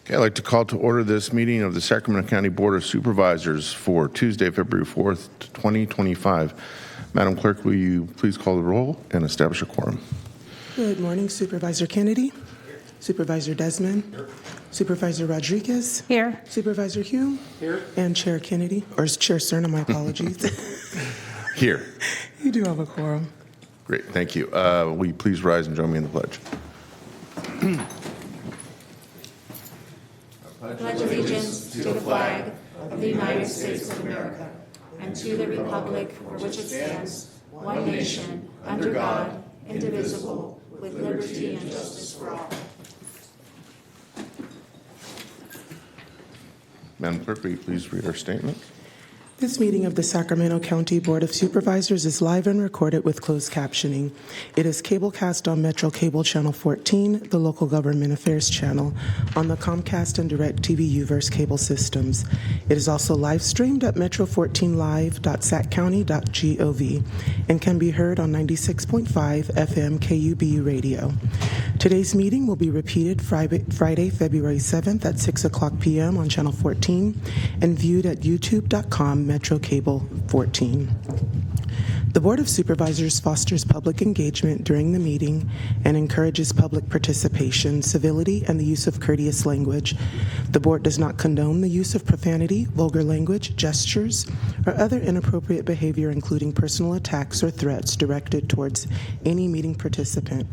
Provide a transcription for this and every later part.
Okay, I'd like to call to order this meeting of the Sacramento County Board of Supervisors for Tuesday, February 4th, 2025. Madam Clerk, will you please call the roll and establish a quorum? Good morning, Supervisor Kennedy. Supervisor Desmond. Here. Supervisor Rodriguez. Here. Supervisor Hume. Here. And Chair Kennedy, or Chair Cerna, my apologies. Here. You do have a quorum. Great, thank you. Will you please rise and join me in the pledge? Pledge allegiance to the flag of the United States of America and to the republic for which it stands, one nation, under God, indivisible, with liberty and justice for all. Madam Clerk, will you please read our statement? This meeting of the Sacramento County Board of Supervisors is live and recorded with closed captioning. It is cablecast on Metro Cable Channel 14, the Local Government Affairs channel, on the Comcast and DirecTV Uverse cable systems. It is also live streamed at metro14live.saccounty.gov and can be heard on 96.5 FM KUBU radio. Today's meeting will be repeated Friday, February 7th at 6 o'clock p.m. on Channel 14 and viewed at youtube.com Metro Cable 14. The Board of Supervisors fosters public engagement during the meeting and encourages public participation, civility, and the use of courteous language. The Board does not condone the use of profanity, vulgar language, gestures, or other inappropriate behavior, including personal attacks or threats directed towards any meeting participant.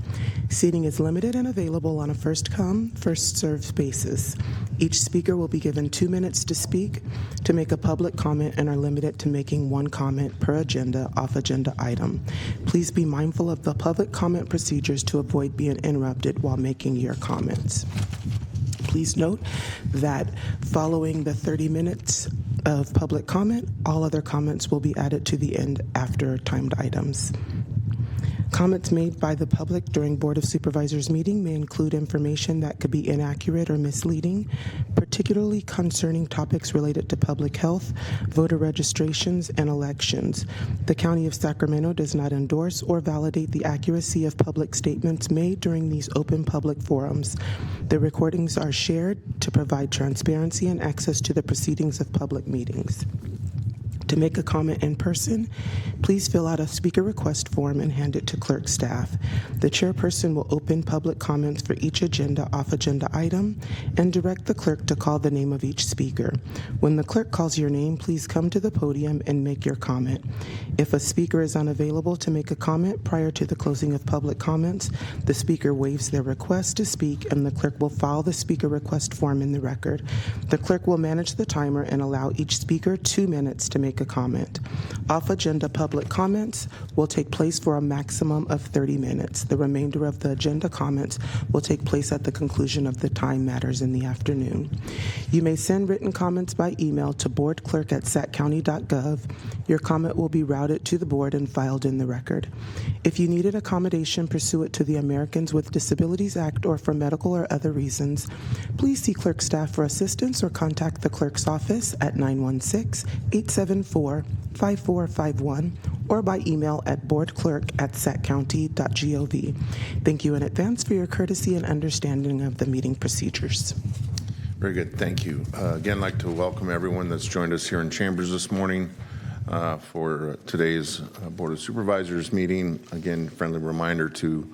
Seating is limited and available on a first-come, first-served basis. Each speaker will be given 2 minutes to speak, to make a public comment, and are limited to making one comment per off-agenda item. Please be mindful of the public comment procedures to avoid being interrupted while making your comments. Please note that following the 30 minutes of public comment, all other comments will be added to the end after timed items. Comments made by the public during Board of Supervisors meeting may include information that could be inaccurate or misleading, particularly concerning topics related to public health, voter registrations, and elections. The County of Sacramento does not endorse or validate the accuracy of public statements made during these open public forums. The recordings are shared to provide transparency and access to the proceedings of public meetings. To make a comment in person, please fill out a speaker request form and hand it to clerk staff. The chairperson will open public comments for each off-agenda item and direct the clerk to call the name of each speaker. When the clerk calls your name, please come to the podium and make your comment. If a speaker is unavailable to make a comment prior to the closing of public comments, the speaker waives their request to speak and the clerk will file the speaker request form in the record. The clerk will manage the timer and allow each speaker 2 minutes to make a comment. Off-agenda public comments will take place for a maximum of 30 minutes. The remainder of the agenda comments will take place at the conclusion of the time matters in the afternoon. You may send written comments by email to boardclerk@saccounty.gov. Your comment will be routed to the board and filed in the record. If you needed accommodation pursuant to the Americans with Disabilities Act or for medical or other reasons, please see clerk staff for assistance or contact the clerk's office at 916-874-5451 or by email at boardclerk@saccounty.gov. Thank you in advance for your courtesy and understanding of the meeting procedures. Very good, thank you. Again, I'd like to welcome everyone that's joined us here in Chambers this morning for today's Board of Supervisors meeting. Again, friendly reminder to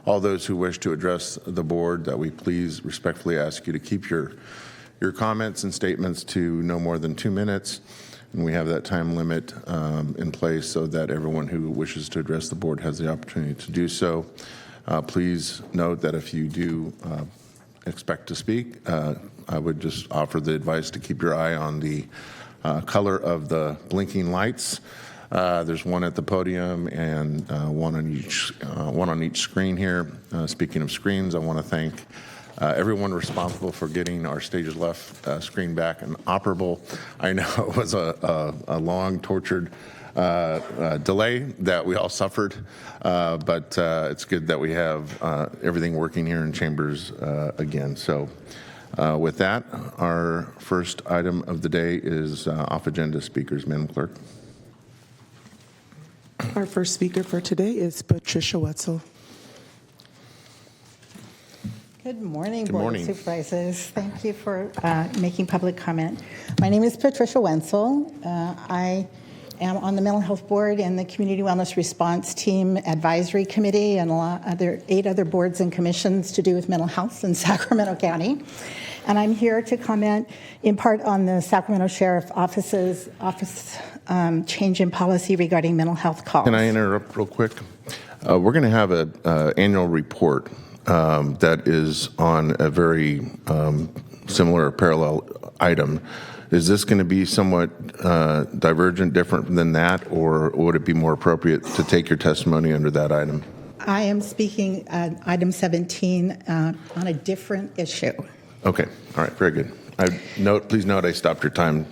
all those who wish to address the board that we please respectfully ask you to keep your comments and statements to no more than 2 minutes. And we have that time limit in place so that everyone who wishes to address the board has the opportunity to do so. Please note that if you do expect to speak, I would just offer the advice to keep your eye on the color of the blinking lights. There's one at the podium and one on each screen here. Speaking of screens, I want to thank everyone responsible for getting our stage left screen back and operable. I know it was a long, tortured delay that we all suffered, but it's good that we have everything working here in Chambers again. So with that, our first item of the day is off-agenda speakers. Madam Clerk. Our first speaker for today is Patricia Wetzel. Good morning, Good Board morning. of Supervisors. Thank you for making public comment. My name is Patricia Wenzel. I am on the Mental Health Board and the Community Wellness Response Team Advisory Committee and 8 other boards and commissions to do with mental health in Sacramento County. And I'm here to comment in part on the Sacramento Sheriff Office change in policy regarding mental health calls. Can I interrupt real quick? We're going to have an annual report that is on a very similar or parallel item. Is this going to be somewhat divergent, different than that, or would it be more appropriate to take your testimony under that item? I am speaking item 17 on a different issue. Okay. All right. Very good. Please note I stopped your time.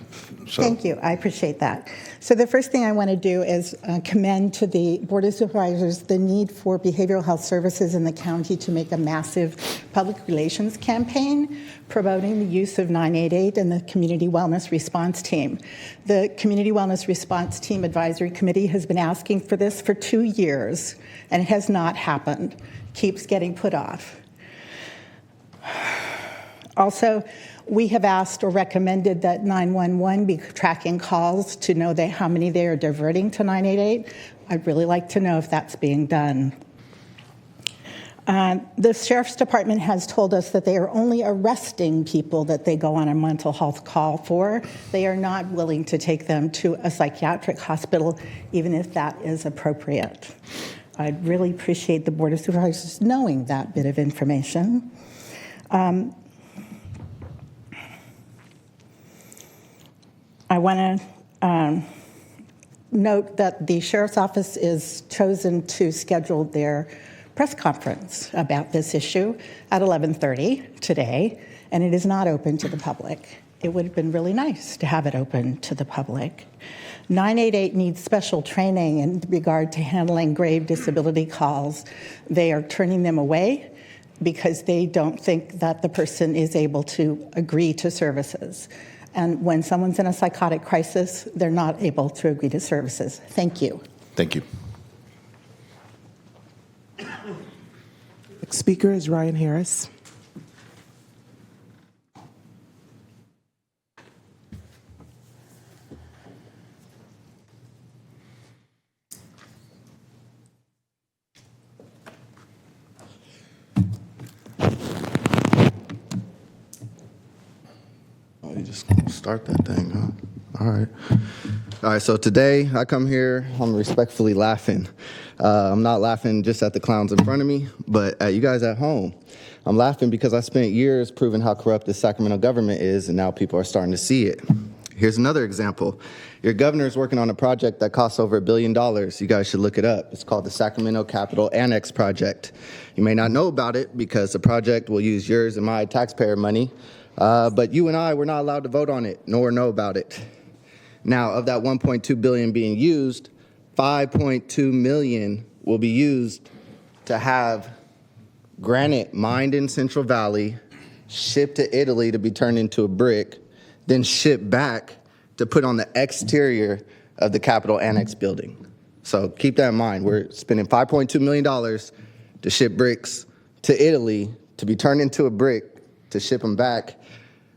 So. Thank you. I appreciate that. So the first thing I want to do is commend to the Board of Supervisors the need for behavioral health services in the county to make a massive public relations campaign promoting the use of 988 and the Community Wellness Response Team. The Community Wellness Response Team Advisory Committee has been asking for this for 2 years, and it has not happened. Keeps getting put off. Also, we have asked or recommended that 911 be tracking calls to know how many they are diverting to 988. I'd really like to know if that's being done. The Sheriff's Department has told us that they are only arresting people that they go on a mental health call for. They are not willing to take them to a psychiatric hospital, even if that is appropriate. I'd really appreciate the Board of Supervisors knowing that bit of information. I want to note that the Sheriff's Office is chosen to schedule their press conference about this issue at 11:30 today, and it is not open to the public. It would have been really nice to have it open to the public. 988 needs special training in regard to handling grave disability calls. They are turning them away because they don't think that the person is able to agree to services. And when someone's in a psychotic crisis, they're not able to agree to services. Thank you. Thank you. Next speaker is Ryan Harris. You just start that thing, huh? All right, so today I come here, I'm respectfully laughing. I'm not laughing just at the clowns in front of me, but at you guys at home. I'm laughing because I spent years proving how corrupt the Sacramento government is, and now people are starting to see it. Here's another example. Your governor is working on a project that costs over $1 billion. You guys should look it up. It's called the Sacramento Capital Annex Project. You may not know about it because the project will use yours and my taxpayer money. But you and I, we're not allowed to vote on it, nor know about it. Now, of that $1.2 billion being used, $5.2 million will be used to have granite mined in Central Valley, shipped to Italy to be turned into a brick, then shipped back to put on the exterior of the Capitol Annex building. So keep that in mind. We're spending $5.2 million to ship bricks to Italy to be turned into a brick to ship them back.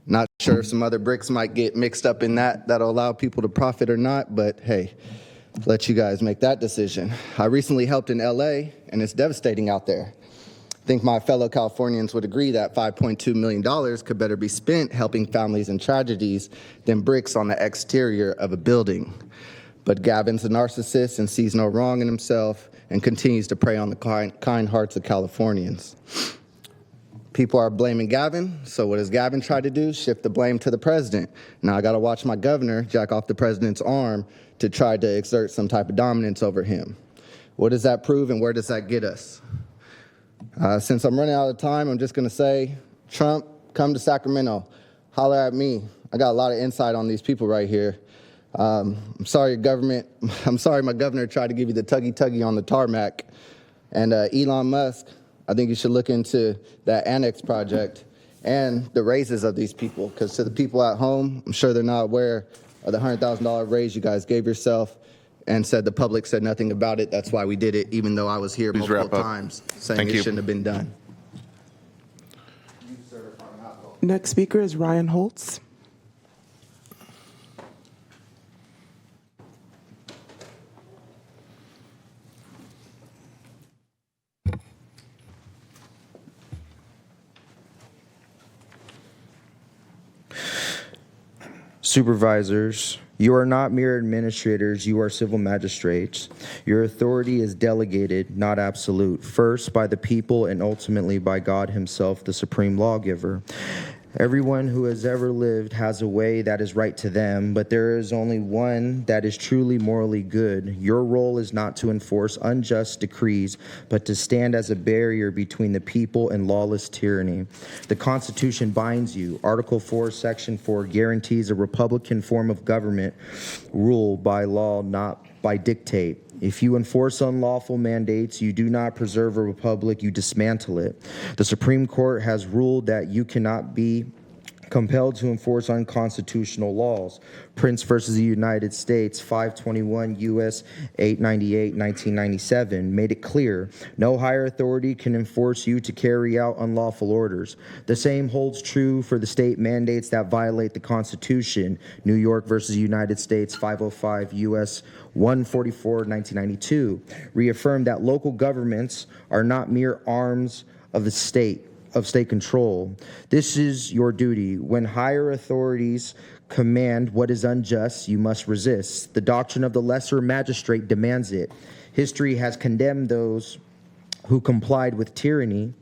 Not sure if some other bricks might get mixed up in that'll allow people to profit or not, but hey, let you guys make that decision. I recently helped in LA, and it's devastating out there. I think my fellow Californians would agree that $5.2 million could better be spent helping families in tragedies than bricks on the exterior of a building. But Gavin's a narcissist and sees no wrong in himself and continues to prey on the kind hearts of Californians. People are blaming Gavin, so what does Gavin try to do? Shift the blame to the president. Now I gotta watch my governor jack off the president's arm to try to exert some type of dominance over him. What does that prove and where does that get us? Since I'm running out of time, I'm just gonna say, Trump, come to Sacramento, holler at me. I got a lot of insight on these people right here. I'm sorry, government. I'm sorry my governor tried to give you the tuggy-tuggy on the tarmac. And Elon Musk, I think you should look into that annex project and the raises of these people, because to the people at home, I'm sure they're not aware of the $100,000 raise you guys gave yourself and said the public said nothing about it. That's why we did it, even though I was here multiple times saying it shouldn't have been done. Next speaker is Ryan Holtz. Supervisors, you are not mere administrators, you are civil magistrates. Your authority is delegated, not absolute, first by the people and ultimately by God Himself, the supreme lawgiver. Everyone who has ever lived has a way that is right to them, but there is only one that is truly morally good. Your role is not to enforce unjust decrees, but to stand as a barrier between the people and lawless tyranny. The Constitution binds you. Article 4, Section 4 guarantees a Republican form of government rule by law, not by dictate. If you enforce unlawful mandates, you do not preserve a republic, you dismantle it. The Supreme Court has ruled that you cannot be compelled to enforce unconstitutional laws. Prince versus the United States, 521 U.S. 898, 1997, made it clear no higher authority can enforce you to carry out unlawful orders. The same holds true for the state mandates that violate the Constitution. New York versus the United States, 505 U.S. 144, 1992, reaffirmed that local governments are not mere arms of the state, of state control. This is your duty. When higher authorities command what is unjust, you must resist. The doctrine of the lesser magistrate demands it. History has condemned those who complied with tyranny.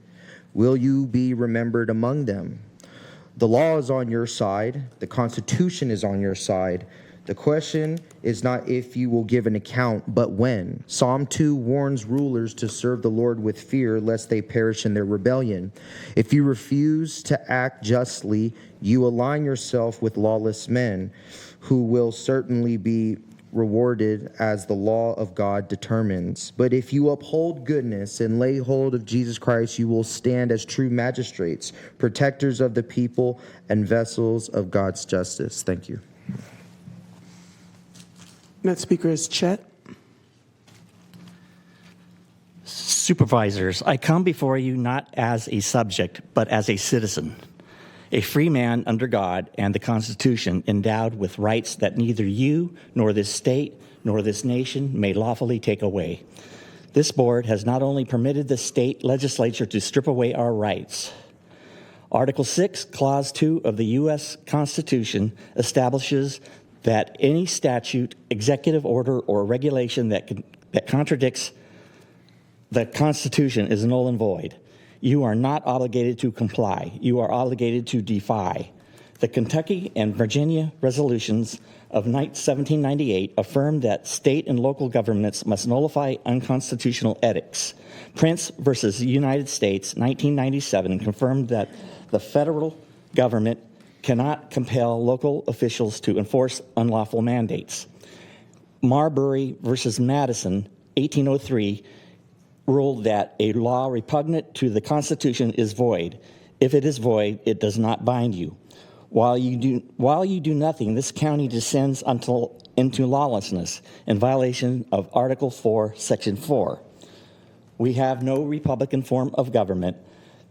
Will you be remembered among them? The law is on your side. The Constitution is on your side. The question is not if you will give an account, but when. Psalm 2 warns rulers to serve the Lord with fear, lest they perish in their rebellion. If you refuse to act justly, you align yourself with lawless men, who will certainly be rewarded as the law of God determines. But if you uphold goodness and lay hold of Jesus Christ, you will stand as true magistrates, protectors of the people, and vessels of God's justice. Thank you. Next speaker is Chet. Supervisors, I come before you not as a subject, but as a citizen, a free man under God and the Constitution, endowed with rights that neither you, nor this state, nor this nation may lawfully take away. This board has not only permitted the state legislature to strip away our rights. Article 6, Clause 2 of the U.S. Constitution establishes that any statute, executive order, or regulation that contradicts the Constitution is null and void. You are not obligated to comply. You are obligated to defy. The Kentucky and Virginia resolutions of 1798 affirmed that state and local governments must nullify unconstitutional edicts. Prince versus United States, 1997, confirmed that the federal government cannot compel local officials to enforce unlawful mandates. Marbury versus Madison, 1803, ruled that a law repugnant to the Constitution is void. If it is void, it does not bind you. While you do nothing, this county descends into lawlessness in violation of Article 4, Section 4. We have no Republican form of government.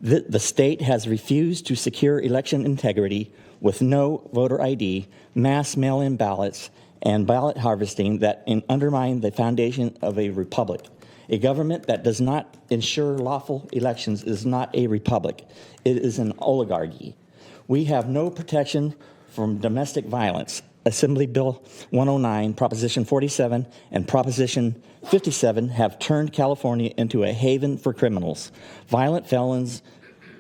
The state has refused to secure election integrity with no voter ID, mass mail-in ballots, and ballot harvesting that undermine the foundation of a republic. A government that does not ensure lawful elections is not a republic. It is an oligarchy. We have no protection from domestic violence. Assembly Bill 109, Proposition 47, and Proposition 57 have turned California into a haven for criminals. Violent felons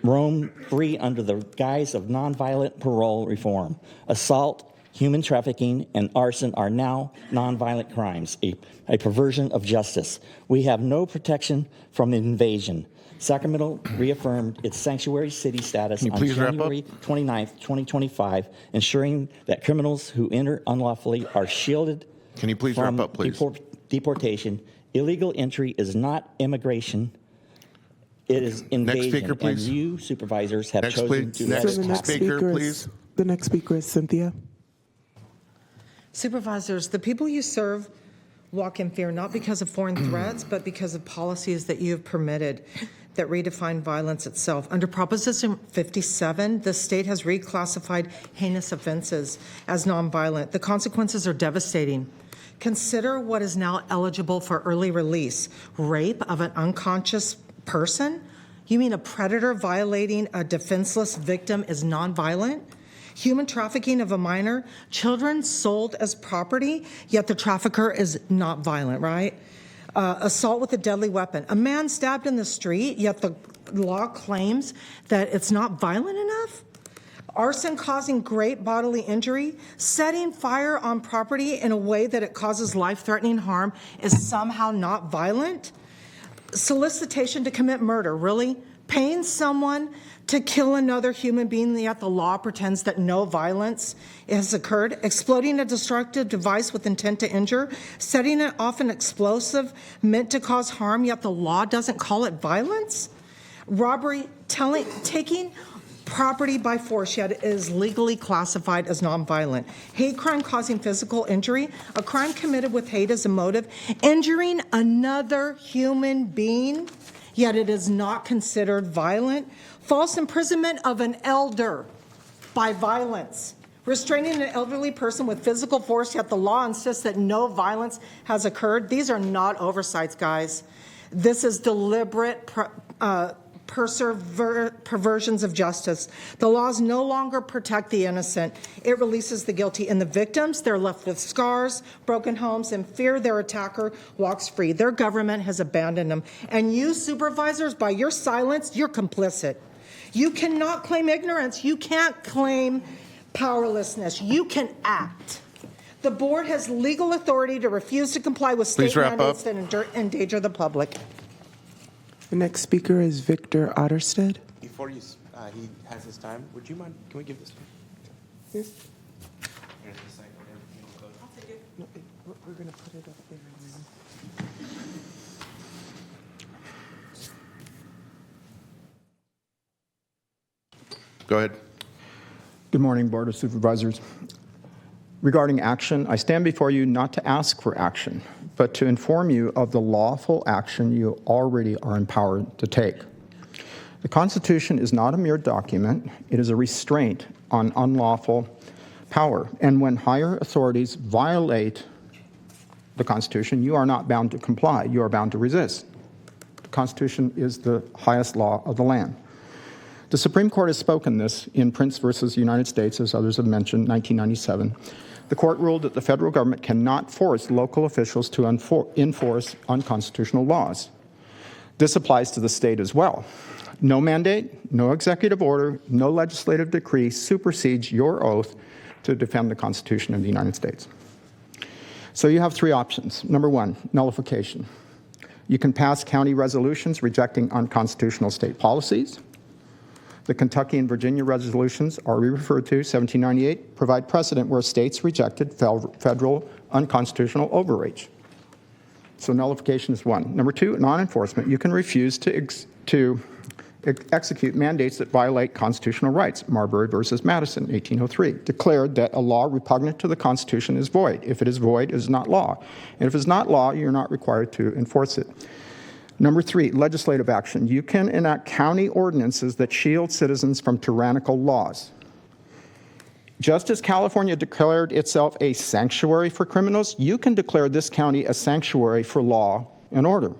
roam free under the guise of nonviolent parole reform. Assault, human trafficking, and arson are now nonviolent crimes, a perversion of justice. We have no protection from invasion. Sacramento reaffirmed its sanctuary city status on January 29th, 2025, ensuring that criminals who enter unlawfully are shielded from deportation. Illegal entry is not immigration. It is invasion. Next speaker, please. And you, supervisors, have chosen to let Next it happen. speaker, please. The next speaker is Cynthia. Supervisors, the people you serve walk in fear not because of foreign threats, but because of policies that you have permitted. that redefine violence itself. Under Proposition 57, the state has reclassified heinous offenses as nonviolent. The consequences are devastating. Consider what is now eligible for early release. Rape of an unconscious person? You mean a predator violating a defenseless victim is nonviolent? Human trafficking of a minor? Children sold as property, yet the trafficker is not violent, right? Assault with a deadly weapon. A man stabbed in the street, yet the law claims that it's not violent enough? Arson causing great bodily injury, setting fire on property in a way that it causes life-threatening harm is somehow not violent? Solicitation to commit murder, really? Paying someone to kill another human being, yet the law pretends that no violence has occurred? Exploding a destructive device with intent to injure? Setting it off an explosive meant to cause harm, yet the law doesn't call it violence? Robbery, taking property by force, yet it is legally classified as nonviolent. Hate crime causing physical injury, a crime committed with hate as a motive, injuring another human being, yet it is not considered violent. False imprisonment of an elder by violence. Restraining an elderly person with physical force, yet the law insists that no violence has occurred. These are not oversights, guys. This is deliberate perversions of justice. The laws no longer protect the innocent. It releases the guilty. And the victims, they're left with scars, broken homes, and fear their attacker walks free. Their government has abandoned them. And you, supervisors, by your silence, you're complicit. You cannot claim ignorance. You can't claim powerlessness. You can act. The board has legal authority to refuse to comply with state mandates that endanger the public. The next speaker is Victor Otterstedt. Before he has his time, would you mind, can we give this to him? Yes. Here's the site where everything will go. I'll take it. No, we're going to put it up there. Go ahead. Good morning, Board of Supervisors. Regarding action, I stand before you not to ask for action, but to inform you of the lawful action you already are empowered to take. The Constitution is not a mere document. It is a restraint on unlawful power. And when higher authorities violate the Constitution, you are not bound to comply. You are bound to resist. The Constitution is the highest law of the land. The Supreme Court has spoken this in Prince versus United States, as others have mentioned, 1997. The court ruled that the federal government cannot force local officials to enforce unconstitutional laws. This applies to the state as well. No mandate, no executive order, no legislative decree supersedes your oath to defend the Constitution of the United States. So you have three options. Number one, nullification. You can pass county resolutions rejecting unconstitutional state policies. The Kentucky and Virginia resolutions, already referred to, 1798, provide precedent where states rejected federal unconstitutional overreach. So nullification is one. Number two, non-enforcement. You can refuse to execute mandates that violate constitutional rights. Marbury versus Madison, 1803, declared that a law repugnant to the Constitution is void. If it is void, it is not law. And if it's not law, you're not required to enforce it. Number three, legislative action. You can enact county ordinances that shield citizens from tyrannical laws. Just as California declared itself a sanctuary for criminals, you can declare this county a sanctuary for law and order.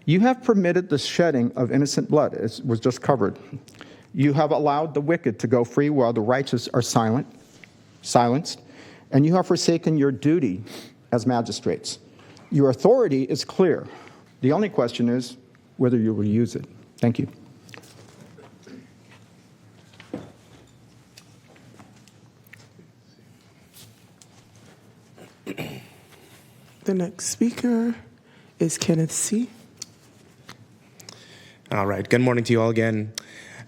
You have permitted the shedding of innocent blood, as was just covered. You have allowed the wicked to go free while the righteous are silenced, and you have forsaken your duty as magistrates. Your authority is clear. The only question is whether you will use it. Thank you. The next speaker is Kenneth C. All right. Good morning to you all again.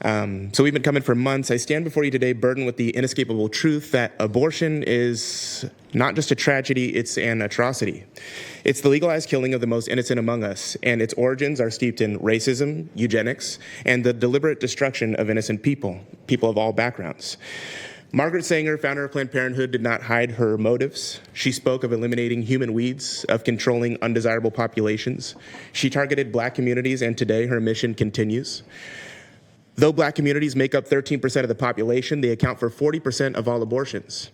So we've been coming for months. I stand before you today burdened with the inescapable truth that abortion is not just a tragedy, it's an atrocity. It's the legalized killing of the most innocent among us, and its origins are steeped in racism, eugenics, and the deliberate destruction of innocent people of all backgrounds. Margaret Sanger, founder of Planned Parenthood, did not hide her motives. She spoke of eliminating human weeds, of controlling undesirable populations. She targeted Black communities, and today her mission continues. Though Black communities make up 13% of the population, they account for 40% of all abortions.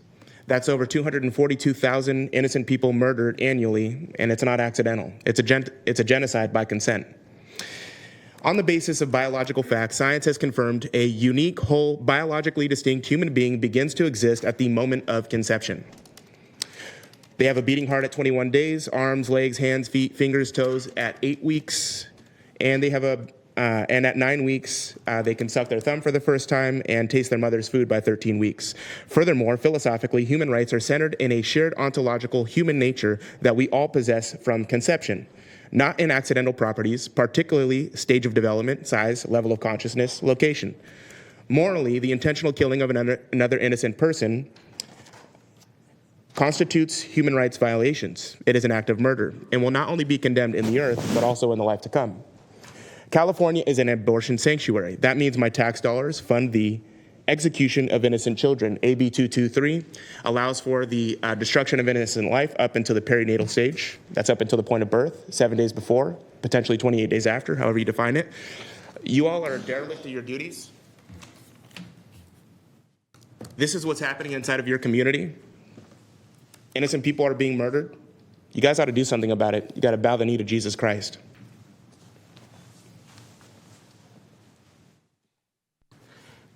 That's over 242,000 innocent people murdered annually, and it's not accidental. It's a genocide by consent. On the basis of biological facts, science has confirmed a unique, whole, biologically distinct human being begins to exist at the moment of conception. They have a beating heart at 21 days, arms, legs, hands, feet, fingers, toes at 8 weeks, and they have and at 9 weeks, they can suck their thumb for the first time and taste their mother's food by 13 weeks. Furthermore, philosophically, human rights are centered in a shared ontological human nature that we all possess from conception, not in accidental properties, particularly stage of development, size, level of consciousness, location. Morally, the intentional killing of another innocent person constitutes human rights violations. It is an act of murder and will not only be condemned in the earth, but also in the life to come. California is an abortion sanctuary. That means my tax dollars fund the execution of innocent children. AB 223 allows for the destruction of innocent life up until the perinatal stage. That's up until the point of birth, 7 days before, potentially 28 days after, however you define it. You all are derelict of your duties. This is what's happening inside of your community. Innocent people are being murdered. You guys ought to do something about it. You got to bow the knee to Jesus Christ.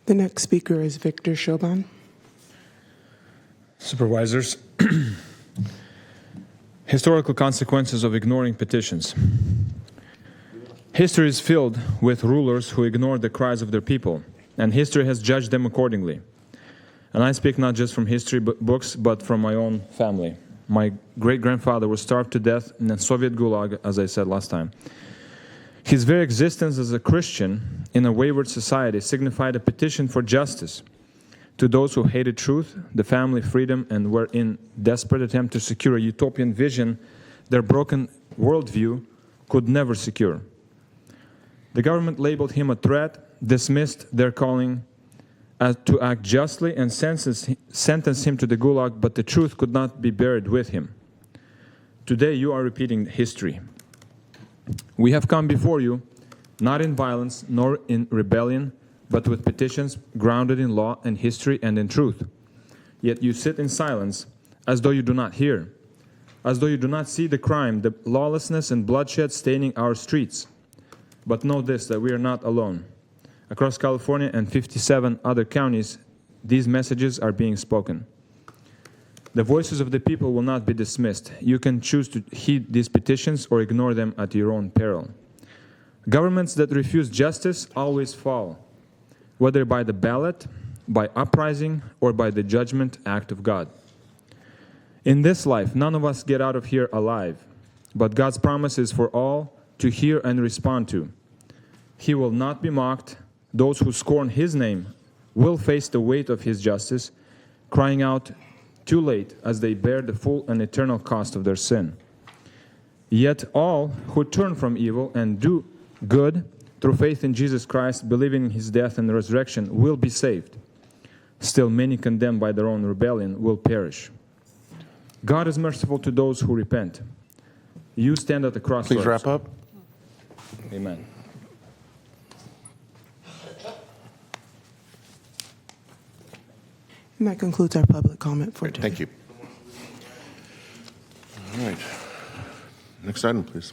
The next speaker is Victor Chauvin. Supervisors, historical consequences of ignoring petitions. History is filled with rulers who ignored the cries of their people, and history has judged them accordingly. And I speak not just from history books, but from my own family. My great-grandfather was starved to death in a Soviet gulag, as I said last time. His very existence as a Christian in a wayward society signified a petition for justice to those who hated truth, the family, freedom, and were in desperate attempt to secure a utopian vision their broken worldview could never secure. The government labeled him a threat, dismissed their calling to act justly, and sentenced him to the gulag, but the truth could not be buried with him. Today you are repeating history. We have come before you, not in violence nor in rebellion, but with petitions grounded in law and history and in truth. Yet you sit in silence, as though you do not hear, as though you do not see the crime, the lawlessness and bloodshed staining our streets. But know this, that we are not alone. Across California and 57 other counties, these messages are being spoken. The voices of the people will not be dismissed. You can choose to heed these petitions or ignore them at your own peril. Governments that refuse justice always fall, whether by the ballot, by uprising, or by the judgment act of God. In this life, none of us get out of here alive, but God's promise is for all to hear and respond to. He will not be mocked. Those who scorn His name will face the weight of His justice, crying out too late as they bear the full and eternal cost of their sin. Yet all who turn from evil and do good through faith in Jesus Christ, believing in His death and resurrection, will be saved. Still, many condemned by their own rebellion will perish. God is merciful to those who repent. You stand at the crossroads. Please wrap up. Amen. And that concludes our public comment for today. Thank you. All right. Next item, please.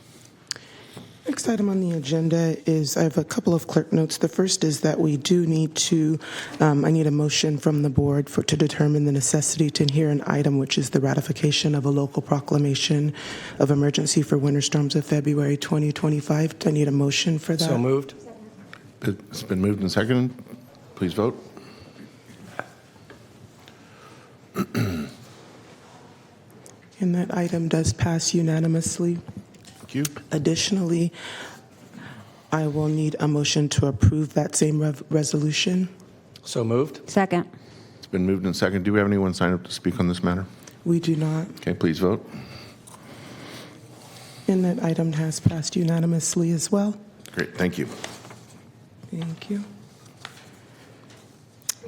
Next item on the agenda is, I have a couple of clerk notes. The first is that we do need to, I need a motion from the board to determine the necessity to hear an item, which is the ratification of a local proclamation of emergency for winter storms of February 2025. Do I need a motion for that? So moved. It's been moved and seconded. Please vote. And that item does pass unanimously. Thank you. Additionally, I will need a motion to approve that same resolution. So moved. Second. It's been moved and seconded. Do we have anyone signed up to speak on this matter? We do not. Okay, please vote. And that item has passed unanimously as well. Great, thank you. Thank you.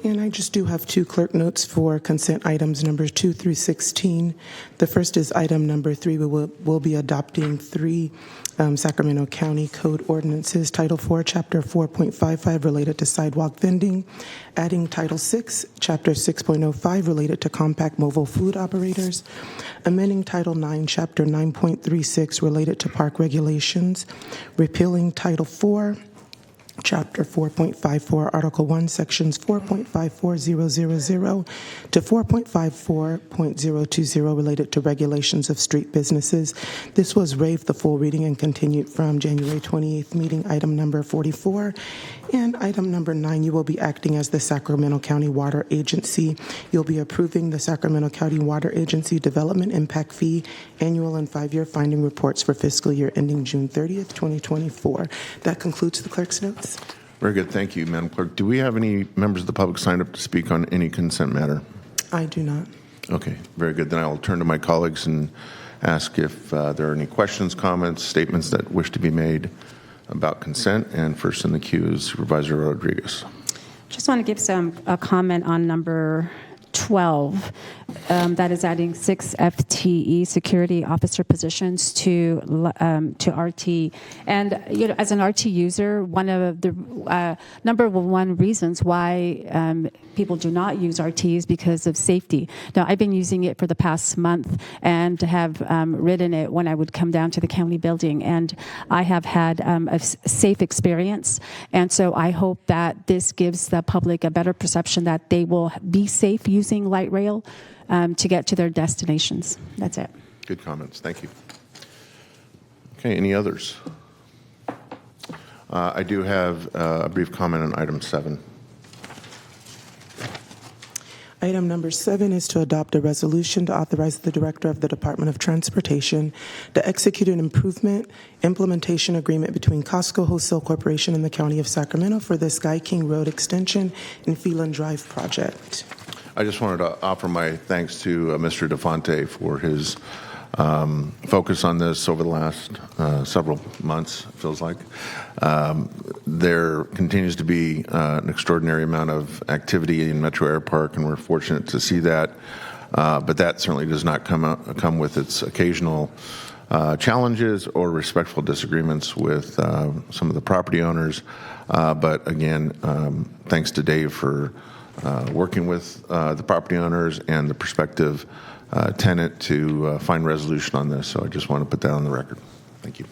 And I just do have two clerk notes for consent items numbers 2 through 16. The first is item number 3. We'll be adopting 3 Sacramento County Code ordinances, Title 4, Chapter 4.55 related to sidewalk vending, adding Title 6, Chapter 6.05 related to compact mobile food operators, amending Title 9, Chapter 9.36 related to park regulations, repealing Title 4, Chapter 4.54, Article 1, Sections 4.54000 to 4.54.020 related to regulations of street businesses. This was waived the full reading and continued from January 28th meeting, item number 44. And item number 9, you will be acting as the Sacramento County Water Agency. You'll be approving the Sacramento County Water Agency Development Impact Fee annual and 5-year finding reports for fiscal year ending June 30th, 2024. That concludes the clerk's notes. Very good. Thank you, Madam Clerk. Do we have any members of the public signed up to speak on any consent matter? I do not. Okay, very good. Then I will turn to my colleagues and ask if there are any questions, comments, statements that wish to be made about consent. And first in the queue is Supervisor Rodriguez. Just want to give a comment on number 12. That is adding 6 FTE security officer positions to RT. And as an RT user, one of the number one reasons why people do not use RT is because of safety. Now, I've been using it for the past month and have ridden it when I would come down to the county building, and I have had a safe experience. And so I hope that this gives the public a better perception that they will be safe using light rail to get to their destinations. That's it. Good comments. Thank you. Okay, any others? I do have a brief comment on item 7. Item number 7 is to adopt a resolution to authorize the Director of the Department of Transportation to execute an implementation agreement between Costco Wholesale Corporation and the County of Sacramento for the Sky King Road Extension and Phelan Drive project. I just wanted to offer my thanks to Mr. DeFonte for his focus on this over the last several months, it feels like. There continues to be an extraordinary amount of activity in Metro Air Park, and we're fortunate to see that. But that certainly does not come with its occasional challenges or respectful disagreements with some of the property owners. But again, thanks to Dave for working with the property owners and the prospective tenant to find resolution on this. So I just want to put that on the record. Thank you.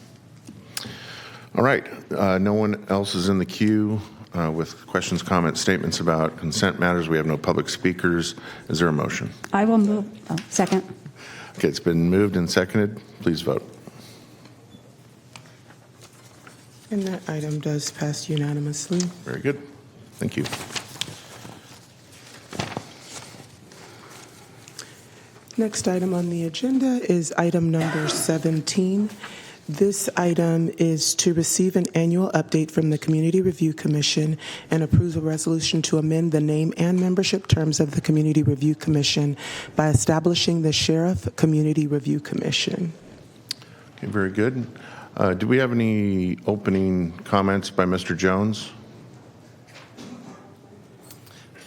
All right. No one else is in the queue with questions, comments, statements about consent matters. We have no public speakers. Is there a motion? I will move. Second. Okay, it's been moved and seconded. Please vote. And that item does pass unanimously. Very good. Thank you. Next item on the agenda is item number 17. This item is to receive an annual update from the Community Review Commission and approve a resolution to amend the name and membership terms of the Community Review Commission by establishing the Sheriff Community Review Commission. Okay, very good. Do we have any opening comments by Mr. Jones?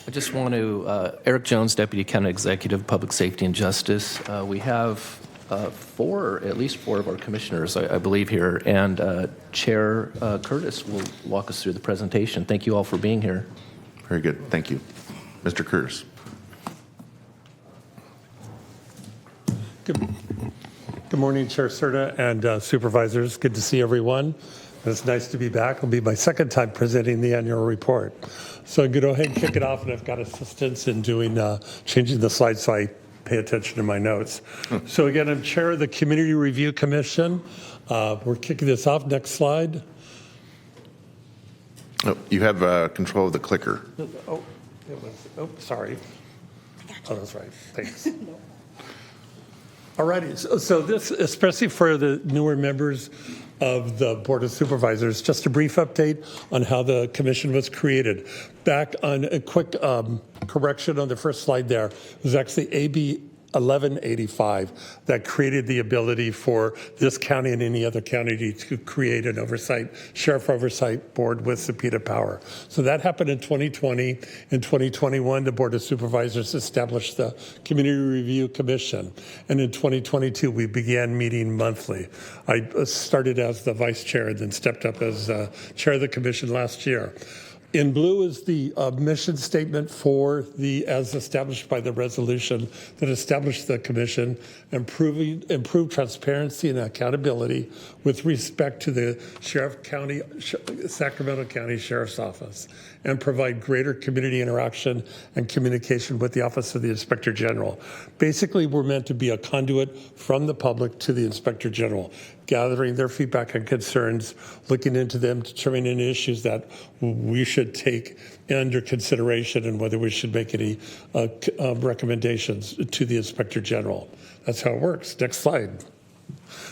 I just want to, Eric Jones, Deputy County Executive, Public Safety and Justice. We have at least four of our commissioners, I believe, here, and Chair Curtis will walk us through the presentation. Thank you all for being here. Very good. Thank you. Mr. Curtis. Good morning, Chair Serta and supervisors. Good to see everyone. It's nice to be back. It'll be my second time presenting the annual report. So I'm going to go ahead and kick it off, and I've got assistance in doing changing the slides so I pay attention to my notes. So again, I'm chair of the Community Review Commission. We're kicking this off. Next slide. Oh, you have control of the clicker. Sorry. Oh, that's right. Thanks. All righty. So this, especially for the newer members of the Board of Supervisors, just a brief update on how the commission was created. Back on a quick correction on the first slide there, it was actually 1185 that created the ability for this county and any other county to create an sheriff oversight board with subpoena power. So that happened in 2020. In 2021, the Board of Supervisors established the Community Review Commission. And in 2022, we began meeting monthly. I started as the vice chair and then stepped up as chair of the commission last year. In blue is the mission statement for as established by the resolution that established the commission, improve transparency and accountability with respect to the Sacramento County Sheriff's Office, and provide greater community interaction and communication with the Office of the Inspector General. Basically, we're meant to be a conduit from the public to the Inspector General, gathering their feedback and concerns, looking into them, determining issues that we should take under consideration and whether we should make any recommendations to the Inspector General. That's how it works. Next slide.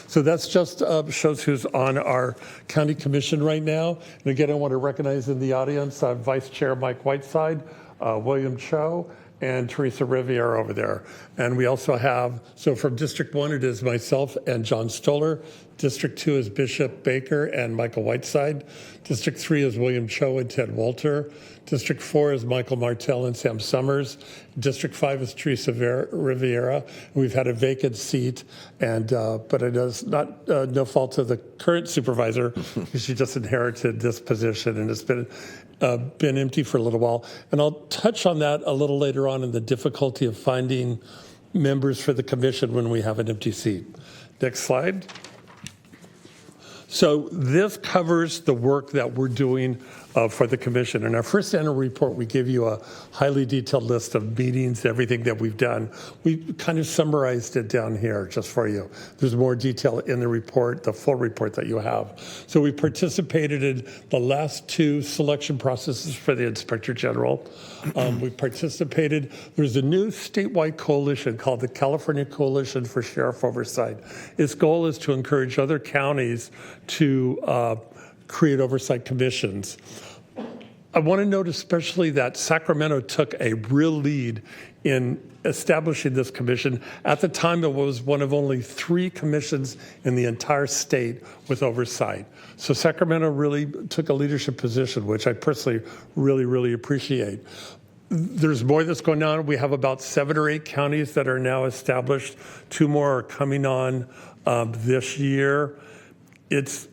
So that's just shows who's on our county commission right now. And again, I want to recognize in the audience Vice Chair Mike Whiteside, William Cho, and Teresa Riviere over there. And we also have, so from District 1, it is myself and John Stoller. District 2 is Bishop Baker and Michael Whiteside. District 3 is William Cho and Ted Walter. District 4 is Michael Martell and Sam Summers. District 5 is Teresa Riviera. We've had a vacant seat, and but it is not no fault of the current supervisor, because she just inherited this position, and it's been empty for a little while. And I'll touch on that a little later on in the difficulty of finding members for the commission when we have an empty seat. Next slide. So this covers the work that we're doing for the commission. In our first annual report, we give you a highly detailed list of meetings, everything that we've done. We kind of summarized it down here just for you. There's more detail in the report, the full report that you have. So we participated in the last 2 selection processes for the Inspector General. We participated, there's a new statewide coalition called the California Coalition for Sheriff Oversight. Its goal is to encourage other counties to create oversight commissions. I want to note especially that Sacramento took a real lead in establishing this commission. At the time, it was one of only 3 commissions in the entire state with oversight. So Sacramento really took a leadership position, which I personally really, really appreciate. There's more that's going on. We have about 7 or 8 counties that are now established. 2 more are coming on this year. It's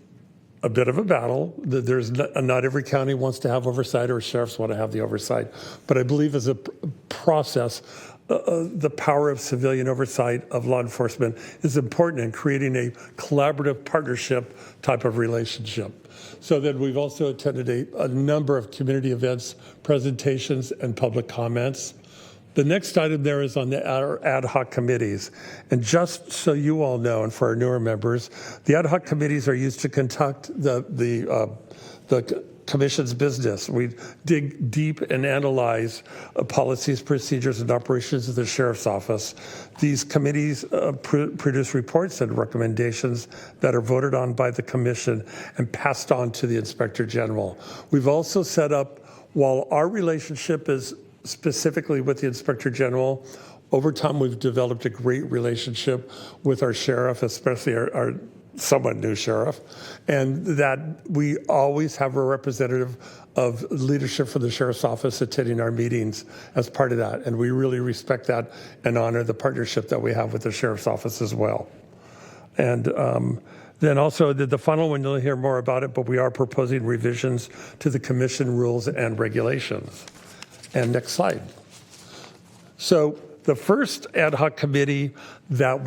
a bit of a battle. There's not every county wants to have oversight, or sheriffs want to have the oversight. But I believe as a process, the power of civilian oversight of law enforcement is important in creating a collaborative partnership type of relationship. So then we've also attended a number of community events, presentations, and public comments. The next item there is on our ad hoc committees. And just so you all know, and for our newer members, the ad hoc committees are used to conduct the commission's business. We dig deep and analyze policies, procedures, and operations of the sheriff's office. These committees produce reports and recommendations that are voted on by the commission and passed on to the Inspector General. We've also set up, while our relationship is specifically with the Inspector General, over time we've developed a great relationship with our sheriff, especially our somewhat new sheriff, and that we always have a representative of leadership from the sheriff's office attending our meetings as part of that. And we really respect that and honor the partnership that we have with the sheriff's office as well. And then also the final one, you'll hear more about it, but we are proposing revisions to the commission rules and regulations. And next slide. So the first ad hoc committee that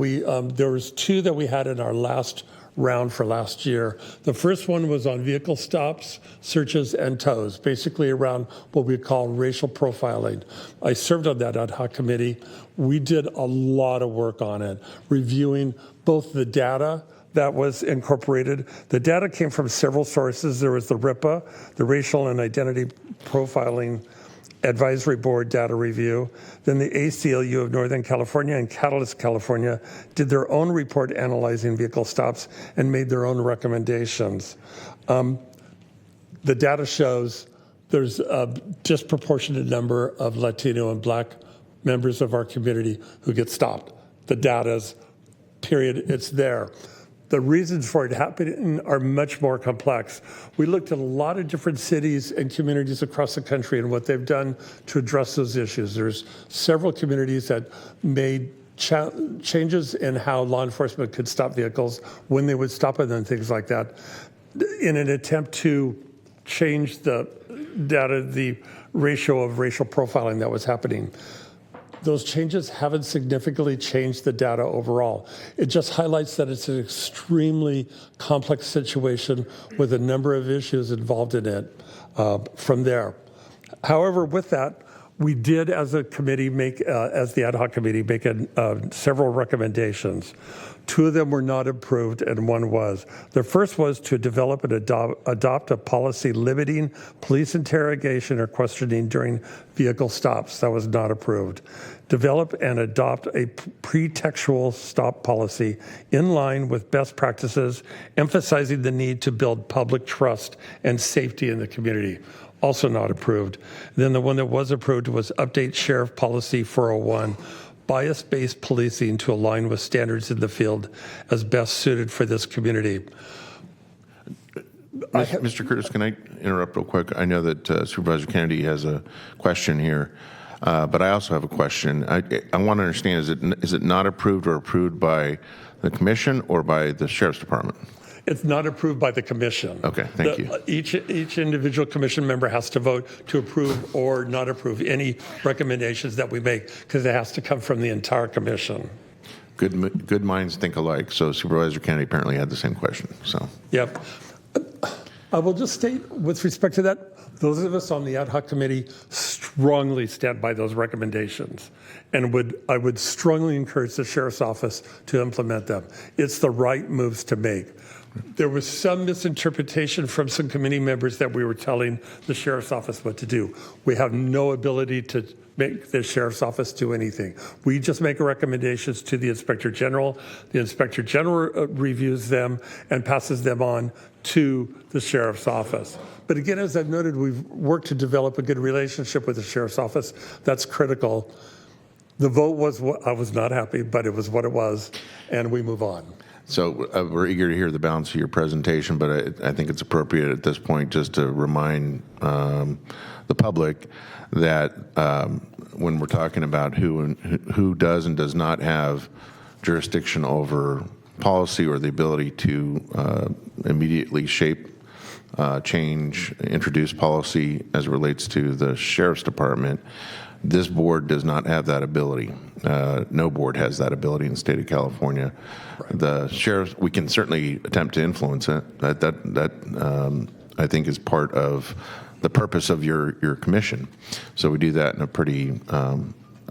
there was 2 that we had in our last round for last year. The first one was on vehicle stops, searches, and tows, basically around what we call racial profiling. I served on that ad hoc committee. We did a lot of work on it, reviewing both the data that was incorporated. The data came from several sources. There was the RIPA, the Racial and Identity Profiling Advisory Board data review. Then the ACLU of Northern California and Catalyst California did their own report analyzing vehicle stops and made their own recommendations. The data shows there's a disproportionate number of Latino and Black members of our community who get stopped. The data's, period, it's there. The reasons for it happening are much more complex. We looked at a lot of different cities and communities across the country and what they've done to address those issues. There's several communities that made changes in how law enforcement could stop vehicles, when they would stop them, and things like that, in an attempt to change the data, the ratio of racial profiling that was happening. Those changes haven't significantly changed the data overall. It just highlights that it's an extremely complex situation with a number of issues involved in it from there. However, with that, we did, as a committee, as the ad hoc committee, make several recommendations. 2 of them were not approved, and 1 was. The first was to develop and adopt a policy limiting police interrogation or questioning during vehicle stops. That was not approved. Develop and adopt a pretextual stop policy in line with best practices, emphasizing the need to build public trust and safety in the community. Also not approved. Then the one that was approved was update Sheriff Policy 401, bias-based policing to align with standards in the field as best suited for this community. Mr. Curtis, can I interrupt real quick? I know that Supervisor Kennedy has a question here, but I also have a question. I want to understand, is it not approved or approved by the commission or by the Sheriff's Department? It's not approved by the commission. Okay, thank you. Each individual commission member has to vote to approve or not approve any recommendations that we make, because it has to come from the entire commission. Good minds think alike. So Supervisor Kennedy apparently had the same question. So. Yep. I will just state, with respect to that, those of us on the ad hoc committee strongly stand by those recommendations, and I would strongly encourage the Sheriff's Office to implement them. It's the right moves to make. There was some misinterpretation from some committee members that we were telling the Sheriff's Office what to do. We have no ability to make the Sheriff's Office do anything. We just make recommendations to the Inspector General. The Inspector General reviews them and passes them on to the Sheriff's Office. But again, as I've noted, we've worked to develop a good relationship with the Sheriff's Office. That's critical. The vote was, I was not happy, but it was what it was, and we move on. So we're eager to hear the balance of your presentation, but I think it's appropriate at this point just to remind the public that when we're talking about who does and does not have jurisdiction over policy or the ability to immediately shape, change, introduce policy as it relates to the Sheriff's Department, this board does not have that ability. No board has that ability in the state of California. Right. The sheriff, we can certainly attempt to influence it. That I think is part of the purpose of your commission. So we do that in a pretty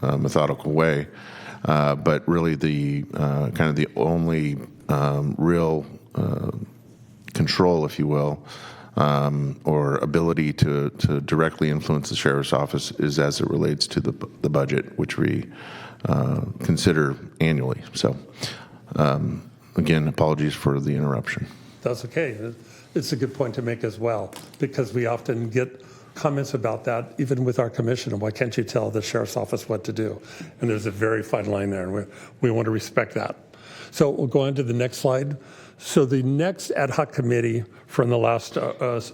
methodical way. But really, the kind of the only real control, if you will, or ability to directly influence the Sheriff's Office is as it relates to the budget, which we consider annually. So, again, apologies for the interruption. That's okay. It's a good point to make as well, because we often get comments about that, even with our commission. Why can't you tell the Sheriff's Office what to do? And there's a very fine line there, and we want to respect that. So we'll go on to the next slide. So the next ad hoc committee from the last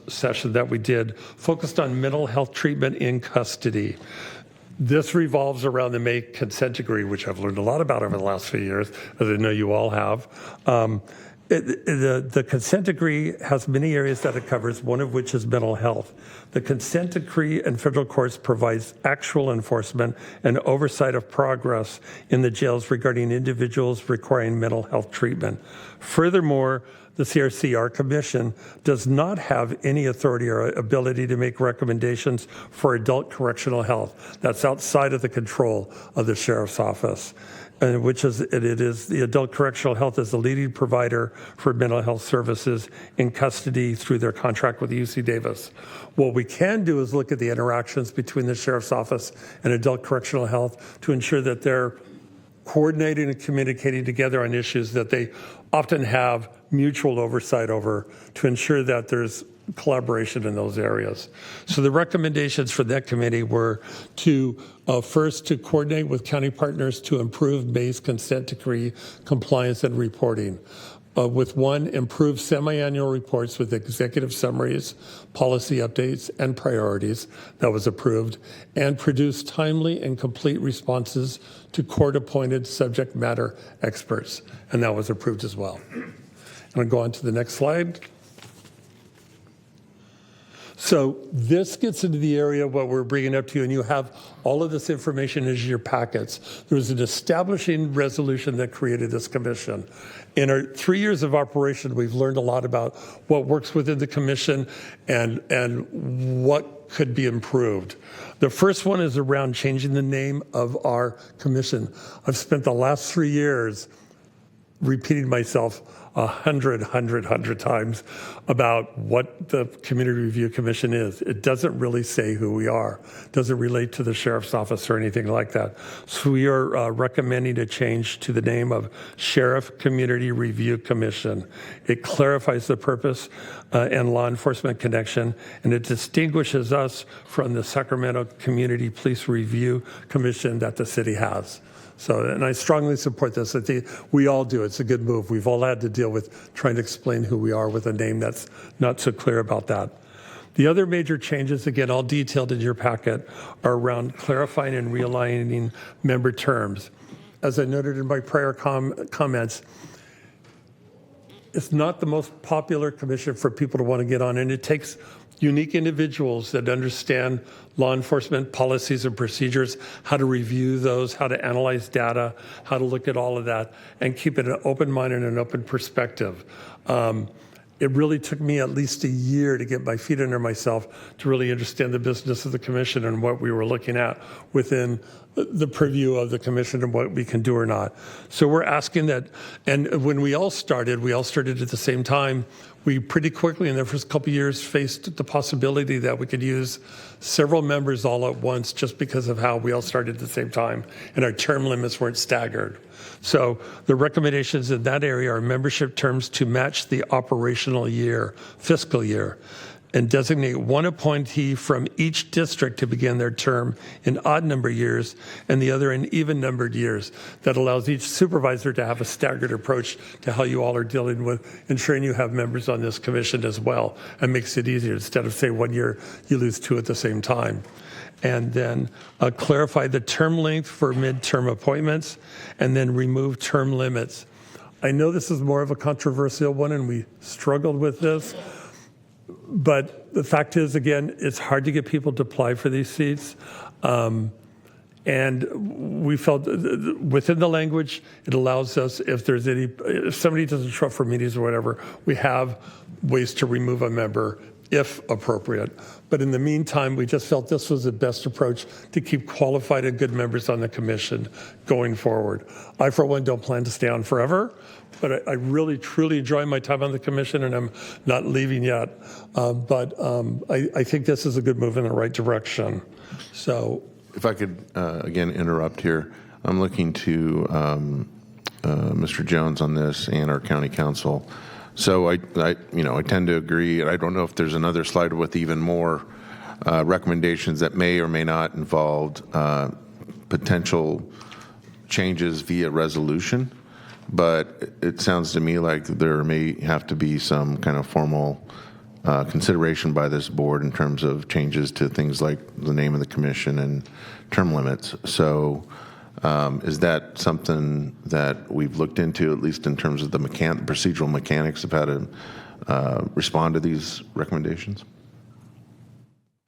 session that we did focused on mental health treatment in custody. This revolves around the May consent decree, which I've learned a lot about over the last few years, as I know you all have. The consent decree has many areas that it covers, one of which is mental health. The consent decree in federal courts provides actual enforcement and oversight of progress in the jails regarding individuals requiring mental health treatment. Furthermore, the CRC, our commission, does not have any authority or ability to make recommendations for adult correctional health. That's outside of the control of the Sheriff's Office. And it is the adult correctional health is the leading provider for mental health services in custody through their contract with UC Davis. What we can do is look at the interactions between the Sheriff's Office and adult correctional health to ensure that they're coordinating and communicating together on issues that they often have mutual oversight over, to ensure that there's collaboration in those areas. So the recommendations for that committee were to first to coordinate with county partners to improve May's consent decree compliance and reporting. With one, improve semi-annual reports with executive summaries, policy updates, and priorities. That was approved. And produce timely and complete responses to court-appointed subject matter experts. And that was approved as well. I'm going to go on to the next slide. So this gets into the area of what we're bringing up to you, and you have all of this information in your packets. There was an establishing resolution that created this commission. In our 3 years of operation, we've learned a lot about what works within the commission and what could be improved. The first one is around changing the name of our commission. I've spent the last 3 years repeating myself 100 times about what the Community Review Commission is. It doesn't really say who we are. It doesn't relate to the Sheriff's Office or anything like that. So we are recommending a change to the name of Sheriff Community Review Commission. It clarifies the purpose and law enforcement connection, and it distinguishes us from the Sacramento Community Police Review Commission that the city has. So, and I strongly support this. I think we all do. It's a good move. We've all had to deal with trying to explain who we are with a name that's not so clear about that. The other major changes, again, all detailed in your packet, are around clarifying and realigning member terms. As I noted in my prior comments, it's not the most popular commission for people to want to get on, and it takes unique individuals that understand law enforcement policies and procedures, how to review those, how to analyze data, how to look at all of that, and keep it an open mind and an open perspective. It really took me at least a year to get my feet under myself to really understand the business of the commission and what we were looking at within the purview of the commission and what we can do or not. So we're asking that, and when we all started at the same time. We pretty quickly in the first couple of years faced the possibility that we could use several members all at once just because of how we all started at the same time and our term limits weren't staggered. So the recommendations in that area are membership terms to match the operational year, fiscal year, and designate one appointee from each district to begin their term in odd number years and the other in even numbered years. That allows each supervisor to have a staggered approach to how you all are dealing with ensuring you have members on this commission as well, and makes it easier. Instead of say 1 year, you lose two at the same time. And then clarify the term length for midterm appointments, and then remove term limits. I know this is more of a controversial one, and we struggled with this. But the fact is, again, it's hard to get people to apply for these seats. And we felt within the language, it allows us, if somebody doesn't show up for meetings or whatever, we have ways to remove a member if appropriate. But in the meantime, we just felt this was the best approach to keep qualified and good members on the commission going forward. I, for one, don't plan to stay on forever, but I really, truly enjoy my time on the commission, and I'm not leaving yet. I think this is a good move in the right direction. So, if I could, again, interrupt here. I'm looking to Mr. Jones on this and our county council. So I tend to agree, and I don't know if there's another slide with even more recommendations that may or may not involve potential changes via resolution. But it sounds to me like there may have to be some kind of formal consideration by this board in terms of changes to things like the name of the commission and term limits. So is that something that we've looked into, at least in terms of the procedural mechanics of how to respond to these recommendations?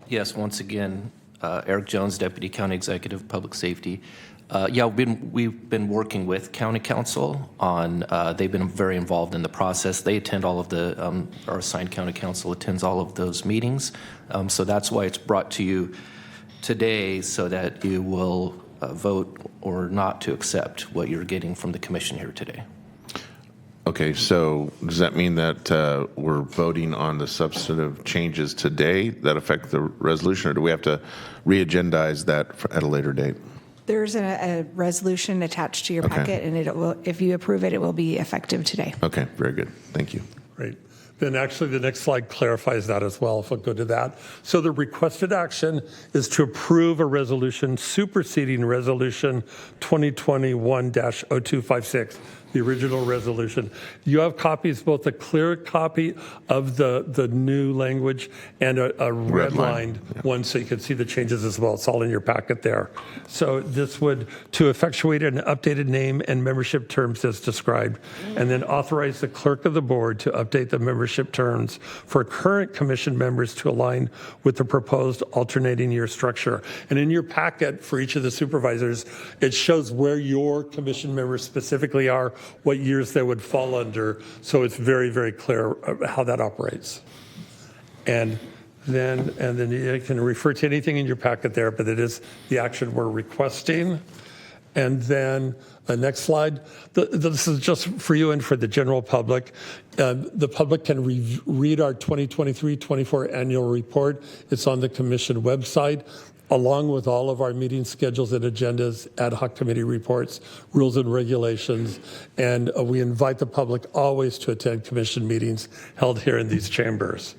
Yes, once again, Eric Jones, Deputy County Executive, Public Safety. We've been working with County Council on, they've been very involved in the process. They attend all of our assigned County Council attends all of those meetings. So that's why it's brought to you today, so that you will vote or not to accept what you're getting from the commission here today. Okay, so does that mean that we're voting on the substantive changes today that affect the resolution, or do we have to re-agendize that at a later date? There's a resolution attached to your packet, and if you approve it, it will be effective today. Okay, very good. Thank you. Great. then actually the next slide clarifies that as well, if we'll go to that. So the requested action is to approve a resolution superseding Resolution 2021-0256, the original resolution. You have copies, both a clear copy of the new language and a redlined one, so you can see the changes as well. It's all in your packet there. So this would, to effectuate an updated name and membership terms as described, and then authorize the clerk of the board to update the membership terms for current commission members to align with the proposed alternating year structure. And in your packet for each of the supervisors, it shows where your commission members specifically are, what years they would fall under, so it's very, very clear how that operates. And then you can refer to anything in your packet there, but it is the action we're requesting. And then the next slide, this is just for you and for the general public. The public can read our 2023-24 annual report. It's on the commission website, along with all of our meeting schedules and agendas, ad hoc committee reports, rules and regulations. And we invite the public always to attend commission meetings held here in these chambers.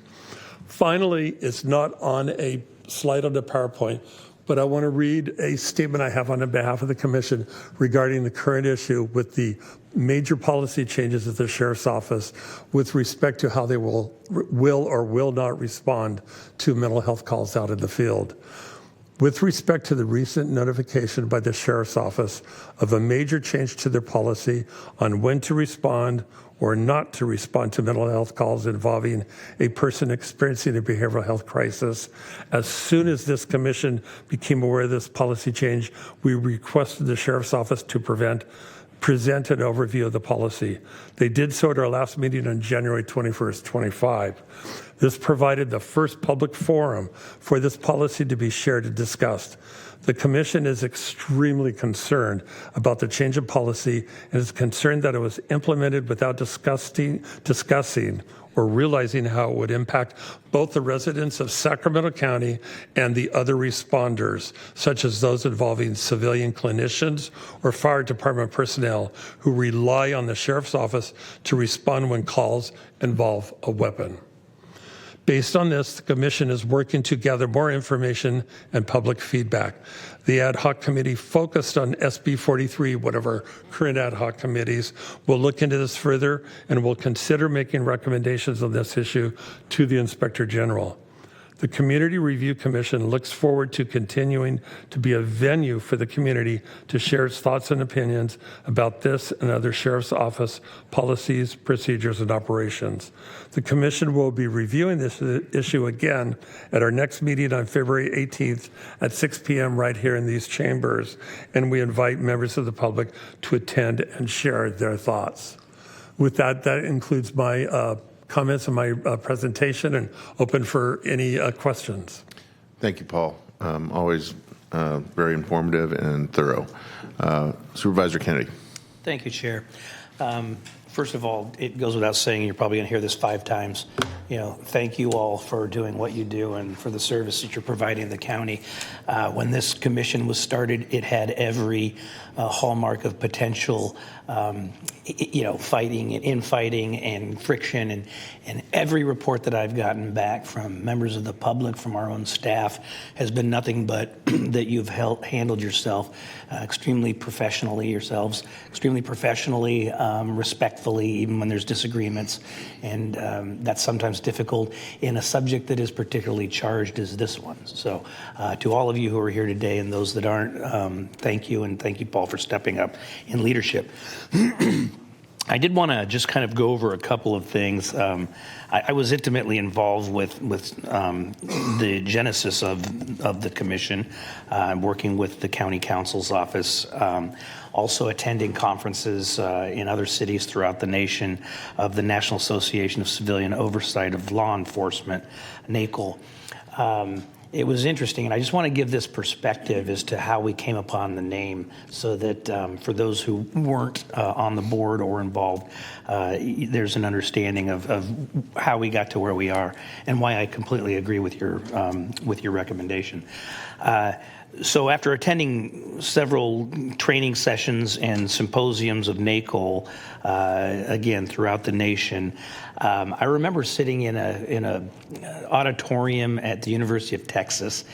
Finally, it's not on a slide on the PowerPoint, but I want to read a statement I have on behalf of the commission regarding the current issue with the major policy changes at the sheriff's office with respect to how they will or will not respond to mental health calls out in the field. With respect to the recent notification by the sheriff's office of a major change to their policy on when to respond or not to respond to mental health calls involving a person experiencing a behavioral health crisis, as soon as this commission became aware of this policy change, we requested the sheriff's office to present an overview of the policy. They did so at our last meeting on January 21st, 25. This provided the first public forum for this policy to be shared and discussed. The commission is extremely concerned about the change of policy and is concerned that it was implemented without discussing or realizing how it would impact both the residents of Sacramento County and the other responders, such as those involving civilian clinicians or fire department personnel who rely on the sheriff's office to respond when calls involve a weapon. Based on this, the commission is working to gather more information and public feedback. The ad hoc committee focused on SB 43, one of our current ad hoc committees, will look into this further and will consider making recommendations on this issue to the Inspector General. The Community Review Commission looks forward to continuing to be a venue for the community to share its thoughts and opinions about this and other Sheriff's Office policies, procedures, and operations. The Commission will be reviewing this issue again at our next meeting on February 18th at 6 p.m. right here in these chambers, and we invite members of the public to attend and share their thoughts. With that, that includes my comments on my presentation and open for any questions. Thank you, Paul. Always very informative and thorough. Supervisor Kennedy. Thank you, Chair. First of all, it goes without saying, you're probably going to hear this 5 times. Thank you all for doing what you do and for the service that you're providing the county. When this commission was started, it had every hallmark of potential, fighting and infighting and friction. And every report that I've gotten back from members of the public, from our own staff, has been nothing but that you've handled yourself extremely professionally, respectfully, even when there's disagreements. And that's sometimes difficult in a subject that is particularly charged as this one. So to all of you who are here today and those that aren't, thank you, and thank you, Paul, for stepping up in leadership. I did want to just kind of go over a couple of things. I was intimately involved with the genesis of the commission, working with the county counsel's office, also attending conferences in other cities throughout the nation of the National Association of Civilian Oversight of Law Enforcement, NACL. It was interesting, and I just want to give this perspective as to how we came upon the name so that for those who weren't on the board or involved, there's an understanding of how we got to where we are and why I completely agree with your recommendation. So after attending several training sessions and symposiums of NACOL, again, throughout the nation, I remember sitting in a auditorium at the University of Texas,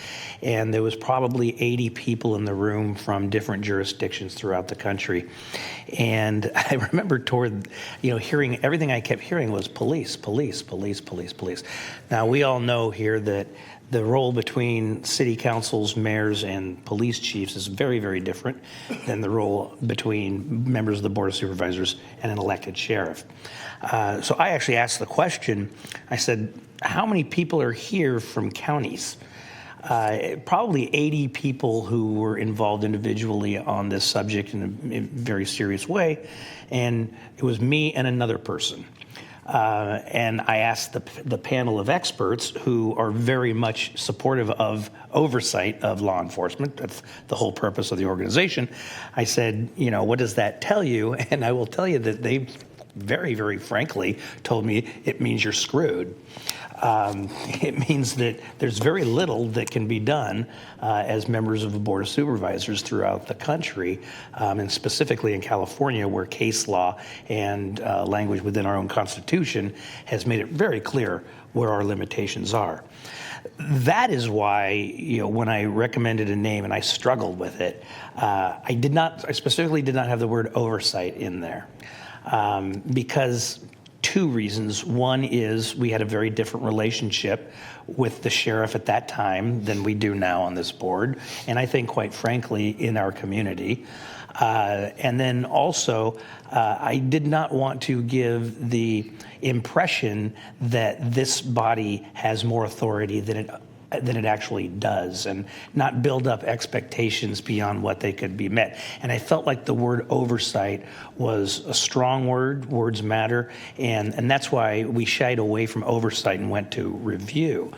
and there was probably 80 people in the room from different jurisdictions throughout the country. And I remember hearing, everything I kept hearing was police, police, police, police, police. Now, we all know here that the role between city councils, mayors, and police chiefs is very, very different than the role between members of the Board of Supervisors and an elected sheriff. So I actually asked the question, I said, how many people are here from counties? Probably 80 people who were involved individually on this subject in a very serious way, and it was me and another person. And I asked the panel of experts who are very much supportive of oversight of law enforcement. That's the whole purpose of the organization. I said, what does that tell you? And I will tell you that they very, very frankly told me it means you're screwed. It means that there's very little that can be done as members of the Board of Supervisors throughout the country, and specifically in California, where case law and language within our own Constitution has made it very clear where our limitations are. That is why, when I recommended a name and I struggled with it, I specifically did not have the word oversight in there. Because two reasons. One is we had a very different relationship with the sheriff at that time than we do now on this board, and I think, quite frankly, in our community. And then also, I did not want to give the impression that this body has more authority than it actually does, and not build up expectations beyond what they could be met. And I felt like the word oversight was a strong word. Words matter, and that's why we shied away from oversight and went to review.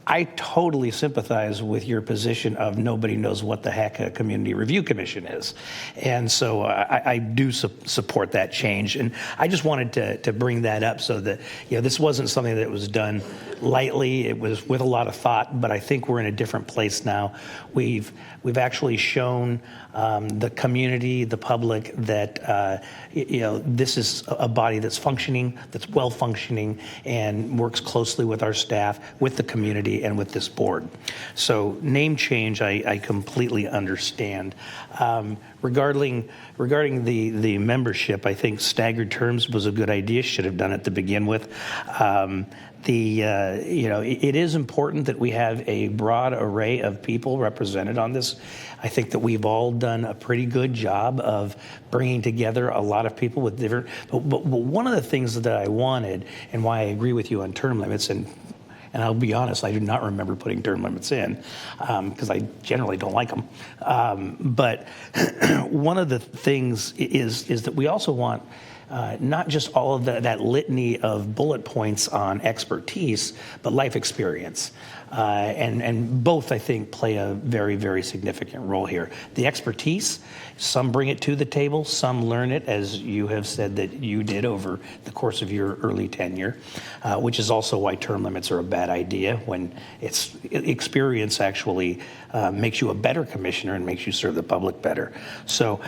I totally sympathize with your position of nobody knows what the heck a community review commission is. And so I do support that change. And I just wanted to bring that up so that, this wasn't something that was done lightly. It was with a lot of thought, but I think we're in a different place now. We've actually shown the community, the public, that this is a body that's functioning, that's well functioning, and works closely with our staff, with the community, and with this board. So name change, I completely understand. Regarding the membership, I think staggered terms was a good idea. Should have done it to begin with. It is important that we have a broad array of people represented on this. I think that we've all done a pretty good job of bringing together a lot of people with different. But one of the things that I wanted, and why I agree with you on term limits, and I'll be honest, I do not remember putting term limits in because I generally don't like them. But one of the things is that we also want not just all of that litany of bullet points on expertise, but life experience. And both, I think, play a very, very significant role here. The expertise, some bring it to the table, some learn it, as you have said that you did over the course of your early tenure, which is also why term limits are a bad idea, when experience actually makes you a better commissioner and makes you serve the public better. So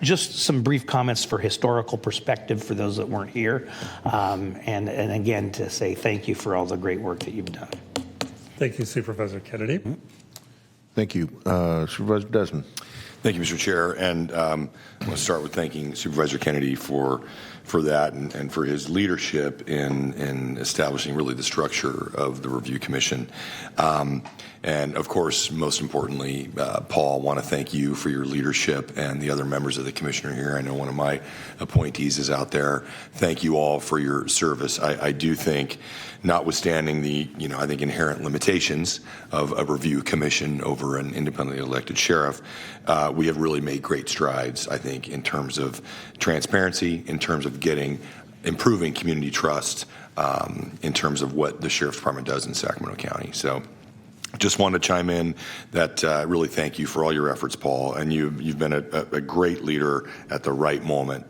just some brief comments for historical perspective for those that weren't here, and again, to say thank you for all the great work that you've done. Thank you, Supervisor Kennedy. Thank you. Supervisor Desmond. Thank you, Mr. Chair. And I want to start with thanking Supervisor Kennedy for that and for his leadership in establishing really the structure of the Review Commission. And of course, most importantly, Paul, I want to thank you for your leadership and the other members of the commissioner here. I know one of my appointees is out there. Thank you all for your service. I do think, notwithstanding the, I think inherent limitations of a review commission over an independently elected sheriff, we have really made great strides, I think, in terms of transparency, in terms of improving community trust, in terms of what the Sheriff's Department does in Sacramento County. So just want to chime in that really thank you for all your efforts, Paul, and you've been a great leader at the right moment.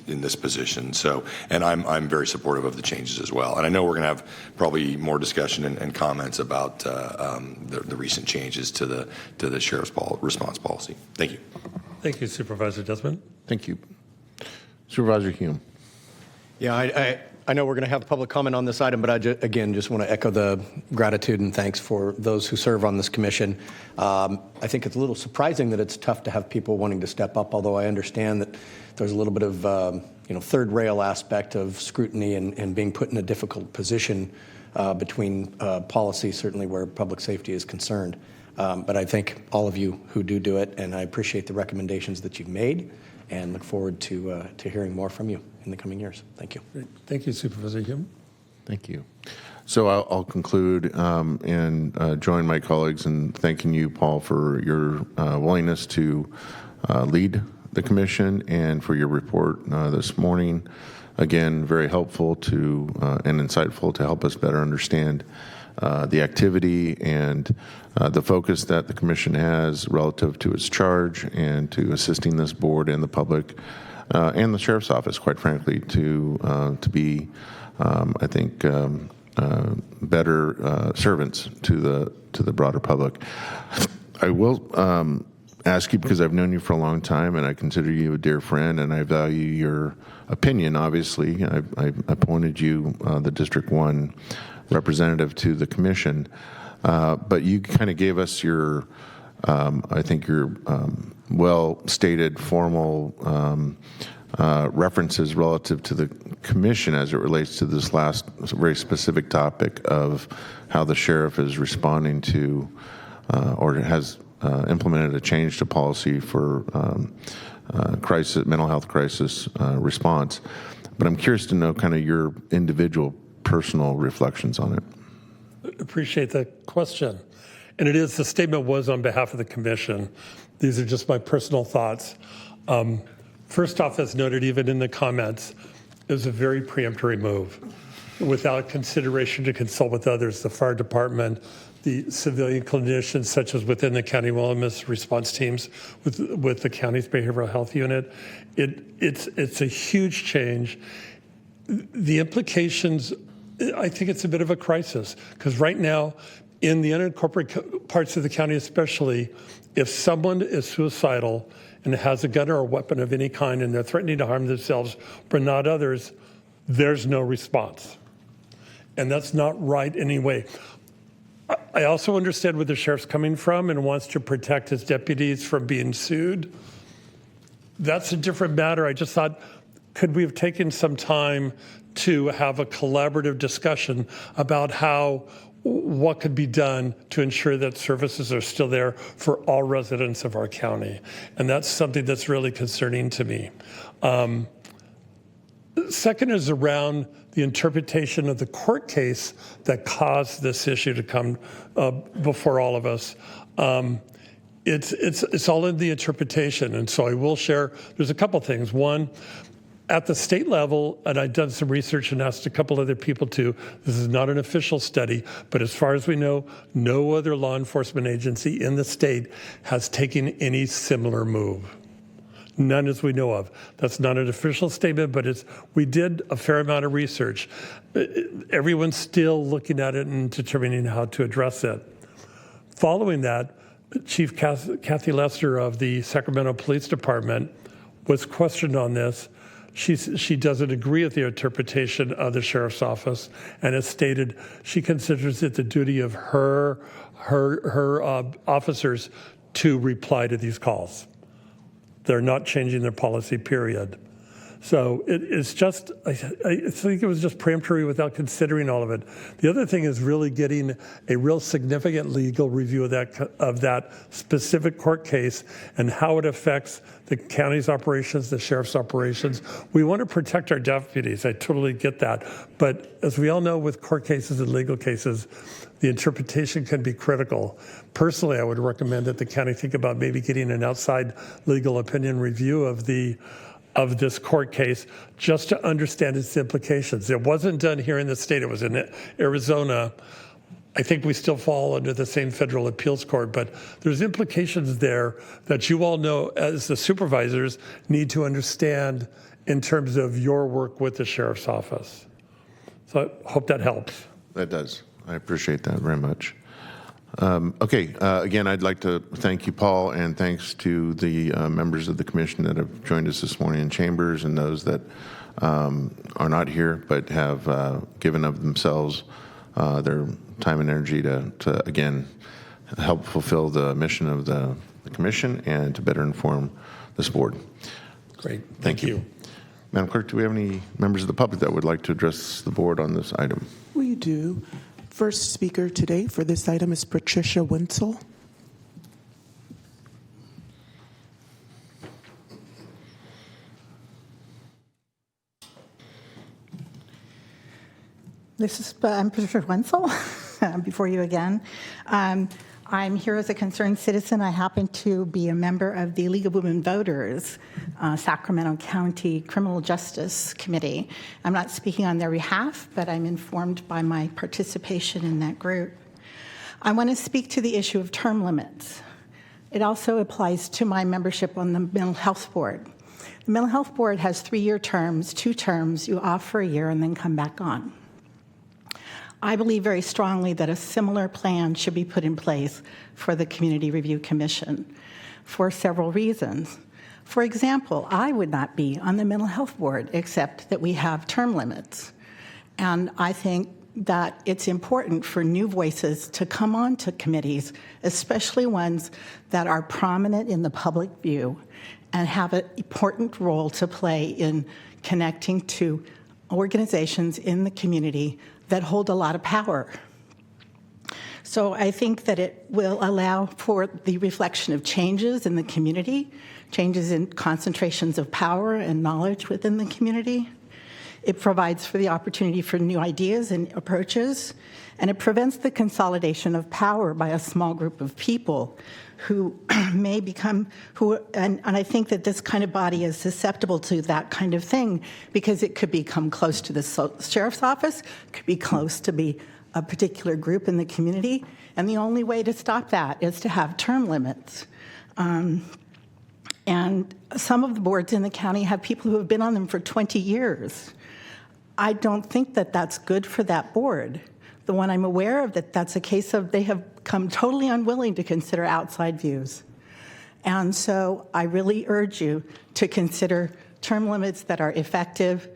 in this position. So, and I'm very supportive of the changes as well. And I know we're going to have probably more discussion and comments about the recent changes to the sheriff's response policy. Thank you. Thank you, Supervisor Desmond. Thank you. Supervisor Hume. Yeah, I know we're going to have public comment on this item, but I again just want to echo the gratitude and thanks for those who serve on this commission. I think it's a little surprising that it's tough to have people wanting to step up, although I understand that there's a little bit of third rail aspect of scrutiny and being put in a difficult position between policy, certainly where public safety is concerned. But I thank all of you who do it, and I appreciate the recommendations that you've made, and look forward to hearing more from you in the coming years. Thank you. Thank you, Supervisor Hume. Thank you. So I'll conclude and join my colleagues in thanking you, Paul, for your willingness to lead the commission and for your report this morning. Again, very helpful to and insightful to help us better understand the activity and the focus that the commission has relative to its charge and to assisting this board and the public and the sheriff's office, quite frankly, to be, I think, better servants to the broader public. I will ask you, because I've known you for a long time and I consider you a dear friend and I value your opinion, obviously. I appointed you the District 1 representative to the commission, but you kind of gave us your, I think, your well-stated formal references relative to the commission as it relates to this last very specific topic of how the sheriff is responding to or has implemented a change to policy for mental health crisis response. But I'm curious to know kind of your individual personal reflections on it. Appreciate the question. And it is, the statement was on behalf of the commission. These are just my personal thoughts. First off, as noted even in the comments, it was a very preemptory move without consideration to consult with others, the fire department, the civilian clinicians, such as within the county wellness response teams with the county's behavioral health unit. It's a huge change. The implications, I think it's a bit of a crisis, because right now, in the unincorporated parts of the county especially, if someone is suicidal and has a gun or a weapon of any kind and they're threatening to harm themselves but not others, there's no response. And that's not right anyway. I also understand where the sheriff's coming from and wants to protect his deputies from being sued. That's a different matter. I just thought, could we have taken some time to have a collaborative discussion about what could be done to ensure that services are still there for all residents of our county? And that's something that's really concerning to me. Second is around the interpretation of the court case that caused this issue to come before all of us. It's all in the interpretation, and so I will share. There's a couple things. One, at the state level, and I've done some research and asked a couple other people too, this is not an official study, but as far as we know, no other law enforcement agency in the state has taken any similar move. None as we know of. That's not an official statement, but we did a fair amount of research. Everyone's still looking at it and determining how to address it. Following that, Chief Kathy Lester of the Sacramento Police Department was questioned on this. She doesn't agree with the interpretation of the sheriff's office and has stated she considers it the duty of her officers to reply to these calls. They're not changing their policy, period. So it's just, I think it was just preemptory without considering all of it. The other thing is really getting a real significant legal review of that specific court case and how it affects the county's operations, the sheriff's operations. We want to protect our deputies. I totally get that. But as we all know with court cases and legal cases, the interpretation can be critical. Personally, I would recommend that the county think about maybe getting an outside legal opinion review of this court case just to understand its implications. It wasn't done here in the state. It was in Arizona. I think we still fall under the same federal appeals court, but there's implications there that you all know as the supervisors need to understand in terms of your work with the Sheriff's Office. So I hope that helps. That does. I appreciate that very much. Again, I'd like to thank you, Paul, and thanks to the members of the commission that have joined us this morning in chambers and those that are not here but have given of themselves their time and energy to again, help fulfill the mission of the commission and to better inform this board. Great. Thank you. Madam Clerk, do we have any members of the public that would like to address the board on this item? We do. First speaker today for this item is Patricia Wenzel. I'm Patricia Wenzel, before you again. I'm here as a concerned citizen. I happen to be a member of the League of Women Voters, Sacramento County Criminal Justice Committee. I'm not speaking on their behalf, but I'm informed by my participation in that group. I want to speak to the issue of term limits. It also applies to my membership on the Mental Health Board. The Mental Health Board has 3-year terms, 2 terms, you off for a year and then come back on. I believe very strongly that a similar plan should be put in place for the Community Review Commission for several reasons. For example, I would not be on the Mental Health Board except that we have term limits. And I think that it's important for new voices to come on to committees, especially ones that are prominent in the public view and have an important role to play in connecting to organizations in the community that hold a lot of power. So I think that it will allow for the reflection of changes in the community, changes in concentrations of power and knowledge within the community. It provides for the opportunity for new ideas and approaches, and it prevents the consolidation of power by a small group of people who may become, and I think that this kind of body is susceptible to that kind of thing because it could become close to the sheriff's office, could be close to be a particular group in the community, and the only way to stop that is to have term limits. And some of the boards in the county have people who have been on them for 20 years. I don't think that that's good for that board. The one I'm aware of that's a case of they have come totally unwilling to consider outside views. And so I really urge you to consider term limits that are effective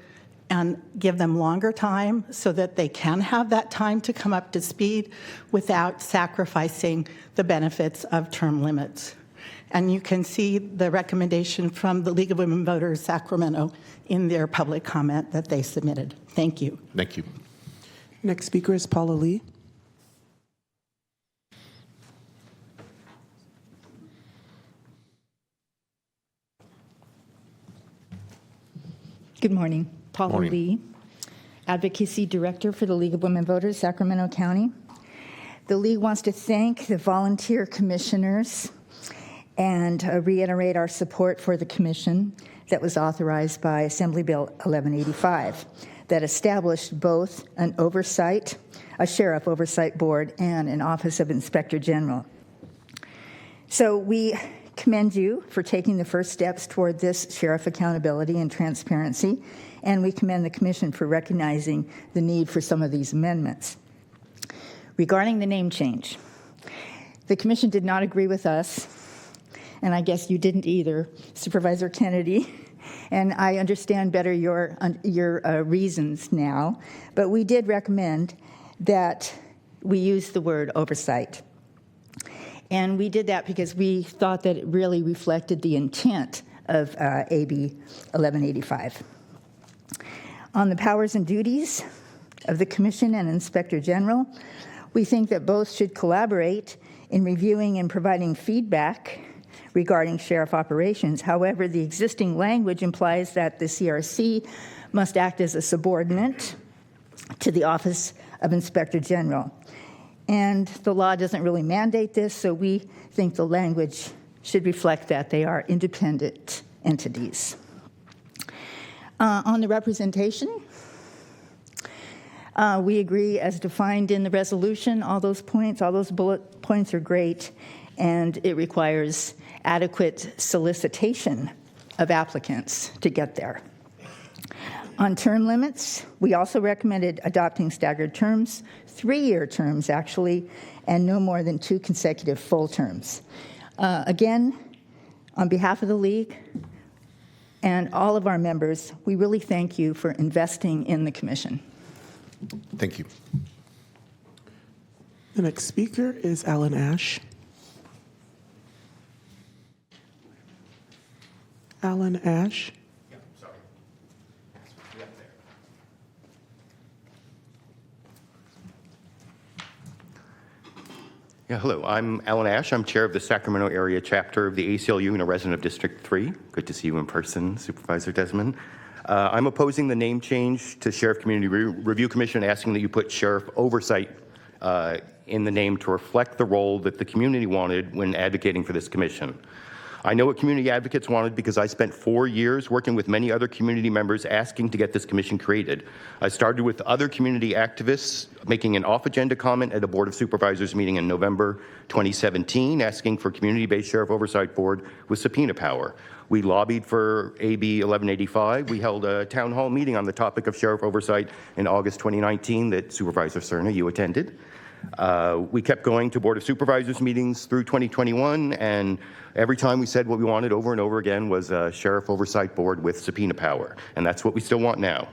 and give them longer time so that they can have that time to come up to speed without sacrificing the benefits of term limits. And you can see the recommendation from the League of Women Voters Sacramento in their public comment that they submitted. Thank you. Thank you. Next speaker is Paula Lee. Good morning. Paula Morning. Lee, Advocacy Director for the League of Women Voters, Sacramento County. The League wants to thank the volunteer commissioners and reiterate our support for the commission that was authorized by Assembly Bill 1185 that established both an oversight, a sheriff oversight board, and an Office of Inspector General. So we commend you for taking the first steps toward this sheriff accountability and transparency, and we commend the commission for recognizing the need for some of these amendments. Regarding the name change, the commission did not agree with us, and I guess you didn't either, Supervisor Kennedy, and I understand better your reasons now, but we did recommend that we use the word oversight. And we did that because we thought that it really reflected the intent of AB 1185. On the powers and duties of the Commission and Inspector General, we think that both should collaborate in reviewing and providing feedback regarding sheriff operations. However, the existing language implies that the CRC must act as a subordinate to the Office of Inspector General. And the law doesn't really mandate this, so we think the language should reflect that they are independent entities. On the representation, we agree as defined in the resolution. All those points, all those bullet points are great, and it requires adequate solicitation of applicants to get there. On term limits, we also recommended adopting staggered terms, 3-year terms actually, and no more than 2 consecutive full terms. Again, on behalf of the League and all of our members, we really thank you for investing in the Commission. Thank you. The next speaker is Alan Ash. Alan Ash. Yeah, hello. I'm Alan Ash. I'm chair of the Sacramento area chapter of the ACLU and a resident of District 3. Good to see you in person, Supervisor Desmond. I'm opposing the name change to Sheriff Community Review Commission, asking that you put Sheriff Oversight in the name to reflect the role that the community wanted when advocating for this commission. I know what community advocates wanted because I spent 4 years working with many other community members asking to get this commission created. I started with other community activists making an off-agenda comment at a Board of Supervisors meeting in November 2017, asking for community-based Sheriff Oversight Board with subpoena power. We lobbied for AB 1185. We held a town hall meeting on the topic of Sheriff Oversight in August 2019 that Supervisor Cerna, you attended. We kept going to Board of Supervisors meetings through 2021, and every time we said what we wanted over and over again was a Sheriff Oversight Board with subpoena power, and that's what we still want now.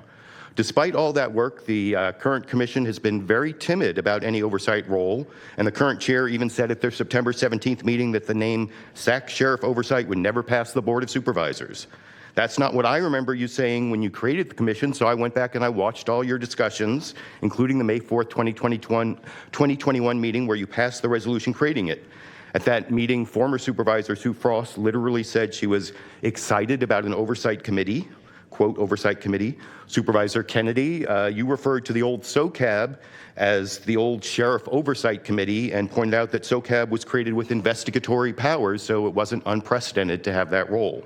Despite all that work, the current commission has been very timid about any oversight role, and the current chair even said at their September 17th meeting that the name SAC Sheriff Oversight would never pass the Board of Supervisors. That's not what I remember you saying when you created the commission, so I went back and I watched all your discussions, including the May 4th, 2021 meeting where you passed the resolution creating it. At that meeting, former Supervisor Sue Frost literally said she was excited about an oversight committee, quote, oversight committee. Supervisor Kennedy, you referred to the old SOCAB as the old Sheriff Oversight Committee and pointed out that SOCAB was created with investigatory powers, so it wasn't unprecedented to have that role.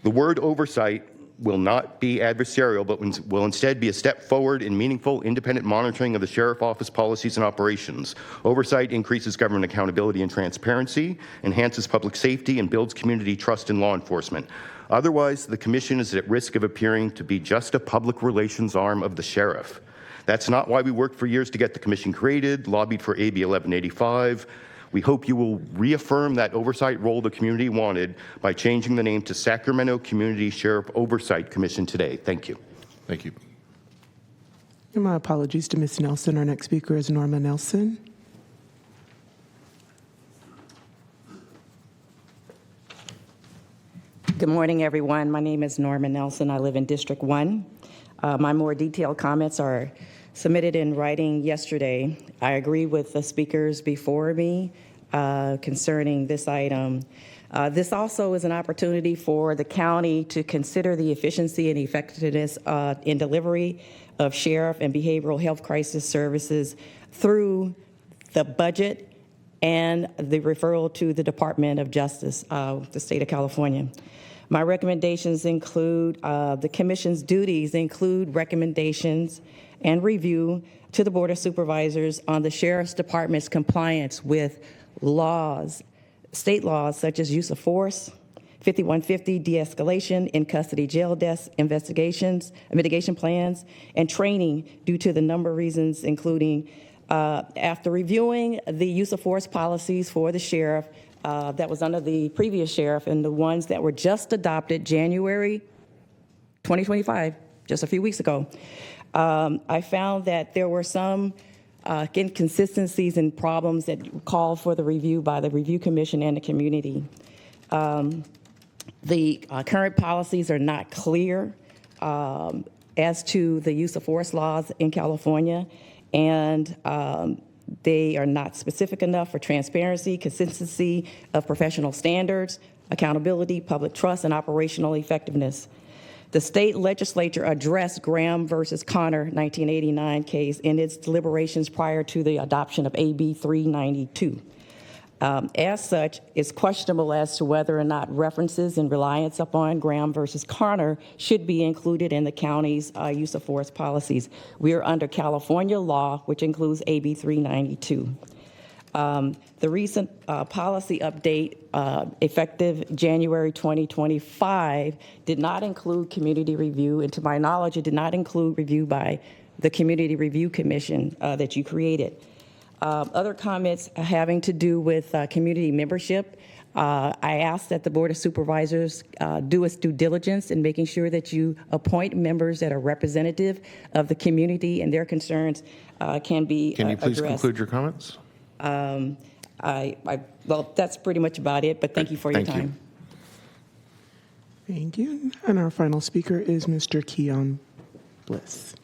The word oversight will not be adversarial, but will instead be a step forward in meaningful, independent monitoring of the Sheriff Office policies and operations. Oversight increases government accountability and transparency, enhances public safety, and builds community trust in law enforcement. Otherwise, the Commission is at risk of appearing to be just a public relations arm of the Sheriff. That's not why we worked for years to get the Commission created, lobbied for AB 1185. We hope you will reaffirm that oversight role the community wanted by changing the name to Sacramento Community Sheriff Oversight Commission today. Thank you. Thank you. And my apologies to Ms. Nelson. Our next speaker is Norma Nelson. Good morning, everyone. My name is Norma Nelson. I live in District 1. My more detailed comments are submitted in writing yesterday. I agree with the speakers before me concerning this item. This also is an opportunity for the county to consider the efficiency and effectiveness in delivery of sheriff and behavioral health crisis services through the budget and the referral to the Department of Justice, the state of California. My recommendations include, the Commission's duties include recommendations and review to the Board of Supervisors on the Sheriff's Department's compliance with laws, state laws such as use of force, 5150 de-escalation, in-custody jail deaths, investigations, mitigation plans, and training due to the number of reasons, including after reviewing the use of force policies for the sheriff that was under the previous sheriff and the ones that were just adopted January 2025, just a few weeks ago. I found that there were some inconsistencies and problems that called for the review by the Review Commission and the community. The current policies are not clear as to the use of force laws in California, and they are not specific enough for transparency, consistency of professional standards, accountability, public trust, and operational effectiveness. The state legislature addressed Graham versus Connor 1989 case in its deliberations prior to the adoption of AB 392. As such, it's questionable as to whether or not references and reliance upon Graham versus Connor should be included in the county's use of force policies. We are under California law, which includes AB 392. The recent policy update effective January 2025 did not include community review, and to my knowledge, it did not include review by the Community Review Commission that you created. Other comments having to do with community membership. I ask that the Board of Supervisors do its due diligence in making sure that you appoint members that are representative of the community and their concerns can be Can you please addressed. conclude your comments? Well, that's pretty much about it, but thank you for your time. Thank you. And our final speaker is Mr. Keon Bliss.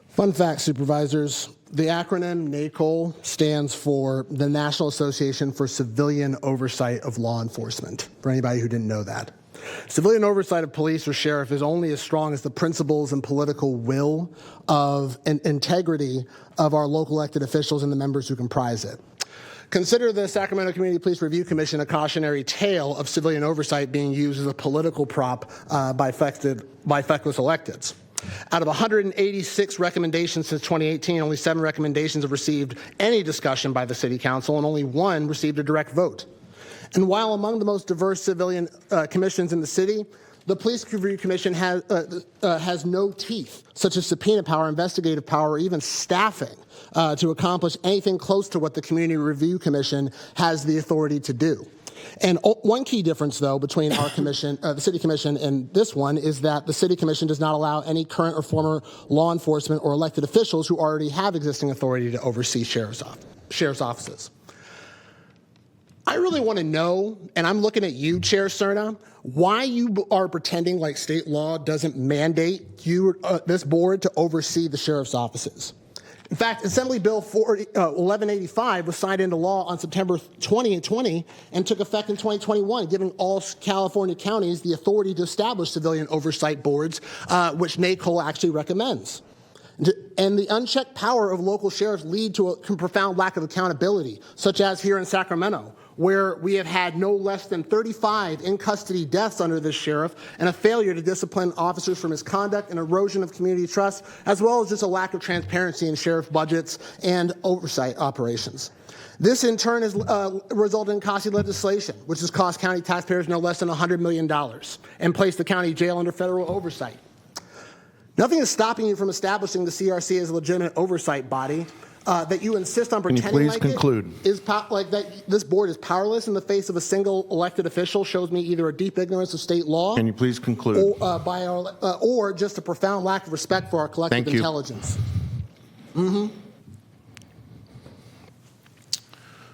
Fun fact, Supervisors. The acronym NACOL stands for the National Association for Civilian Oversight of Law Enforcement, for anybody who didn't know that. Civilian oversight of police or sheriff is only as strong as the principles and political will of and integrity of our local elected officials and the members who comprise it. Consider the Sacramento Community Police Review Commission a cautionary tale of civilian oversight being used as a political prop by feckless electeds. Out of 186 recommendations since 2018, only 7 recommendations have received any discussion by the City Council, and only 1 received a direct vote. And while among the most diverse civilian commissions in the city, the Police Review Commission has no teeth, such as subpoena power, investigative power, or even staffing to accomplish anything close to what the Community Review Commission has the authority to do. And one key difference, though, between our commission, the City Commission, and this one is that the City Commission does not allow any current or former law enforcement or elected officials who already have existing authority to oversee sheriff's offices. I really want to know, and I'm looking at you, Chair Cerna, why you are pretending like state law doesn't mandate you, this board, to oversee the sheriff's offices. In fact, Assembly Bill 1185 was signed into law on September 2020 and took effect in 2021, giving all California counties the authority to establish civilian oversight boards, which NACOL actually recommends. And the unchecked power of local sheriffs lead to a profound lack of accountability, such as here in Sacramento, where we have had no less than 35 in-custody deaths under this sheriff and a failure to discipline officers for misconduct and erosion of community trust, as well as just a lack of transparency in sheriff budgets and oversight operations. This, in turn, has resulted in costly legislation, which has cost county taxpayers no less than $100 million and placed the county jail under federal oversight. Nothing is stopping you from establishing the CRC as a legitimate oversight body. That you insist on pretending like conclude? Like that this board is powerless in the face of a single elected official shows me either a deep ignorance of state law. Can you please conclude? Or just a profound lack of respect for our collective intelligence.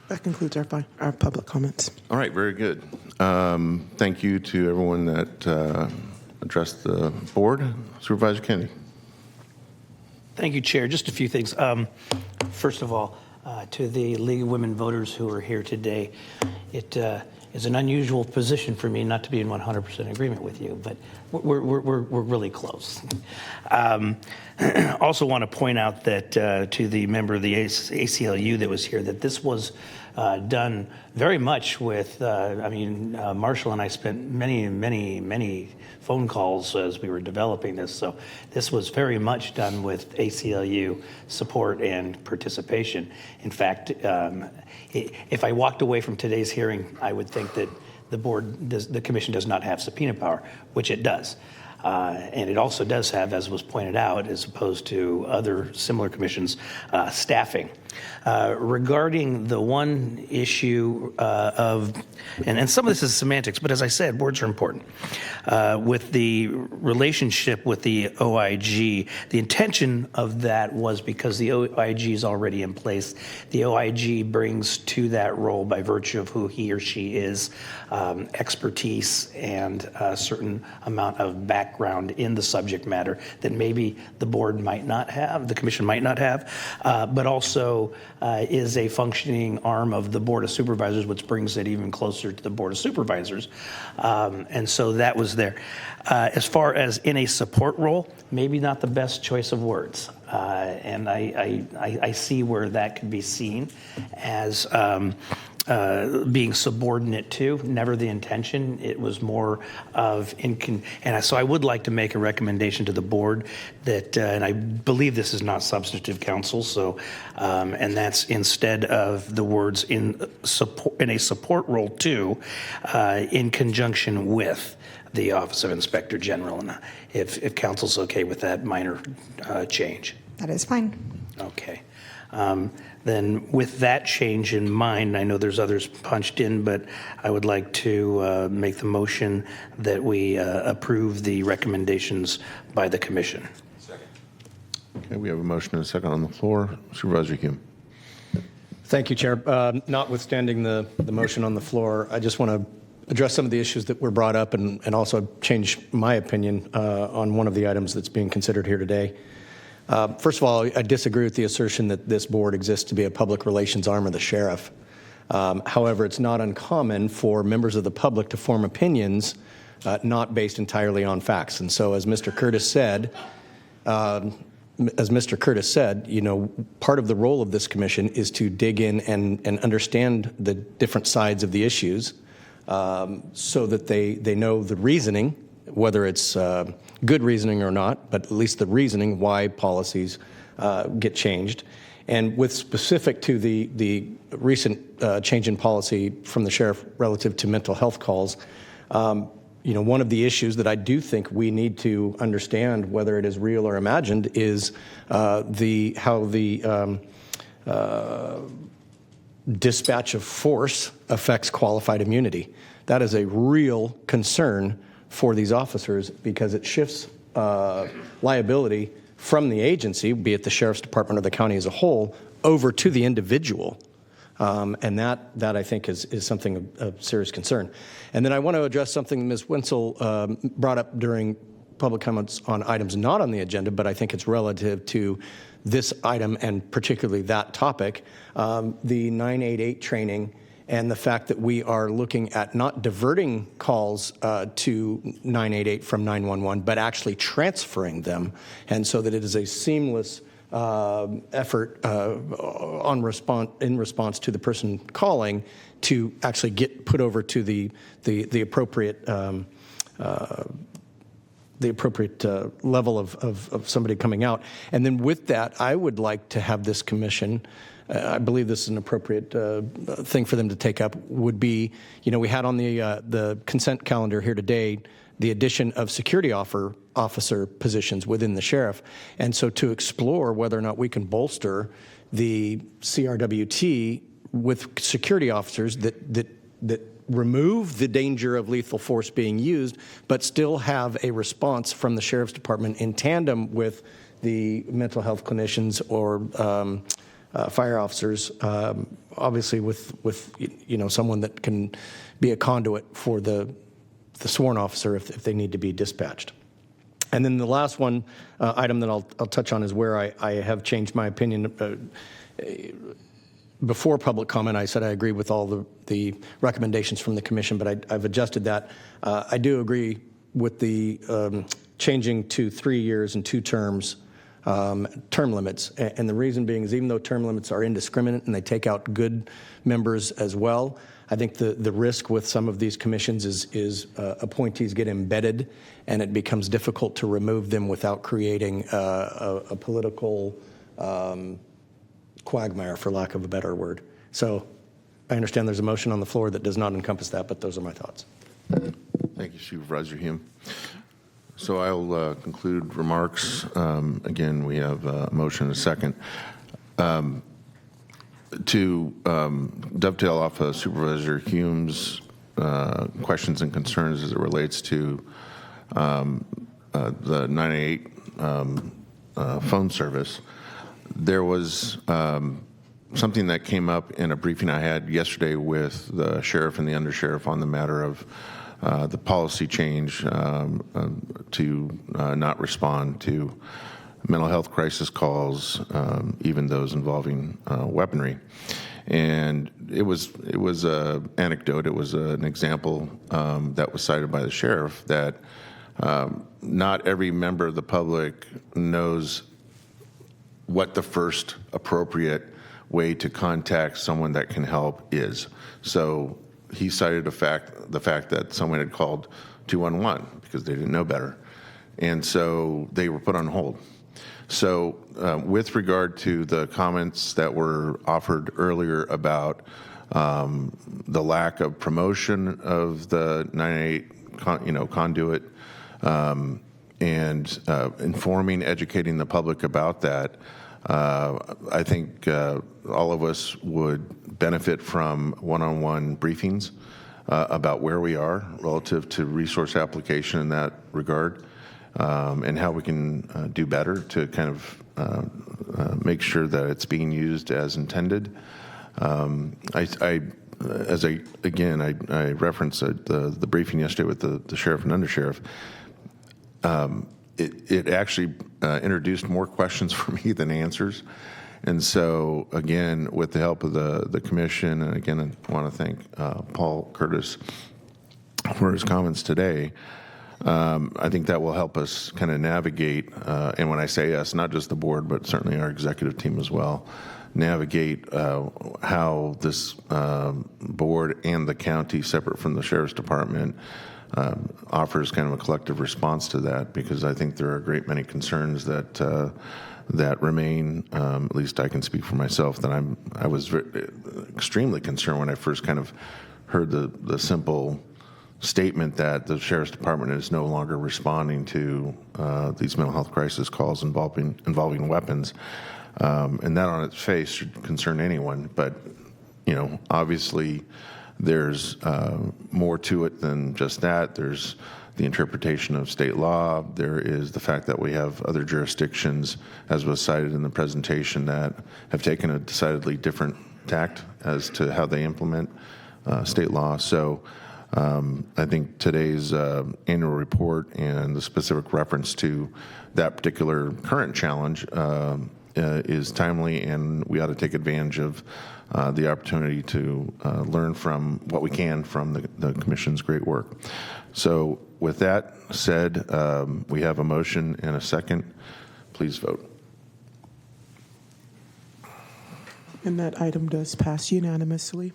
That concludes our public comments. All right, very good. Thank you to everyone that addressed the board. Supervisor Kennedy. Thank you, Chair. Just a few things. First of all, to the League of Women Voters who are here today, it is an unusual position for me not to be in 100% agreement with you, but we're really close. Also want to point out that to the member of the ACLU that was here, that this was done very much with, Marshall and I spent many phone calls as we were developing this. So this was very much done with ACLU support and participation. In fact, if I walked away from today's hearing, I would think that the commission does not have subpoena power, which it does. And it also does have, as was pointed out, as opposed to other similar commissions, staffing. Regarding the one issue and some of this is semantics, but as I said, words are important. With the relationship with the OIG, the intention of that was because the OIG is already in place. The OIG brings to that role, by virtue of who he or she is, expertise and a certain amount of background in the subject matter that maybe the board might not have, the commission might not have, but also is a functioning arm of the Board of Supervisors, which brings it even closer to the Board of Supervisors. And so that was there. As far as in a support role, maybe not the best choice of words. And I see where that could be seen as being subordinate to, never the intention. It was more of, so I would like to make a recommendation to the board that, and I believe this is not substantive counsel, so, and that's instead of the words in a support role to, in conjunction with the Office of Inspector General, and if council's okay with that minor change. That is fine. Okay. Then with that change in mind, I know there's others punched in, but I would like to make the motion that we approve the recommendations by the commission. Okay, we have a motion and a second on the floor. Supervisor Hume. Thank you, Chair. Notwithstanding the motion on the floor, I just want to address some of the issues that were brought up and also change my opinion on one of the items that's being considered here today. First of all, I disagree with the assertion that this board exists to be a public relations arm of the sheriff. However, it's not uncommon for members of the public to form opinions not based entirely on facts. And so, as Mr. Curtis said, you know, part of the role of this commission is to dig in and understand the different sides of the issues so that they know the reasoning, whether it's good reasoning or not, but at least the reasoning why policies get changed. And with specific to the recent change in policy from the sheriff relative to mental health calls, you know, one of the issues that I do think we need to understand, whether it is real or imagined, is how the dispatch of force affects qualified immunity. That is a real concern for these officers because it shifts liability from the agency, be it the sheriff's department or the county as a whole, over to the individual. And that I think is something of serious concern. And then I want to address something Ms. Wenzel brought up during public comments on items not on the agenda, but I think it's relative to this item and particularly that topic, the 988 training and the fact that we are looking at not diverting calls to 988 from 911, but actually transferring them, and so that it is a seamless effort in response to the person calling to actually get put over to the appropriate level of somebody coming out. And then with that, I would like to have this commission, I believe this is an appropriate thing for them to take up, would be, you know, we had on the consent calendar here today the addition of security officer positions within the sheriff. And so to explore whether or not we can bolster the CRWT with security officers that remove the danger of lethal force being used, but still have a response from the sheriff's department in tandem with the mental health clinicians or fire officers, obviously with you know, someone that can be a conduit for the sworn officer if they need to be dispatched. And then the last one item that I'll touch on is where I have changed my opinion. Before public comment, I said I agree with all the recommendations from the commission, but I've adjusted that. I do agree with the changing to 3 years and 2 terms term limits. And the reason being is even though term limits are indiscriminate and they take out good members as well, I think the risk with some of these commissions is appointees get embedded and it becomes difficult to remove them without creating a political quagmire, for lack of a better word. So I understand there's a motion on the floor that does not encompass that, but those are my thoughts. Thank you, Supervisor Hume. So I'll conclude remarks. Again, we have a motion and a second. To dovetail off of Supervisor Hume's questions and concerns as it relates to the 988 phone service, there was something that came up in a briefing I had yesterday with the sheriff and the undersheriff on the matter of the policy change to not respond to mental health crisis calls, even those involving weaponry. And it was an anecdote. It was an example that was cited by the sheriff that not every member of the public knows what the first appropriate way to contact someone that can help is. So he cited the fact that someone had called 211 because they didn't know better. And so they were put on hold. So with regard to the comments that were offered earlier about the lack of promotion of the 988 conduit and informing, educating the public about that, I think all of us would benefit from one-on-one briefings about where we are relative to resource application in that regard, and how we can do better to kind of make sure that it's being used as intended. I referenced the briefing yesterday with the sheriff and undersheriff. It actually introduced more questions for me than answers. And so, again, with the help of the commission, and again, I want to thank Paul Curtis for his comments today. I think that will help us kind of navigate, and when I say us, not just the board, but certainly our executive team as well, navigate how this board and the county, separate from the sheriff's department, offers kind of a collective response to that, because I think there are a great many concerns that remain. At least I can speak for myself, that I was extremely concerned when I first kind of heard the simple statement that the sheriff's department is no longer responding to these mental health crisis calls involving weapons, and that on its face should concern anyone. But obviously, there's more to it than just that. There's the interpretation of state law. There is the fact that we have other jurisdictions, as was cited in the presentation, that have taken a decidedly different tact as to how they implement state law. So I think today's annual report and the specific reference to that particular current challenge is timely, and we ought to take advantage of the opportunity to learn from what we can from the Commission's great work. So with that said, we have a motion and a second. Please vote. And that item does pass unanimously.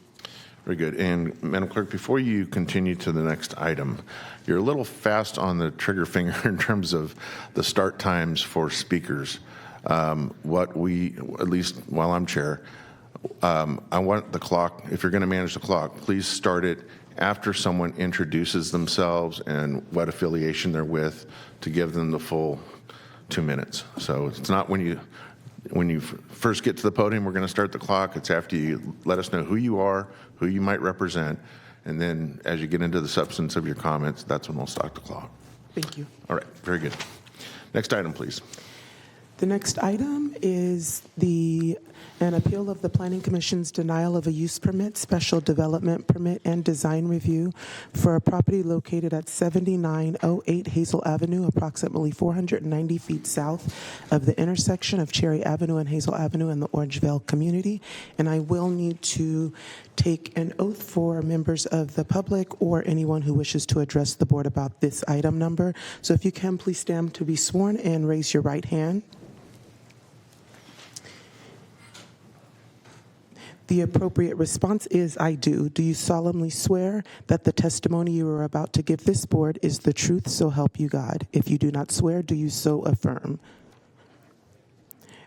Very good. And Madam Clerk, before you continue to the next item, you're a little fast on the trigger finger in terms of the start times for speakers. At least while I'm chair, I want the clock, if you're going to manage the clock, please start it after someone introduces themselves and what affiliation they're with, to give them the full 2 minutes. So it's not when you first get to the podium, we're going to start the clock. It's after you let us know who you are, who you might represent, and then as you get into the substance of your comments, that's when we'll start the clock. Thank you. All right, very good. Next item, please. The next item is an appeal of the Planning Commission's denial of a use permit, special development permit, and design review for a property located at 7908 Hazel Avenue, approximately 490 feet south of the intersection of Cherry Avenue and Hazel Avenue in the Orangevale community. And I will need to take an oath for members of the public or anyone who wishes to address the board about this item number. So if you can, please stand to be sworn and raise your right hand. The appropriate response is, I do. Do you solemnly swear that the testimony you are about to give this board is the truth, so help you God? If you do not swear, do you so affirm?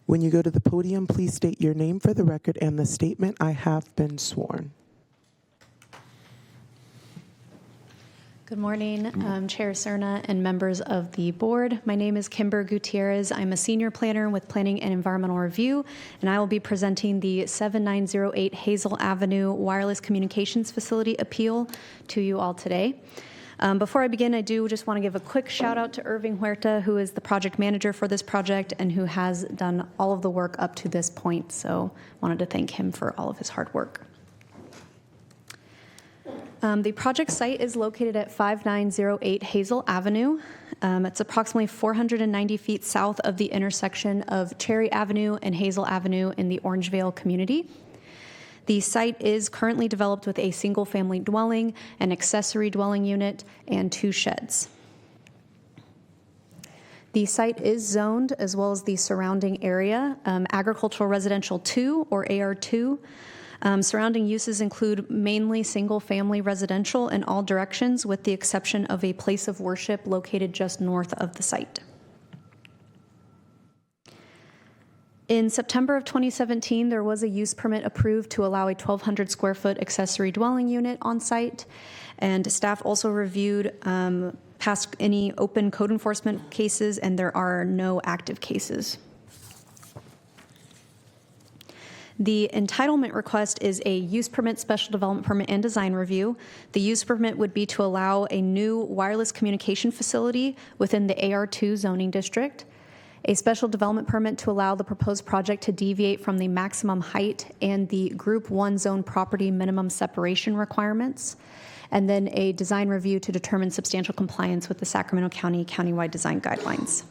When you go to the podium, please state your name for the record and the statement, I have been sworn. Good morning, Chair Cerna and members of the board. My name is Kimber Gutierrez. I'm a senior planner with Planning and Environmental Review, and I will be presenting the 7908 Hazel Avenue Wireless Communications Facility appeal to you all today. Before I begin, I do just want to give a quick shout out to Irving Huerta, who is the project manager for this project and who has done all of the work up to this point. So wanted to thank him for all of his hard work. The project site is located at 5908 Hazel Avenue. It's approximately 490 feet south of the intersection of Cherry Avenue and Hazel Avenue in the Orangevale community. The site is currently developed with a single-family dwelling, an accessory dwelling unit, and 2 sheds. The site is zoned, as well as the surrounding area, agricultural residential 2 or AR2. Surrounding uses include mainly single-family residential in all directions, with the exception of a place of worship located just north of the site. In September of 2017, there was a use permit approved to allow a 1,200 square foot accessory dwelling unit on site, and staff also reviewed past any open code enforcement cases, and there are no active cases. The entitlement request is a use permit, special development permit, and design review. The use permit would be to allow a new wireless communication facility within the AR2 zoning district, a special development permit to allow the proposed project to deviate from the maximum height and the Group 1 zone property minimum separation requirements, and then a design review to determine substantial compliance with the Sacramento County countywide design guidelines.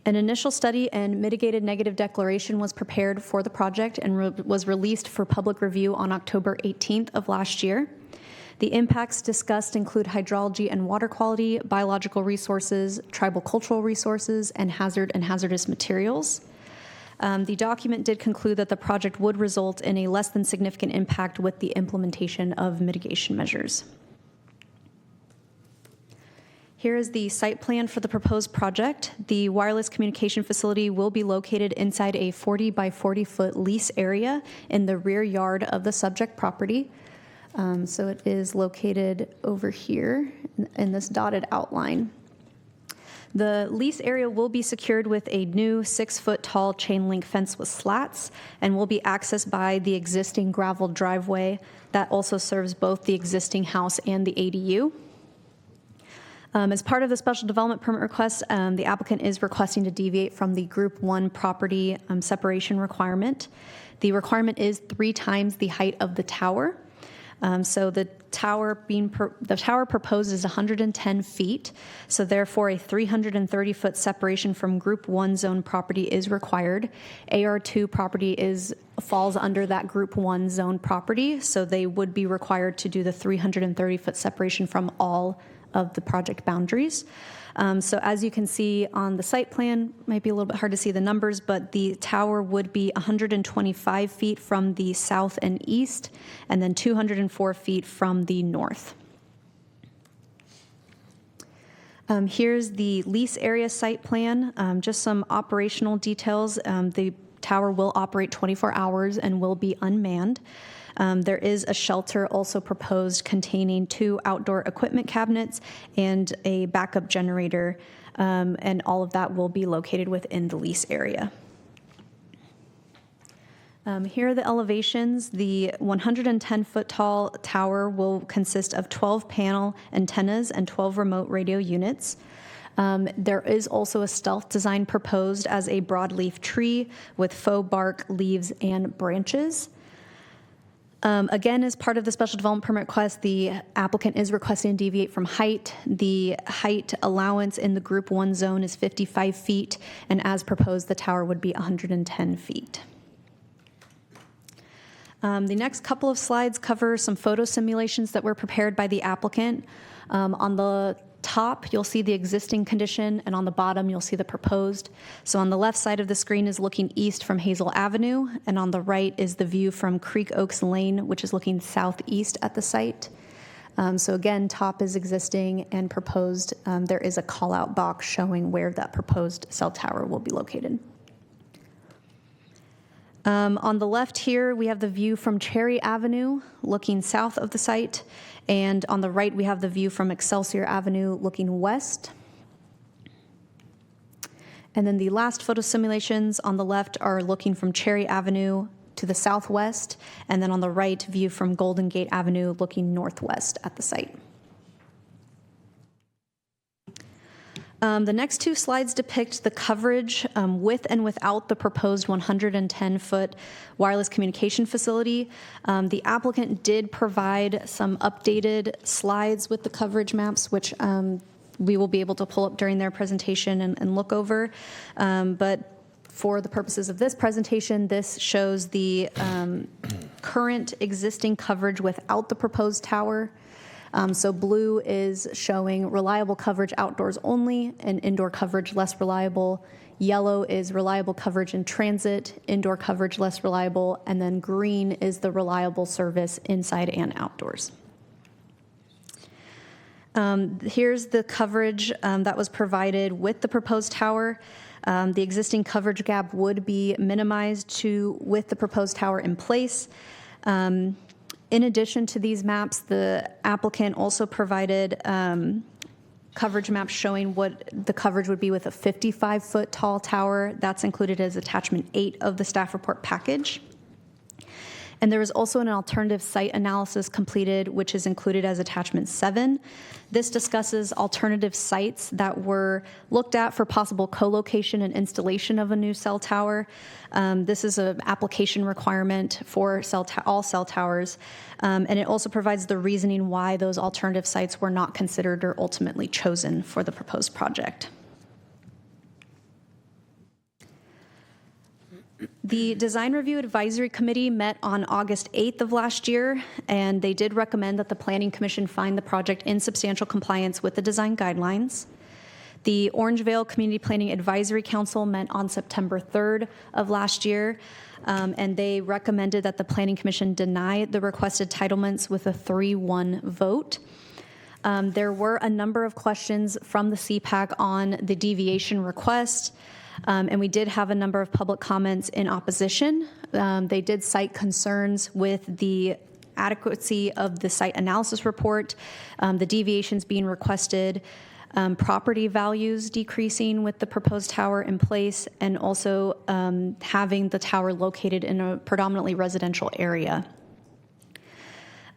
An initial study and mitigated negative declaration was prepared for the project and was released for public review on October 18th of last year. The impacts discussed include hydrology and water quality, biological resources, tribal cultural resources, and hazardous materials. The document did conclude that the project would result in a less than significant impact with the implementation of mitigation measures. Here is the site plan for the proposed project. The wireless communication facility will be located inside a 40 by 40 foot lease area in the rear yard of the subject property. So it is located over here in this dotted outline. The lease area will be secured with a new 6 foot tall chain link fence with slats and will be accessed by the existing gravel driveway that also serves both the existing house and the ADU. As part of the special development permit request, the applicant is requesting to deviate from the Group 1 property separation requirement. The requirement is 3 times the height of the tower. So the tower proposed is 110 feet. So therefore, a 330-foot separation from Group 1 zone property is required. AR2 property falls under that Group 1 zone property, so they would be required to do the 330-foot separation from all of the project boundaries. So as you can see on the site plan, might be a little bit hard to see the numbers, but the tower would be 125 feet from the south and east, and then 204 feet from the north. Here's the lease area site plan, just some operational details. The tower will operate 24 hours and will be unmanned. There is a shelter also proposed containing 2 outdoor equipment cabinets and a backup generator, and all of that will be located within the lease area. Here are the elevations. The 110-foot tall tower will consist of 12 panel antennas and 12 remote radio units. There is also a stealth design proposed as a broadleaf tree with faux bark, leaves, and branches. Again, as part of the special development permit request, the applicant is requesting to deviate from height. The height allowance in the Group 1 zone is 55 feet, and as proposed, the tower would be 110 feet. The next couple of slides cover some photo simulations that were prepared by the applicant. On the top, you'll see the existing condition, and on the bottom, you'll see the proposed. So on the left side of the screen is looking east from Hazel Avenue, and on the right is the view from Creek Oaks Lane, which is looking southeast at the site. So again, top is existing and proposed. There is a call-out box showing where that proposed cell tower will be located. On the left here, we have the view from Cherry Avenue looking south of the site, and on the right, we have the view from Excelsior Avenue looking west. And then the last photo simulations on the left are looking from Cherry Avenue to the southwest, and then on the right, view from Golden Gate Avenue looking northwest at the site. The next 2 slides depict the coverage with and without the proposed 110-foot wireless communication facility. The applicant did provide some updated slides with the coverage maps, which we will be able to pull up during their presentation and look over. But for the purposes of this presentation, this shows the current existing coverage without the proposed tower. So blue is showing reliable coverage outdoors only and indoor coverage less reliable. Yellow is reliable coverage in transit, indoor coverage less reliable, and then green is the reliable service inside and outdoors. Here's the coverage that was provided with the proposed tower. The existing coverage gap would be minimized with the proposed tower in place. In addition to these maps, the applicant also provided coverage maps showing what the coverage would be with a 55-foot tall tower. That's included as attachment 8 of the staff report package. And there was also an alternative site analysis completed, which is included as attachment 7. This discusses alternative sites that were looked at for possible co-location and installation of a new cell tower. This is an application requirement for all cell towers, and it also provides the reasoning why those alternative sites were not considered or ultimately chosen for the proposed project. The Design Review Advisory Committee met on August 8th of last year, and they did recommend that the Planning Commission find the project in substantial compliance with the design guidelines. The Orangevale Community Planning Advisory Council met on September 3rd of last year, and they recommended that the Planning Commission deny the requested entitlements with a 3-1 vote. There were a number of questions from the CPAC on the deviation request. And we did have a number of public comments in opposition. They did cite concerns with the adequacy of the site analysis report, the deviations being requested, property values decreasing with the proposed tower in place, and also having the tower located in a predominantly residential area.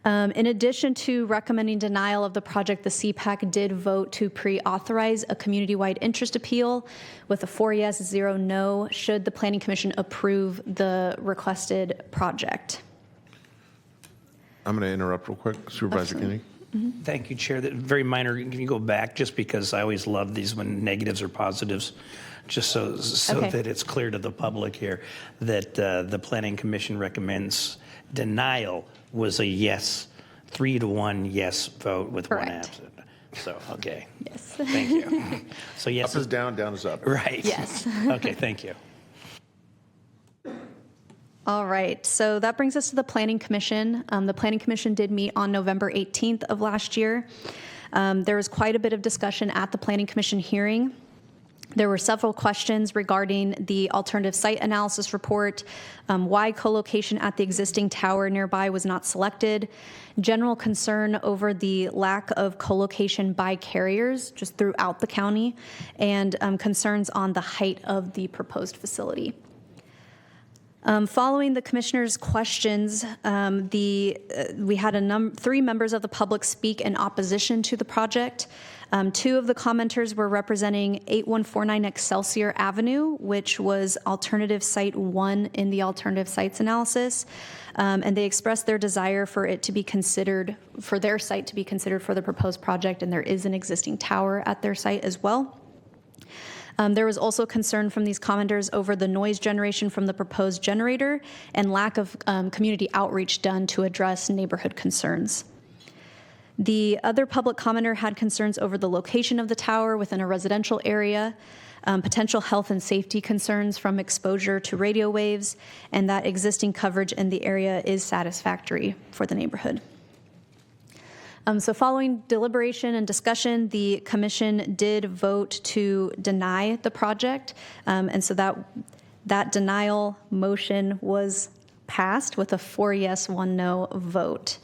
In addition to recommending denial of the project, the CPAC did vote to pre-authorize a community-wide interest appeal with a 4 yes, 0 no, should the Planning Commission approve the requested project. I'm going to interrupt real quick. Supervisor Kennedy. Thank you, Chair. That very minor. Can you go back, just because I always love these when negatives or positives, just so Okay. that it's clear to the public here that the Planning Commission recommends denial was a yes, 3-1 yes vote with Correct. 1 absent. So, okay. Yes. Thank you. So yes. Up is down, down is up. Right. Yes. Okay, thank you. All right, so that brings us to the Planning Commission. The Planning Commission did meet on November 18th of last year. There was quite a bit of discussion at the Planning Commission hearing. There were several questions regarding the alternative site analysis report, why co-location at the existing tower nearby was not selected, general concern over the lack of co-location by carriers just throughout the county, and concerns on the height of the proposed facility. Following the commissioners' questions, we had 3 members of the public speak in opposition to the project. 2 of the commenters were representing 8149 Excelsior Avenue, which was alternative site 1 in the alternative sites analysis, and they expressed their desire for it to be considered, for their site to be considered for the proposed project, and there is an existing tower at their site as well. There was also concern from these commenters over the noise generation from the proposed generator and lack of community outreach done to address neighborhood concerns. The other public commenter had concerns over the location of the tower within a residential area, potential health and safety concerns from exposure to radio waves, and that existing coverage in the area is satisfactory for the neighborhood. So following deliberation and discussion, the commission did vote to deny the project. And so that denial motion was passed with a 4 yes, 1 no vote.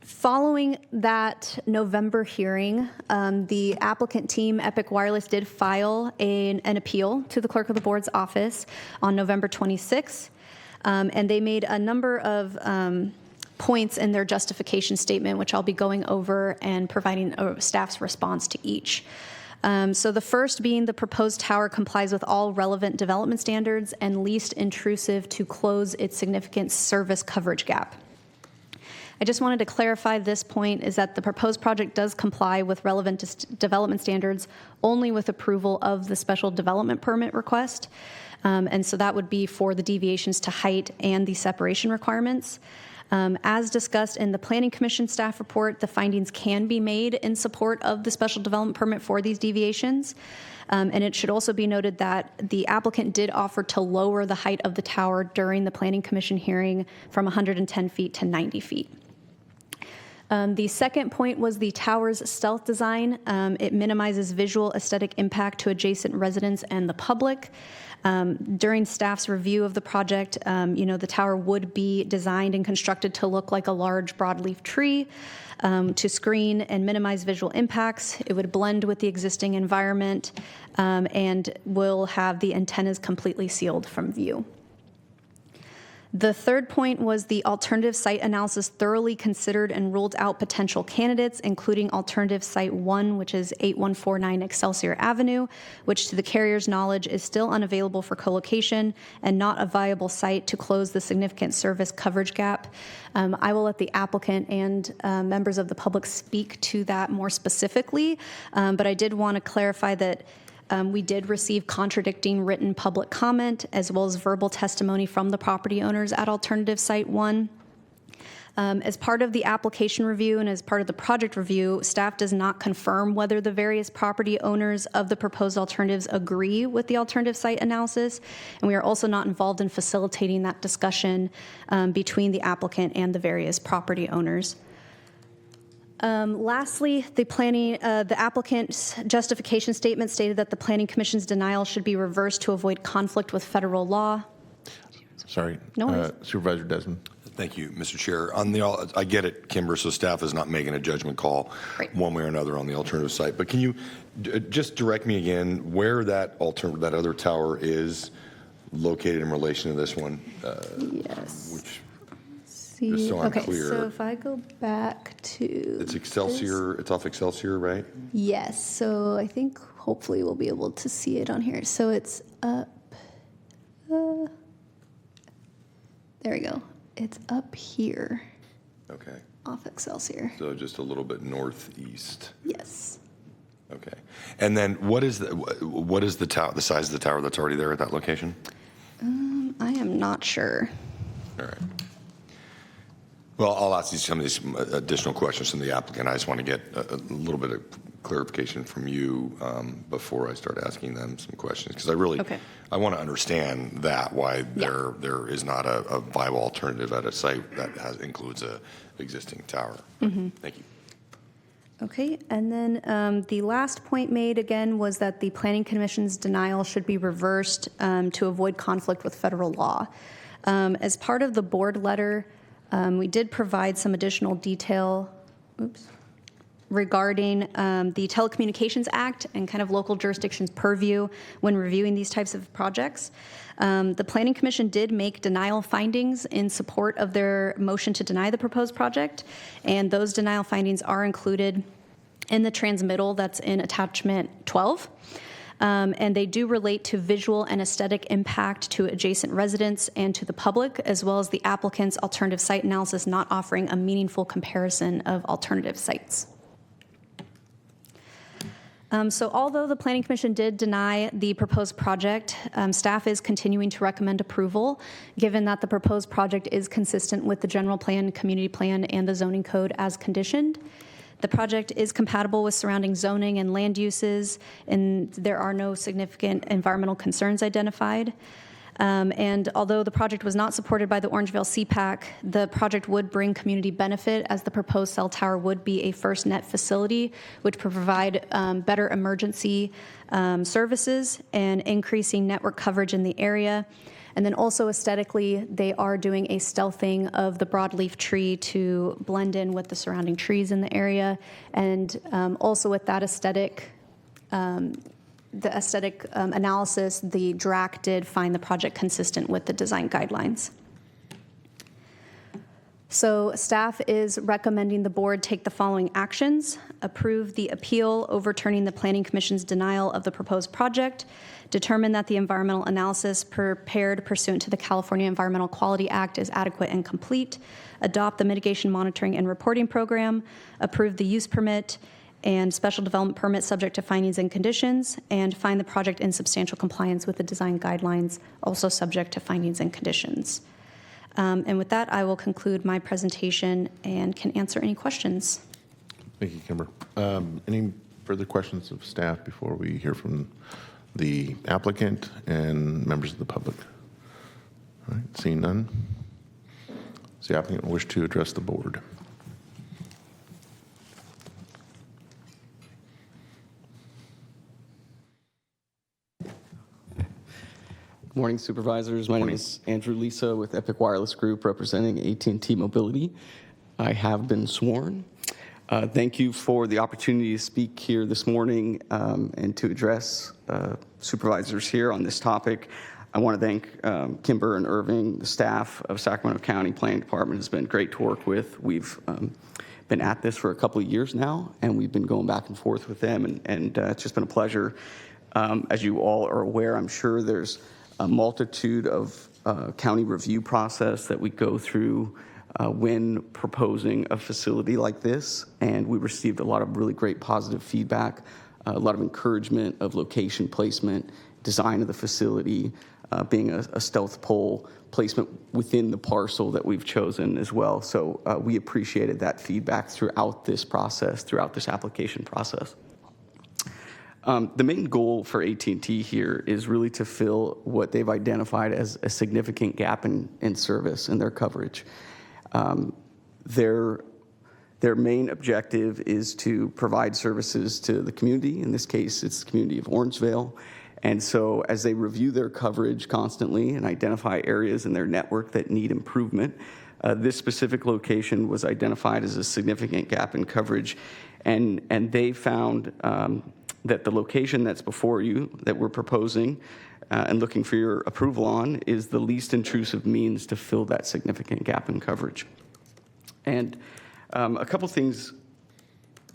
Following that November hearing, the applicant team, Epic Wireless, did file an appeal to the clerk of the board's office on November 26th. And they made a number of points in their justification statement, which I'll be going over and providing a staff's response to each. So the first being the proposed tower complies with all relevant development standards and least intrusive to close its significant service coverage gap. I just wanted to clarify this point is that the proposed project does comply with relevant development standards only with approval of the special development permit request. And so that would be for the deviations to height and the separation requirements. As discussed in the Planning Commission staff report, the findings can be made in support of the special development permit for these deviations. And it should also be noted that the applicant did offer to lower the height of the tower during the Planning Commission hearing from 110 feet to 90 feet. The second point was the tower's stealth design. It minimizes visual aesthetic impact to adjacent residents and the public. During staff's review of the project, the tower would be designed and constructed to look like a large broadleaf tree to screen and minimize visual impacts. It would blend with the existing environment and will have the antennas completely sealed from view. The third point was the alternative site analysis thoroughly considered and ruled out potential candidates, including alternative site 1, which is 8149 Excelsior Avenue, which to the carrier's knowledge is still unavailable for co-location and not a viable site to close the significant service coverage gap. I will let the applicant and members of the public speak to that more specifically, but I did want to clarify that we did receive contradicting written public comment as well as verbal testimony from the property owners at Alternative Site 1. As part of the application review and as part of the project review, staff does not confirm whether the various property owners of the proposed alternatives agree with the alternative site analysis, and we are also not involved in facilitating that discussion between the applicant and the various property owners. Lastly, the applicant's justification statement stated that the Planning Commission's denial should be reversed to avoid conflict with federal law. Sorry. No worries. Supervisor Desmond. Thank you, Mr. Chair. I get it, Kimber, so staff is not making a judgment call one way or another on the alternative site. But can you just direct me again where that other tower is located in relation to this one? Yes. Just so I'm okay, clear. so if I go back to It's Excelsior. It's off Excelsior, right? Yes, so I think hopefully we'll be able to see it on here. So it's up, there we go. It's up here. Okay. Off Excelsior. So just a little bit northeast. Yes. Okay. And then what is the tower? The size of the tower that's already there at that location? I am not sure. All right. Well, I'll ask some of these additional questions from the applicant. I just want to get a little bit of clarification from you before I start asking them some questions, because I want to understand why there is not a viable alternative at a site that includes a existing tower. Mm-hmm. Thank you. Okay, and then the last point made again was that the Planning Commission's denial should be reversed to avoid conflict with federal law. As part of the board letter, we did provide some additional detail regarding the Telecommunications Act and kind of local jurisdictions' purview when reviewing these types of projects. The Planning Commission did make denial findings in support of their motion to deny the proposed project, and those denial findings are included in the transmittal that's in attachment 12. And they do relate to visual and aesthetic impact to adjacent residents and to the public, as well as the applicant's alternative site analysis not offering a meaningful comparison of alternative sites. So although the Planning Commission did deny the proposed project, staff is continuing to recommend approval, given that the proposed project is consistent with the general plan, community plan, and the zoning code as conditioned. The project is compatible with surrounding zoning and land uses, and there are no significant environmental concerns identified. And although the project was not supported by the Orangevale CPAC, the project would bring community benefit, as the proposed cell tower would be a FirstNet facility, which would provide better emergency services and increasing network coverage in the area. And then also aesthetically, they are doing a stealthing of the broadleaf tree to blend in with the surrounding trees in the area. And also with that aesthetic, analysis, the DRAC did find the project consistent with the design guidelines. So staff is recommending the board take the following actions: approve the appeal overturning the Planning Commission's denial of the proposed project, determine that the environmental analysis prepared pursuant to the California Environmental Quality Act is adequate and complete, adopt the mitigation monitoring and reporting program, approve the use permit and special development permit subject to findings and conditions, and find the project in substantial compliance with the design guidelines, also subject to findings and conditions. And with that, I will conclude my presentation and can answer any questions. Thank you, Kimber. Any further questions of staff before we hear from the applicant and members of the public? All right, seeing none. Does the applicant wish to address the board? Good morning, supervisors. My name is Andrew Lisa with Epic Wireless Group, representing AT&T Mobility. I have been sworn. Thank you for the opportunity to speak here this morning and to address supervisors here on this topic. I want to thank Kimber and Irving. The staff of Sacramento County Planning Department has been great to work with. We've been at this for a couple of years now, and we've been going back and forth with them, and it's just been a pleasure. As you all are aware, I'm sure there's a multitude of county review process that we go through when proposing a facility like this, and we received a lot of really great positive feedback, a lot of encouragement of location placement, design of the facility, being a stealth pole placement within the parcel that we've chosen as well. So we appreciated that feedback throughout this process, throughout this application process. The main goal for AT&T here is really to fill what they've identified as a significant gap in service and their coverage. Their main objective is to provide services to the community. In this case, it's the community of Orangevale. And so as they review their coverage constantly and identify areas in their network that need improvement, this specific location was identified as a significant gap in coverage. And they found that the location that's before you that we're proposing and looking for your approval on is the least intrusive means to fill that significant gap in coverage. And a couple things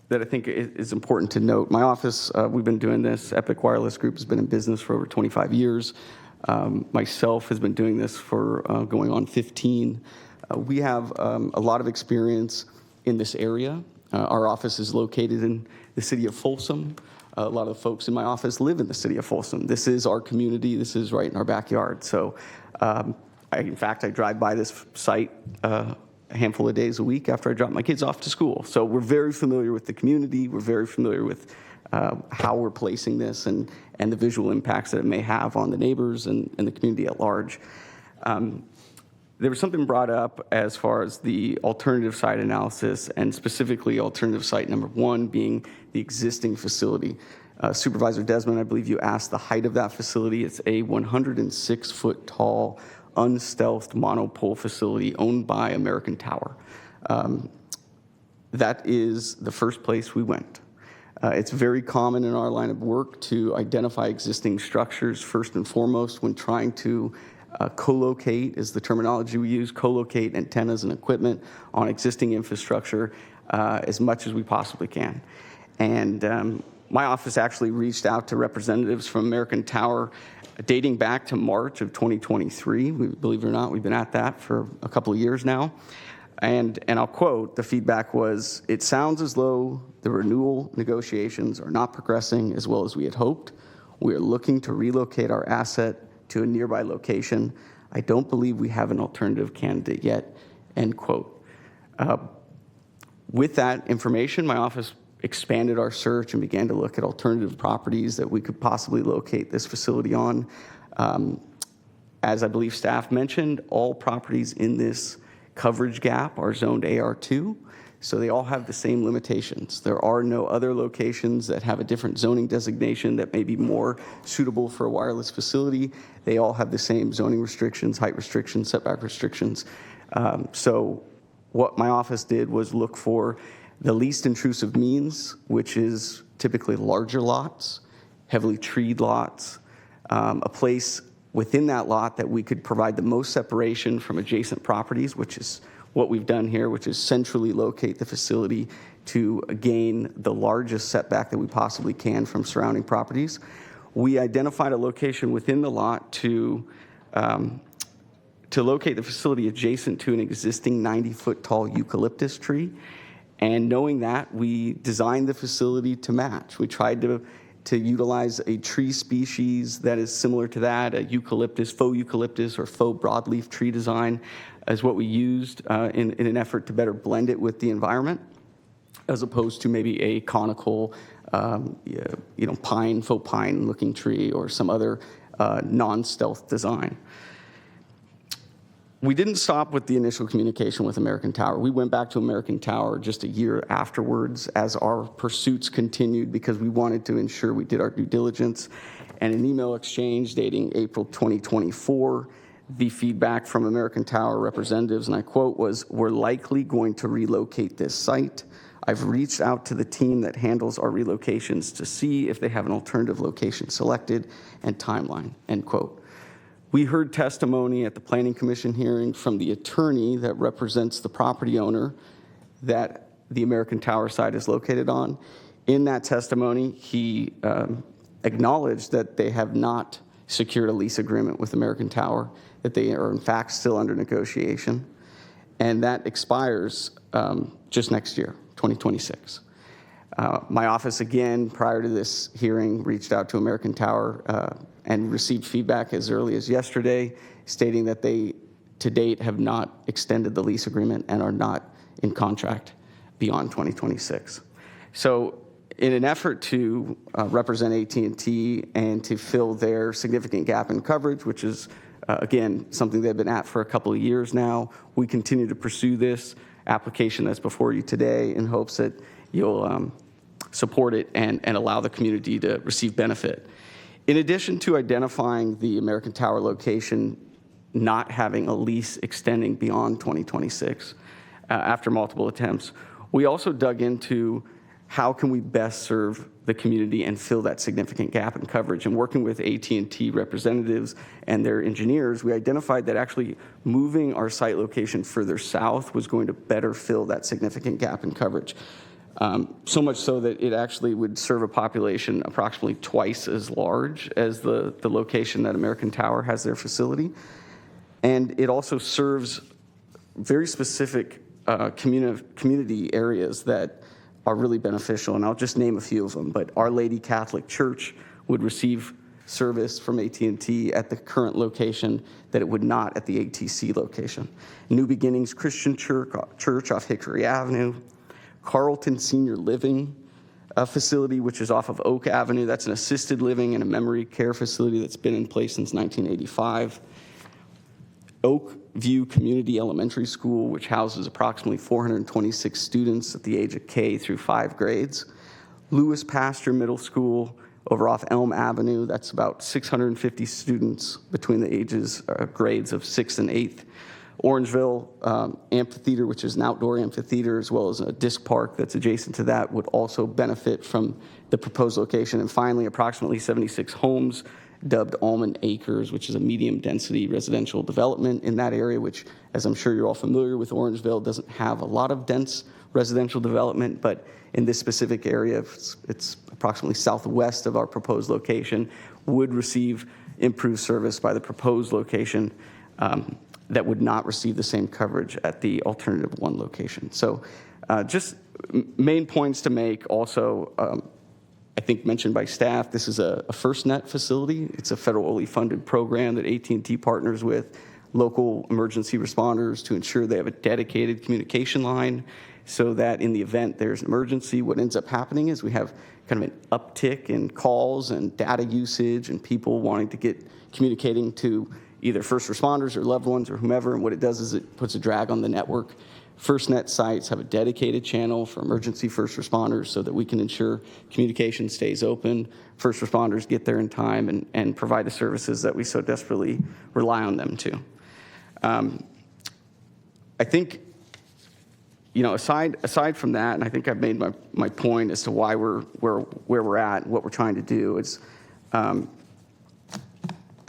that I think is important to note. My office, we've been doing this. Epic Wireless Group has been in business for over 25 years. Myself has been doing this for going on 15. We have a lot of experience in this area. Our office is located in the city of Folsom. A lot of the folks in my office live in the city of Folsom. This is our community. This is right in our backyard. So in fact, I drive by this site a handful of days a week after I drop my kids off to school. So we're very familiar with the community. We're very familiar with how we're placing this and the visual impacts that it may have on the neighbors and the community at large. There was something brought up as far as the alternative site analysis, and specifically alternative site number one being the existing facility. Supervisor Desmond, I believe you asked the height of that facility. It's a 106-foot tall, unstealthed monopole facility owned by American Tower. That is the first place we went. It's very common in our line of work to identify existing structures first and foremost when trying to co-locate is the terminology we use, co-locate antennas and equipment on existing infrastructure as much as we possibly can. And my office actually reached out to representatives from American Tower dating back to March of 2023. Believe it or not, we've been at that for a couple of years now. And I'll quote, the feedback was, "It sounds as though the renewal negotiations are not progressing as well as we had hoped. We are looking to relocate our asset to a nearby location. I don't believe we have an alternative candidate yet," end quote. With that information, my office expanded our search and began to look at alternative properties that we could possibly locate this facility on. As I believe staff mentioned, all properties in this coverage gap are zoned AR2, so they all have the same limitations. There are no other locations that have a different zoning designation that may be more suitable for a wireless facility. They all have the same zoning restrictions, height restrictions, setback restrictions. So what my office did was look for the least intrusive means, which is typically larger lots, heavily treed lots, a place within that lot that we could provide the most separation from adjacent properties, which is what we've done here, which is centrally locate the facility to gain the largest setback that we possibly can from surrounding properties. We identified a location within the lot to locate the facility adjacent to an existing 90-foot tall eucalyptus tree. And knowing that, we designed the facility to match. We tried to to utilize a tree species that is similar to that, a eucalyptus, faux eucalyptus or faux broadleaf tree design, is what we used in an effort to better blend it with the environment, as opposed to maybe a conical, pine, faux pine-looking tree or some other non-stealth design. We didn't stop with the initial communication with American Tower. We went back to American Tower just a year afterwards as our pursuits continued because we wanted to ensure we did our due diligence. And an email exchange dating April 2024, the feedback from American Tower representatives, and I quote, was, "We're likely going to relocate this site. I've reached out to the team that handles our relocations to see if they have an alternative location selected and timeline," end quote. We heard testimony at the Planning Commission hearing from the attorney that represents the property owner that the American Tower site is located on. In that testimony, he acknowledged that they have not secured a lease agreement with American Tower, that they are in fact still under negotiation, and that expires just next year, 2026. My office, again, prior to this hearing, reached out to American Tower and received feedback as early as yesterday, stating that they, to date, have not extended the lease agreement and are not in contract beyond 2026. So in an effort to represent AT&T and to fill their significant gap in coverage, which is, again, something they've been at for a couple of years now, we continue to pursue this application that's before you today in hopes that you'll support it and allow the community to receive benefit. In addition to identifying the American Tower location not having a lease extending beyond 2026 after multiple attempts, we also dug into how can we best serve the community and fill that significant gap in coverage. And working with AT&T representatives and their engineers, we identified that actually moving our site location further south was going to better fill that significant gap in coverage. So much so that it actually would serve a population approximately twice as large as the location that American Tower has their facility. And it also serves very specific community areas that are really beneficial. And I'll just name a few of them. But Our Lady Catholic Church would receive service from AT&T at the current location that it would not at the ATC location. New Beginnings Christian Church off Hickory Avenue. Carlton Senior Living facility, which is off of Oak Avenue. That's an assisted living and a memory care facility that's been in place since 1985. Oak View Community Elementary School, which houses approximately 426 students at the age of K through 5 grades. Lewis Pasture Middle School over off Elm Avenue. That's about 650 students between the grades of 6th and 8th. Orangeville Amphitheater, which is an outdoor amphitheater, as well as a disc park that's adjacent to that, would also benefit from the proposed location. And finally, approximately 76 homes dubbed Almond Acres, which is a medium-density residential development in that area, which, as I'm sure you're all familiar with, Orangeville doesn't have a lot of dense residential development, but in this specific area, it's approximately southwest of our proposed location, would receive improved service by the proposed location that would not receive the same coverage at the alternative one location. So just main points to make also, I think mentioned by staff, this is a FirstNet facility. It's a federally funded program that AT&T partners with local emergency responders to ensure they have a dedicated communication line so that in the event there's an emergency, what ends up happening is we have kind of an uptick in calls and data usage and people wanting to get communicating to either first responders or loved ones or whomever, and what it does is it puts a drag on the network. FirstNet sites have a dedicated channel for emergency first responders so that we can ensure communication stays open, first responders get there in time, and provide the services that we so desperately rely on them to. I think, aside from that, and I think I've made my point as to why we're where we're at and what we're trying to do, is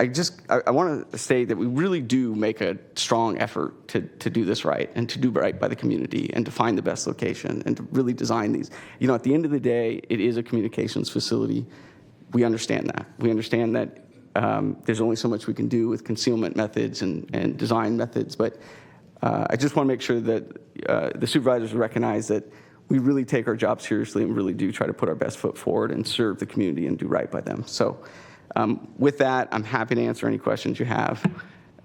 I want to say that we really do make a strong effort to do this right and to do right by the community and to find the best location and to really design these. At the end of the day, it is a communications facility. We understand that. We understand that there's only so much we can do with concealment methods and design methods, but I just want to make sure that the supervisors recognize that we really take our job seriously and really do try to put our best foot forward and serve the community and do right by them. So with that, I'm happy to answer any questions you have,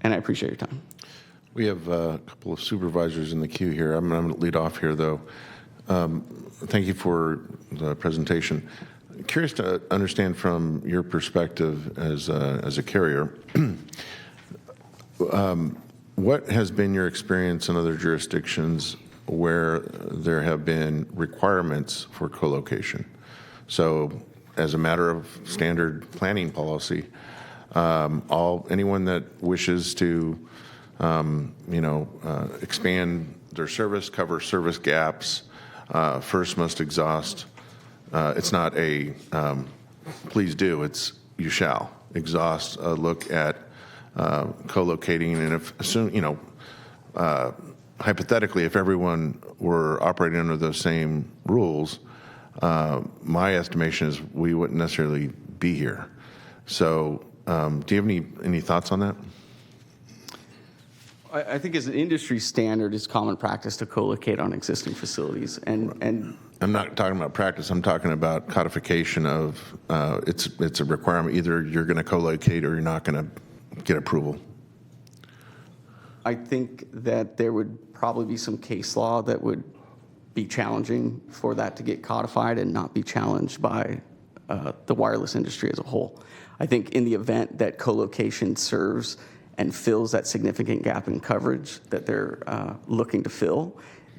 and I appreciate your time. We have a couple of supervisors in the queue here. I'm going to lead off here, though. Thank you for the presentation. Curious to understand from your perspective as a carrier, what has been your experience in other jurisdictions where there have been requirements for co-location? So as a matter of standard planning policy, anyone that wishes to expand their service, cover service gaps, first must exhaust. It's not a please do, it's you shall exhaust a look at co-locating. And if hypothetically, if everyone were operating under those same rules, my estimation is we wouldn't necessarily be here. So do you have any thoughts on that? I think as an industry standard, it's common practice to co-locate on existing facilities. And I'm not talking about practice. I'm talking about codification of it's a requirement. Either you're going to co-locate or you're not going to get approval. I think that there would probably be some case law that would be challenging for that to get codified and not be challenged by the wireless industry as a whole. I think in the event that co-location serves and fills that significant gap in coverage that they're looking to fill,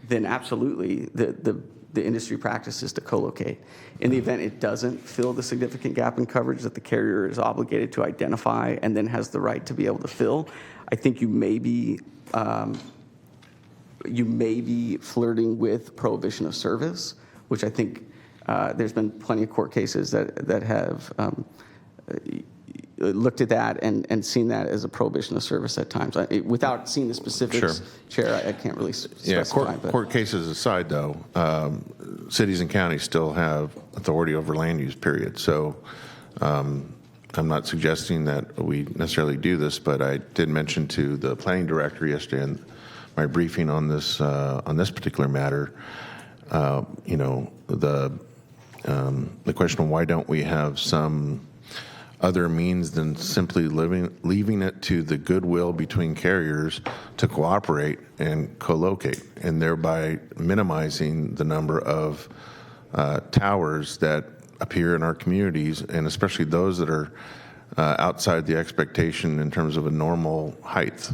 then absolutely the industry practice is to co-locate. In the event it doesn't fill the significant gap in coverage that the carrier is obligated to identify and then has the right to be able to fill, I think you may be flirting with prohibition of service, which I think there's been plenty of court cases that have looked at that and seen that as a prohibition of service at times. Without seeing the specifics, Sure. Chair, I can't really specify. Court cases aside, though, cities and counties still have authority over land use, period. So I'm not suggesting that we necessarily do this, but I did mention to the planning director yesterday in my briefing on this particular matter, the question of why don't we have some other means than simply leaving it to the goodwill between carriers to cooperate and co-locate, and thereby minimizing the number of towers that appear in our communities, and especially those that are outside the expectation in terms of a normal height,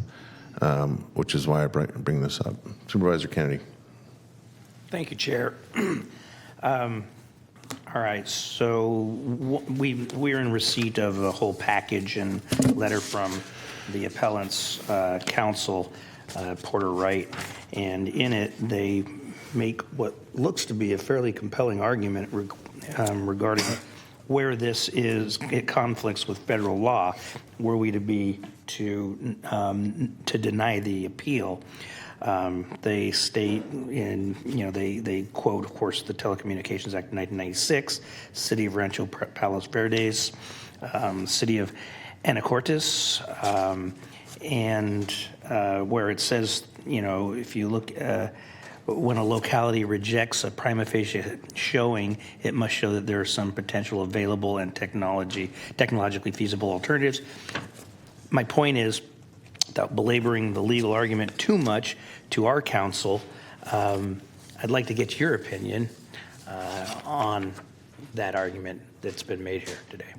which is why I bring this up. Supervisor Kennedy. Thank you, Chair. All right, so we're in receipt of a whole package and letter from the appellant's counsel, Porter Wright, and in it they make what looks to be a fairly compelling argument regarding where it conflicts with federal law, were we to deny the appeal. They state they quote, of course, the Telecommunications Act of 1996, City of Rancho Palos Verdes, City of Anacortes, and where it says, if you look, when a locality rejects a prima facie showing, it must show that there are some potential available and technologically feasible alternatives. My point is, without belaboring the legal argument too much to our counsel, I'd like to get your opinion on that argument that's been made here today.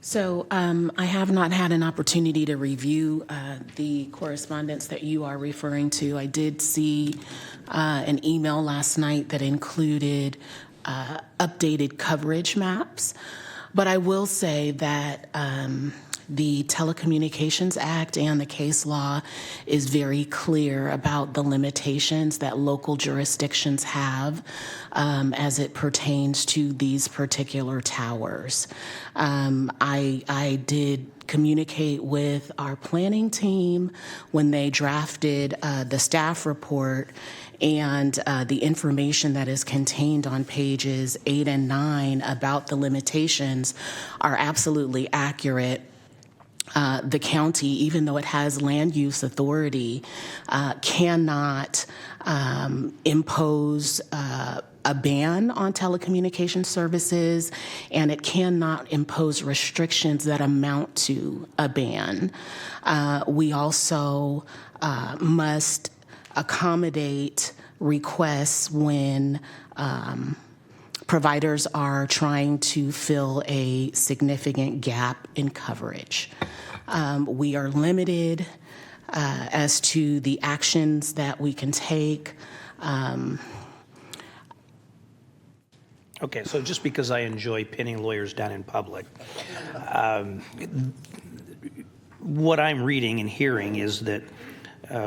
So I have not had an opportunity to review the correspondence that you are referring to. I did see an email last night that included updated coverage maps, but I will say that the Telecommunications Act and the case law is very clear about the limitations that local jurisdictions have as it pertains to these particular towers. I did communicate with our planning team when they drafted the staff report, and the information that is contained on pages 8 and 9 about the limitations are absolutely accurate. the county, even though it has land use authority, cannot impose a ban on telecommunication services, and it cannot impose restrictions that amount to a ban. We also must accommodate requests when providers are trying to fill a significant gap in coverage. We are limited as to the actions that we can take. Okay, so just because I enjoy pinning lawyers down in public, what I'm reading and hearing is that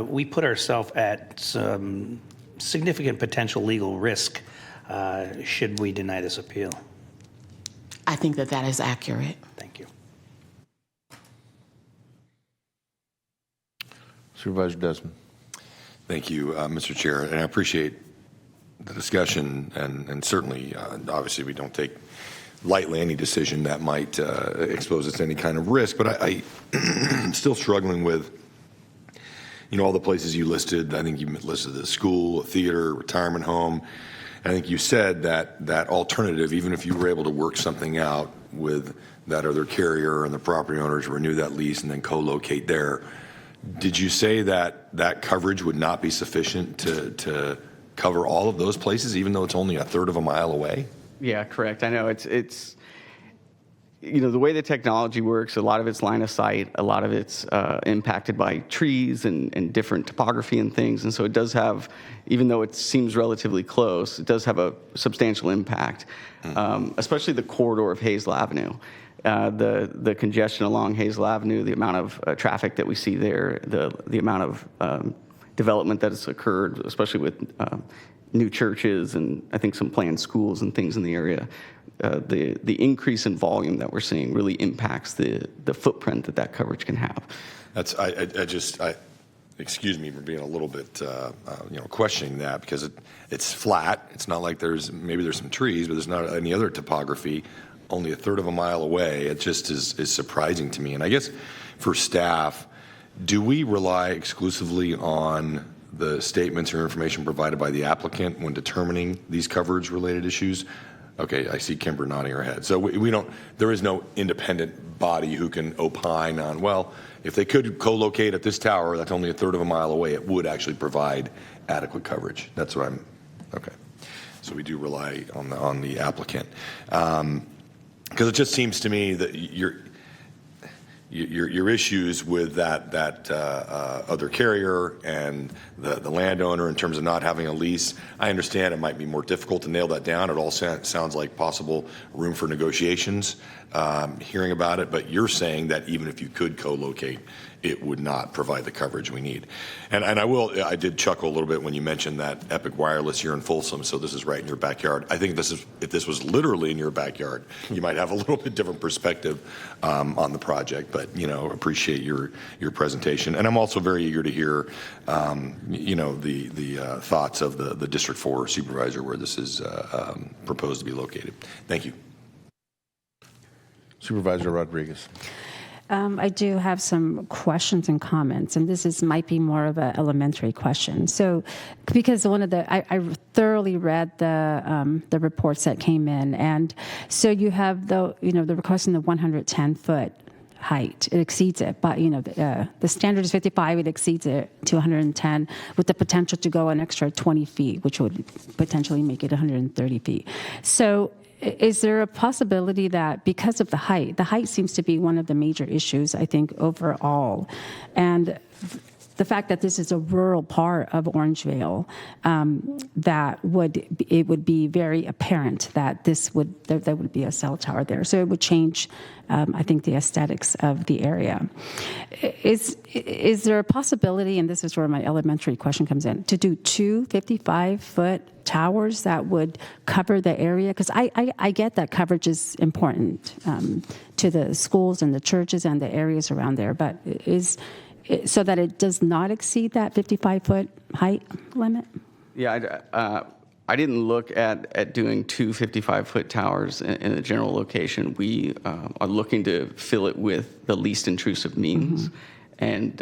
we put ourselves at some significant potential legal risk should we deny this appeal. I think that that is accurate. Thank you. Supervisor Desmond. Thank you, Mr. Chair, and I appreciate the discussion, and certainly, obviously, we don't take lightly any decision that might expose us to any kind of risk, but I'm still struggling with, all the places you listed. I think you listed the school, a theater, retirement home. I think you said that alternative, even if you were able to work something out with that other carrier and the property owners, renew that lease and then co-locate there, did you say that coverage would not be sufficient to cover all of those places, even though it's only a third of a mile away? Yeah, correct. I know it's the way the technology works, a lot of it's line of sight, a lot of it's impacted by trees and different topography and things. And so it does have, even though it seems relatively close, it does have a substantial impact, especially the corridor of Hazel Avenue. The congestion along Hazel Avenue, the amount of traffic that we see there, the amount of development that has occurred, especially with new churches and I think some planned schools and things in the area. The increase in volume that we're seeing really impacts the footprint that coverage can have. That's I excuse me for being a little bit questioning that, because it's flat. It's not like there's some trees, but there's not any other topography. Only a third of a mile away. It just is surprising to me. And I guess for staff, do we rely exclusively on the statements or information provided by the applicant when determining these coverage-related issues? Okay, I see Kimber nodding her head. So we don't. There is no independent body who can opine on, well, if they could co-locate at this tower that's only a third of a mile away, it would actually provide adequate coverage. That's what I'm. Okay. So we do rely on the applicant. Because it just seems to me that your issues with that other carrier and the landowner in terms of not having a lease, I understand it might be more difficult to nail that down. It all sounds like possible room for negotiations, hearing about it, but you're saying that even if you could co-locate, it would not provide the coverage we need. And I did chuckle a little bit when you mentioned that Epic Wireless here in Folsom, so this is right in your backyard. I think if this was literally in your backyard, you might have a little bit different perspective on the project, but appreciate your presentation. And I'm also very eager to hear the thoughts of the District 4 supervisor where this is proposed to be located. Thank you. Supervisor Rodriguez. I do have some questions and comments, and this might be more of an elementary question. So, because I thoroughly read the reports that came in, and so you have the request in the 110-foot height. It exceeds it, but the standard is 55. It exceeds it to 110, with the potential to go an extra 20 feet, which would potentially make it 130 feet. So, is there a possibility that because of the height seems to be one of the major issues, I think, overall, and the fact that this is a rural part of Orangevale, it would be very apparent that there would be a cell tower there. So it would change, I think, the aesthetics of the area. Is there a possibility, and this is where my elementary question comes in, to do two 55-foot towers that would cover the area? Because I get that coverage is important to the schools and the churches and the areas around there, but so that it does not exceed that 55-foot height limit? Yeah, I didn't look at doing two 55-foot towers in a general location. We are looking to fill it with the least intrusive means. And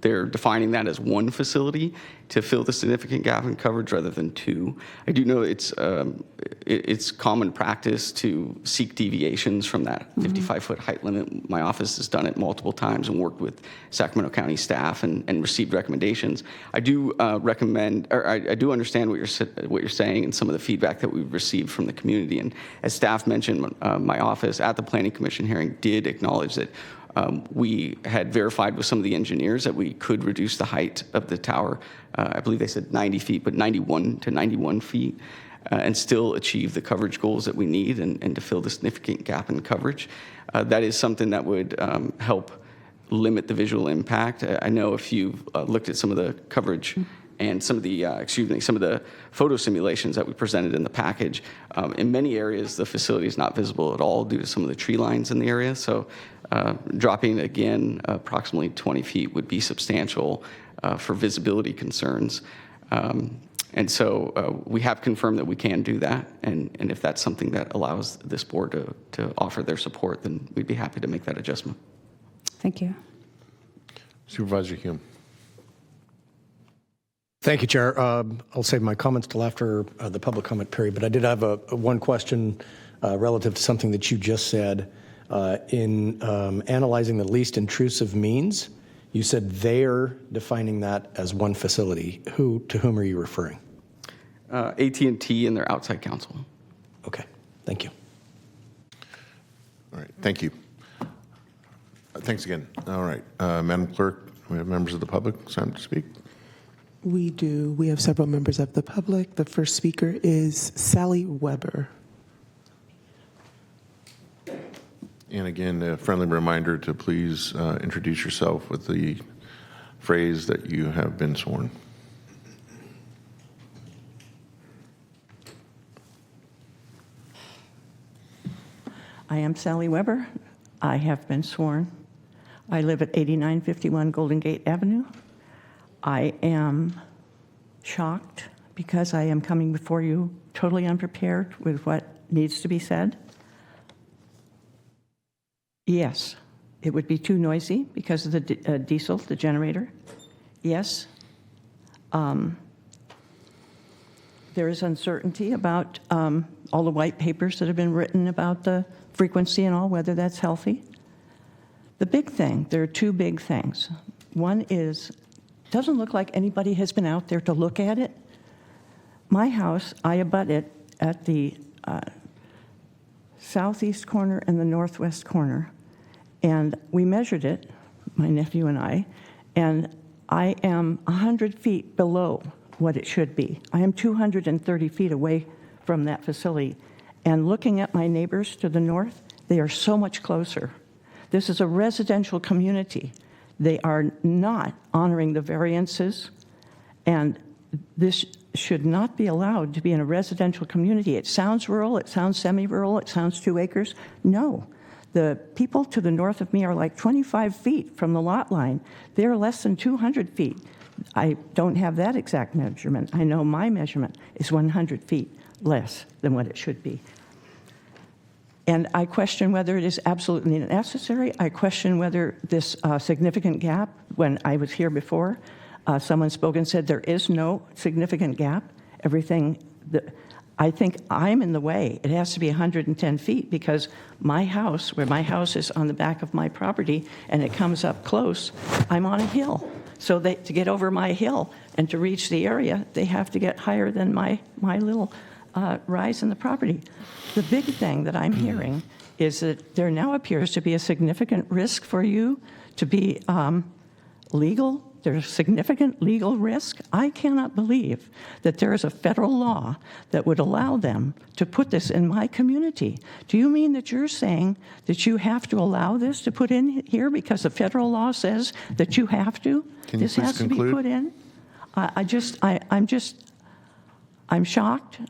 they're defining that as one facility to fill the significant gap in coverage rather than two. I do know it's common practice to seek deviations from that 55-foot height limit. My office has done it multiple times and worked with Sacramento County staff and received recommendations. I do recommend, or I do understand what you're saying and some of the feedback that we've received from the community. And as staff mentioned, my office at the Planning Commission hearing did acknowledge that we had verified with some of the engineers that we could reduce the height of the tower. I believe they said 90 feet, but 91 to 91 feet, and still achieve the coverage goals that we need and to fill the significant gap in coverage. That is something that would help limit the visual impact. I know if you've looked at some of the coverage and some of the, some of the photo simulations that we presented in the package, in many areas the facility is not visible at all due to some of the tree lines in the area. So dropping again approximately 20 feet would be substantial for visibility concerns. And so we have confirmed that we can do that. And if that's something that allows this board to offer their support, then we'd be happy to make that adjustment. Thank you. Supervisor Hume. Thank you, Chair. I'll save my comments till after the public comment period, but I did have one question relative to something that you just said. In analyzing the least intrusive means, you said they're defining that as one facility. To whom are you referring? AT&T and their outside counsel. Okay, thank you. All right, thank you. Thanks again. All right, Madam Clerk, we have members of the public signed to speak. We do. We have several members of the public. The first speaker is Sally Weber. And again, a friendly reminder to please introduce yourself with the phrase that you have been sworn. I am Sally Weber. I have been sworn. I live at 8951 Golden Gate Avenue. I am shocked because I am coming before you totally unprepared with what needs to be said. Yes, it would be too noisy because of the diesel, the generator. Yes. There is uncertainty about all the white papers that have been written about the frequency and all, whether that's healthy. The big thing, there are two big things. One is, doesn't look like anybody has been out there to look at it. My house, I abut it at the southeast corner and the northwest corner. And we measured it, my nephew and I am 100 feet below what it should be. I am 230 feet away from that facility. And looking at my neighbors to the north, they are so much closer. This is a residential community. They are not honoring the variances, and this should not be allowed to be in a residential community. It sounds rural, it sounds semi-rural, it sounds 2 acres. No. The people to the north of me are like 25 feet from the lot line. They're less than 200 feet. I don't have that exact measurement. I know my measurement is 100 feet less than what it should be. And I question whether it is absolutely necessary. I question whether this significant gap, when I was here before, someone spoke and said there is no significant gap. I think I'm in the way. It has to be 110 feet because my house, where my house is on the back of my property and it comes up close, I'm on a hill. So to get over my hill and to reach the area, they have to get higher than my little rise in the property. The big thing that I'm hearing is that there now appears to be a significant risk for you to be legal. There's significant legal risk. I cannot believe that there is a federal law that would allow them to put this in my community. Do you mean that you're saying that you have to allow this to put in here because the federal law says that you have to? Can you this please has conclude? to be put in? I'm shocked.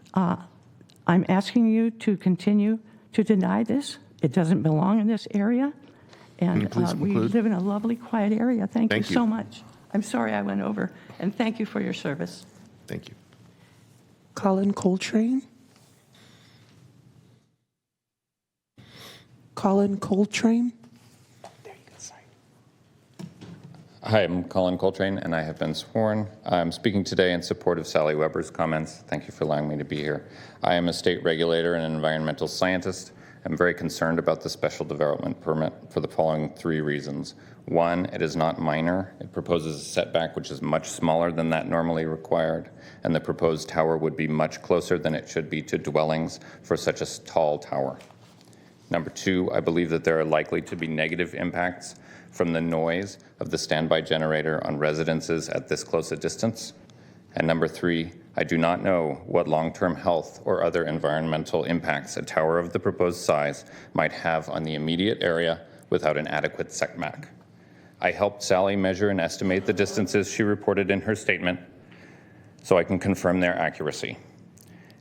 I'm asking you to continue to deny this. It doesn't belong in this area. And we live in a lovely, quiet area. Thank you so much. I'm sorry I went over, and thank you for your service. Thank you. Colin Coltrane. Colin Coltrane. Hi, I'm Colin Coltrane, and I have been sworn. I'm speaking today in support of Sally Weber's comments. Thank you for allowing me to be here. I am a state regulator and an environmental scientist. I'm very concerned about the special development permit for the following 3 reasons. 1, it is not minor. It proposes a setback which is much smaller than that normally required, and the proposed tower would be much closer than it should be to dwellings for such a tall tower. Number 2, I believe that there are likely to be negative impacts from the noise of the standby generator on residences at this close a distance. And number 3, I do not know what long-term health or other environmental impacts a tower of the proposed size might have on the immediate area without an adequate setback. I helped Sally measure and estimate the distances she reported in her statement, so I can confirm their accuracy.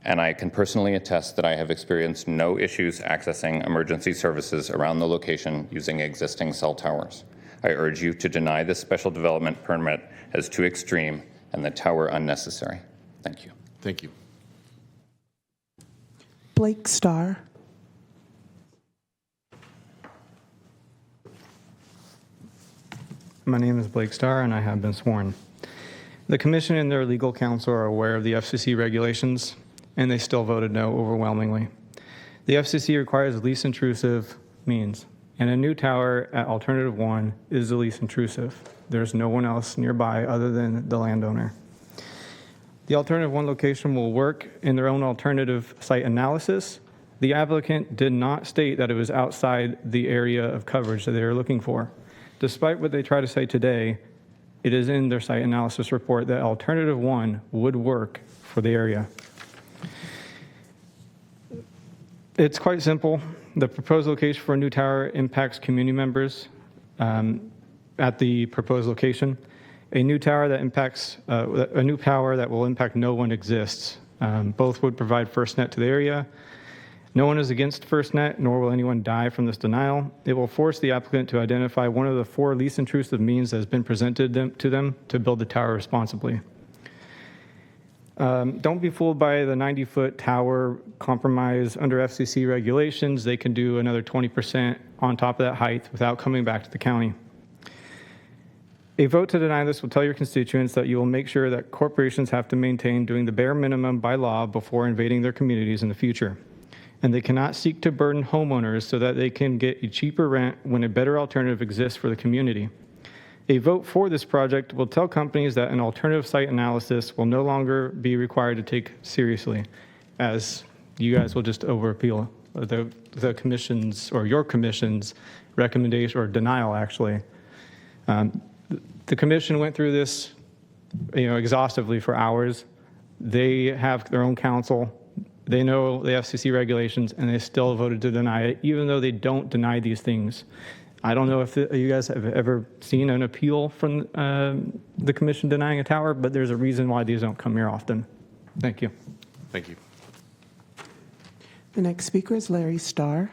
And I can personally attest that I have experienced no issues accessing emergency services around the location using existing cell towers. I urge you to deny this special development permit as too extreme and the tower unnecessary. Thank you. Thank you. Blake Starr. My name is Blake Starr, and I have been sworn. The Commission and their legal counsel are aware of the FCC regulations, and they still voted no overwhelmingly. The FCC requires least intrusive means, and a new tower at Alternative 1 is the least intrusive. There's no one else nearby other than the landowner. The Alternative 1 location will work in their own alternative site analysis. The applicant did not state that it was outside the area of coverage that they were looking for. Despite what they try to say today, it is in their site analysis report that Alternative 1 would work for the area. It's quite simple. The proposed location for a new tower impacts community members at the proposed location. A new tower that impacts a new tower that will impact no one exists. Both would provide FirstNet to the area. No one is against FirstNet, nor will anyone die from this denial. It will force the applicant to identify one of the 4 least intrusive means that has been presented to them to build the tower responsibly. Don't be fooled by the 90-foot tower compromise. Under FCC regulations, they can do another 20% on top of that height without coming back to the county. A vote to deny this will tell your constituents that you will make sure that corporations have to maintain doing the bare minimum by law before invading their communities in the future. And they cannot seek to burden homeowners so that they can get a cheaper rent when a better alternative exists for the community. A vote for this project will tell companies that an alternative site analysis will no longer be required to take seriously, as you guys will just over-appeal the commission's, or your commission's recommendation, or denial actually. The commission went through this exhaustively for hours. They have their own counsel. They know the FCC regulations, and they still voted to deny it, even though they don't deny these things. I don't know if you guys have ever seen an appeal from the commission denying a tower, but there's a reason why these don't come here often. Thank you. Thank you. The next speaker is Larry Starr.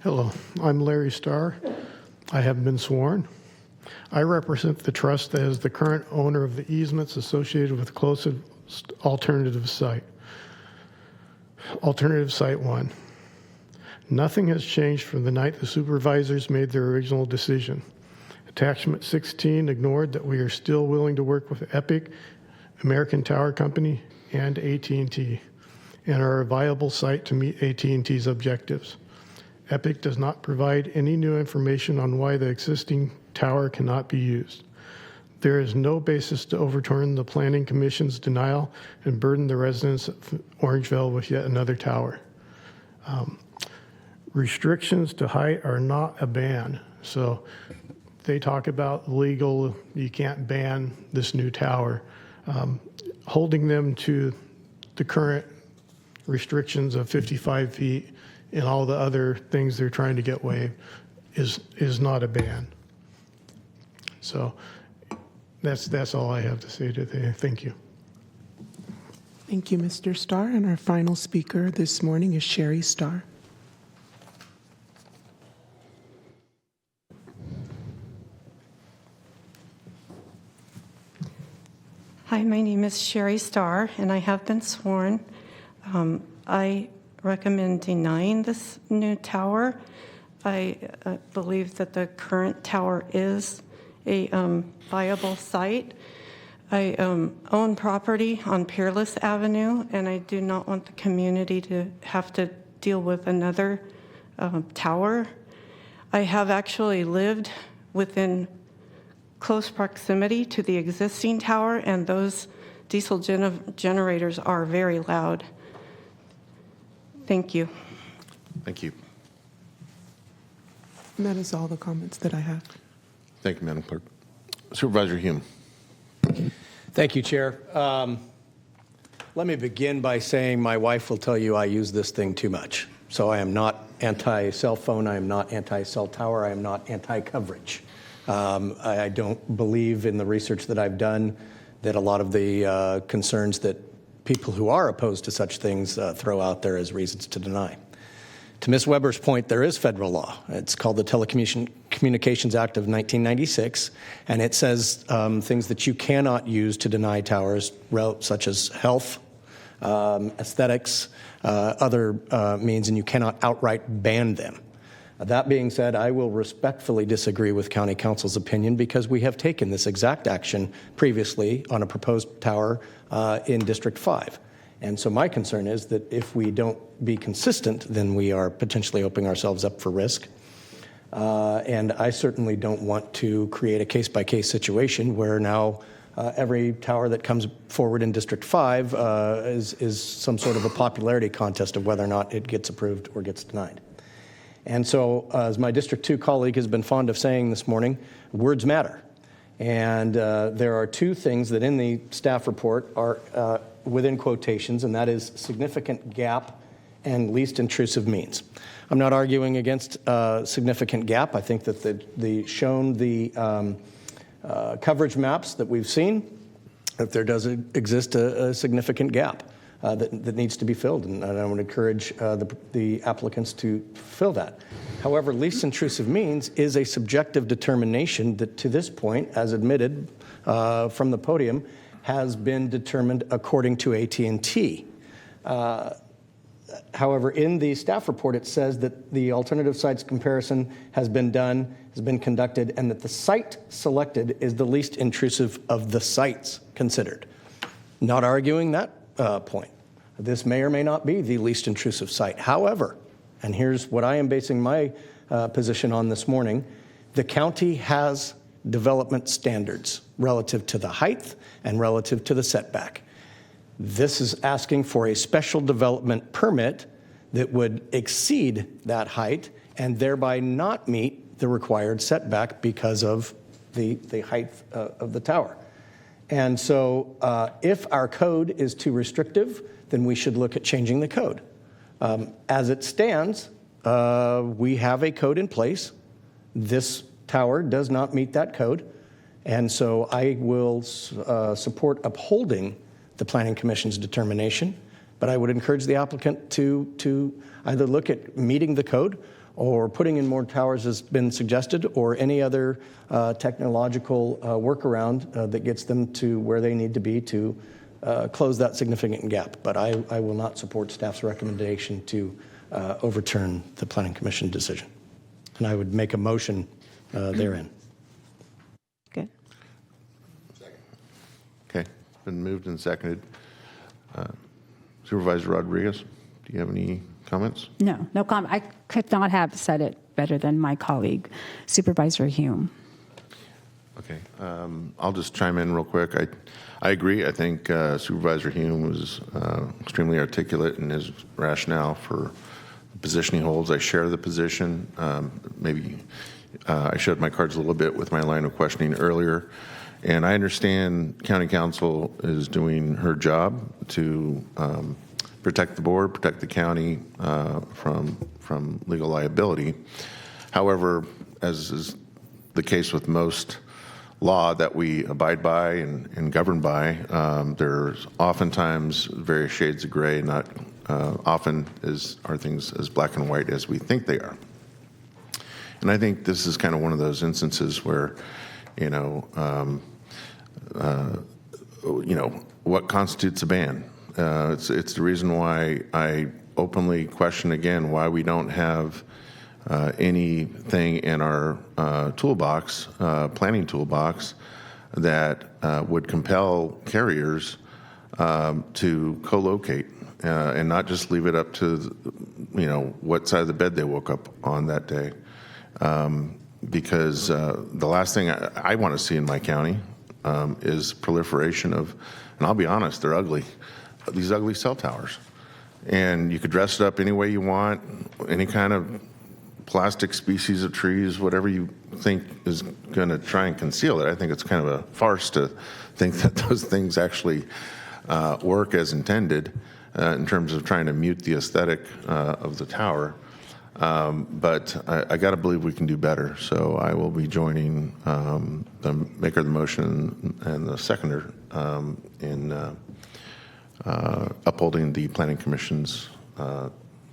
Hello, I'm Larry Starr. I have been sworn. I represent the trust that is the current owner of the easements associated with the closest alternative site. Alternative Site 1. Nothing has changed from the night the supervisors made their original decision. Attachment 16 ignored that we are still willing to work with Epic, American Tower Company, and AT&T, and are a viable site to meet AT&T's objectives. Epic does not provide any new information on why the existing tower cannot be used. There is no basis to overturn the Planning Commission's denial and burden the residents of Orangeville with yet another tower. Restrictions to height are not a ban. So they talk about legal, you can't ban this new tower. Holding them to the current restrictions of 55 feet and all the other things they're trying to get waived is not a ban. So that's all I have to say today. Thank you. Thank you, Mr. Starr. And our final speaker this morning is Sherry Starr. Hi, my name is Sherry Starr, and I have been sworn. I recommend denying this new tower. I believe that the current tower is a viable site. I own property on Peerless Avenue, and I do not want the community to have to deal with another tower. I have actually lived within close proximity to the existing tower, and those diesel generators are very loud. Thank you. Thank you. And that is all the comments that I have. Thank you, Madam Clerk. Supervisor Hume. Thank you, Chair. Let me begin by saying my wife will tell you I use this thing too much. So I am not anti-cell phone. I am not anti-cell tower. I am not anti-coverage. I don't believe in the research that I've done that a lot of the concerns that people who are opposed to such things throw out there as reasons to deny. To Ms. Weber's point, there is federal law. It's called the Telecommunications Act of 1996, and it says things that you cannot use to deny towers, such as health, aesthetics, other means, and you cannot outright ban them. That being said, I will respectfully disagree with County Council's opinion because we have taken this exact action previously on a proposed tower in District 5. And so my concern is that if we don't be consistent, then we are potentially opening ourselves up for risk. And I certainly don't want to create a case-by-case situation where now every tower that comes forward in District 5 is some sort of a popularity contest of whether or not it gets approved or gets denied. And so, as my District 2 colleague has been fond of saying this morning, words matter. And there are two things that in the staff report are within quotations, and that is significant gap and least intrusive means. I'm not arguing against significant gap. I think that the coverage maps that we've seen, that there does exist a significant gap that needs to be filled, and I would encourage the applicants to fill that. However, least intrusive means is a subjective determination that to this point, as admitted from the podium, has been determined according to AT&T. However, in the staff report, it says that the alternative sites comparison has been conducted, and that the site selected is the least intrusive of the sites considered. Not arguing that point. This may or may not be the least intrusive site. However, and here's what I am basing my position on this morning, the county has development standards relative to the height and relative to the setback. This is asking for a special development permit that would exceed that height and thereby not meet the required setback because of the height of the tower. And so if our code is too restrictive, then we should look at changing the code. As it stands, we have a code in place. This tower does not meet that code. And so I will support upholding the Planning Commission's determination, but I would encourage the applicant to either look at meeting the code or putting in more towers has been suggested, or any other technological workaround that gets them to where they need to be to close that significant gap. But I will not support staff's recommendation to overturn the Planning Commission decision. And I would make a motion therein. Good. Okay, been moved and seconded. Supervisor Rodriguez, do you have any comments? No comment. I could not have said it better than my colleague, Supervisor Hume. Okay, I'll just chime in real quick. I agree. I think Supervisor Hume was extremely articulate in his rationale for the position he holds. I share the position. Maybe I showed my cards a little bit with my line of questioning earlier. And I understand County Council is doing her job to protect the board, protect the county from legal liability. However, as is the case with most law that we abide by and govern by, there's oftentimes various shades of gray. Not often are things as black and white as we think they are. And I think this is kind of one of those instances where, what constitutes a ban. It's the reason why I openly question again why we don't have anything in our toolbox, planning toolbox, that would compel carriers to co-locate and not just leave it up to what side of the bed they woke up on that day. Because the last thing I want to see in my county is proliferation of, and I'll be honest, they're ugly, these ugly cell towers. And you could dress it up any way you want, any kind of plastic species of trees, whatever you think is going to try and conceal it. I think it's kind of a farce to think that those things actually work as intended in terms of trying to mute the aesthetic of the tower. But I got to believe we can do better. So I will be joining the maker of the motion and the seconder in upholding the Planning Commission's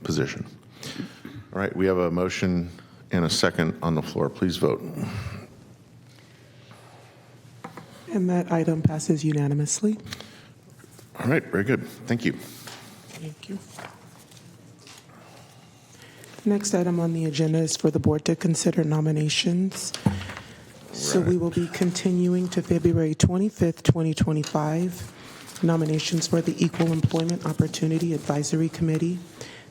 position. All right, we have a motion and a second on the floor. Please vote. And that item passes unanimously. All right, very good. Thank you. Thank you. Next item on the agenda is for the board to consider nominations. So we will be continuing to February 25th, 2025. Nominations for the Equal Employment Opportunity Advisory Committee,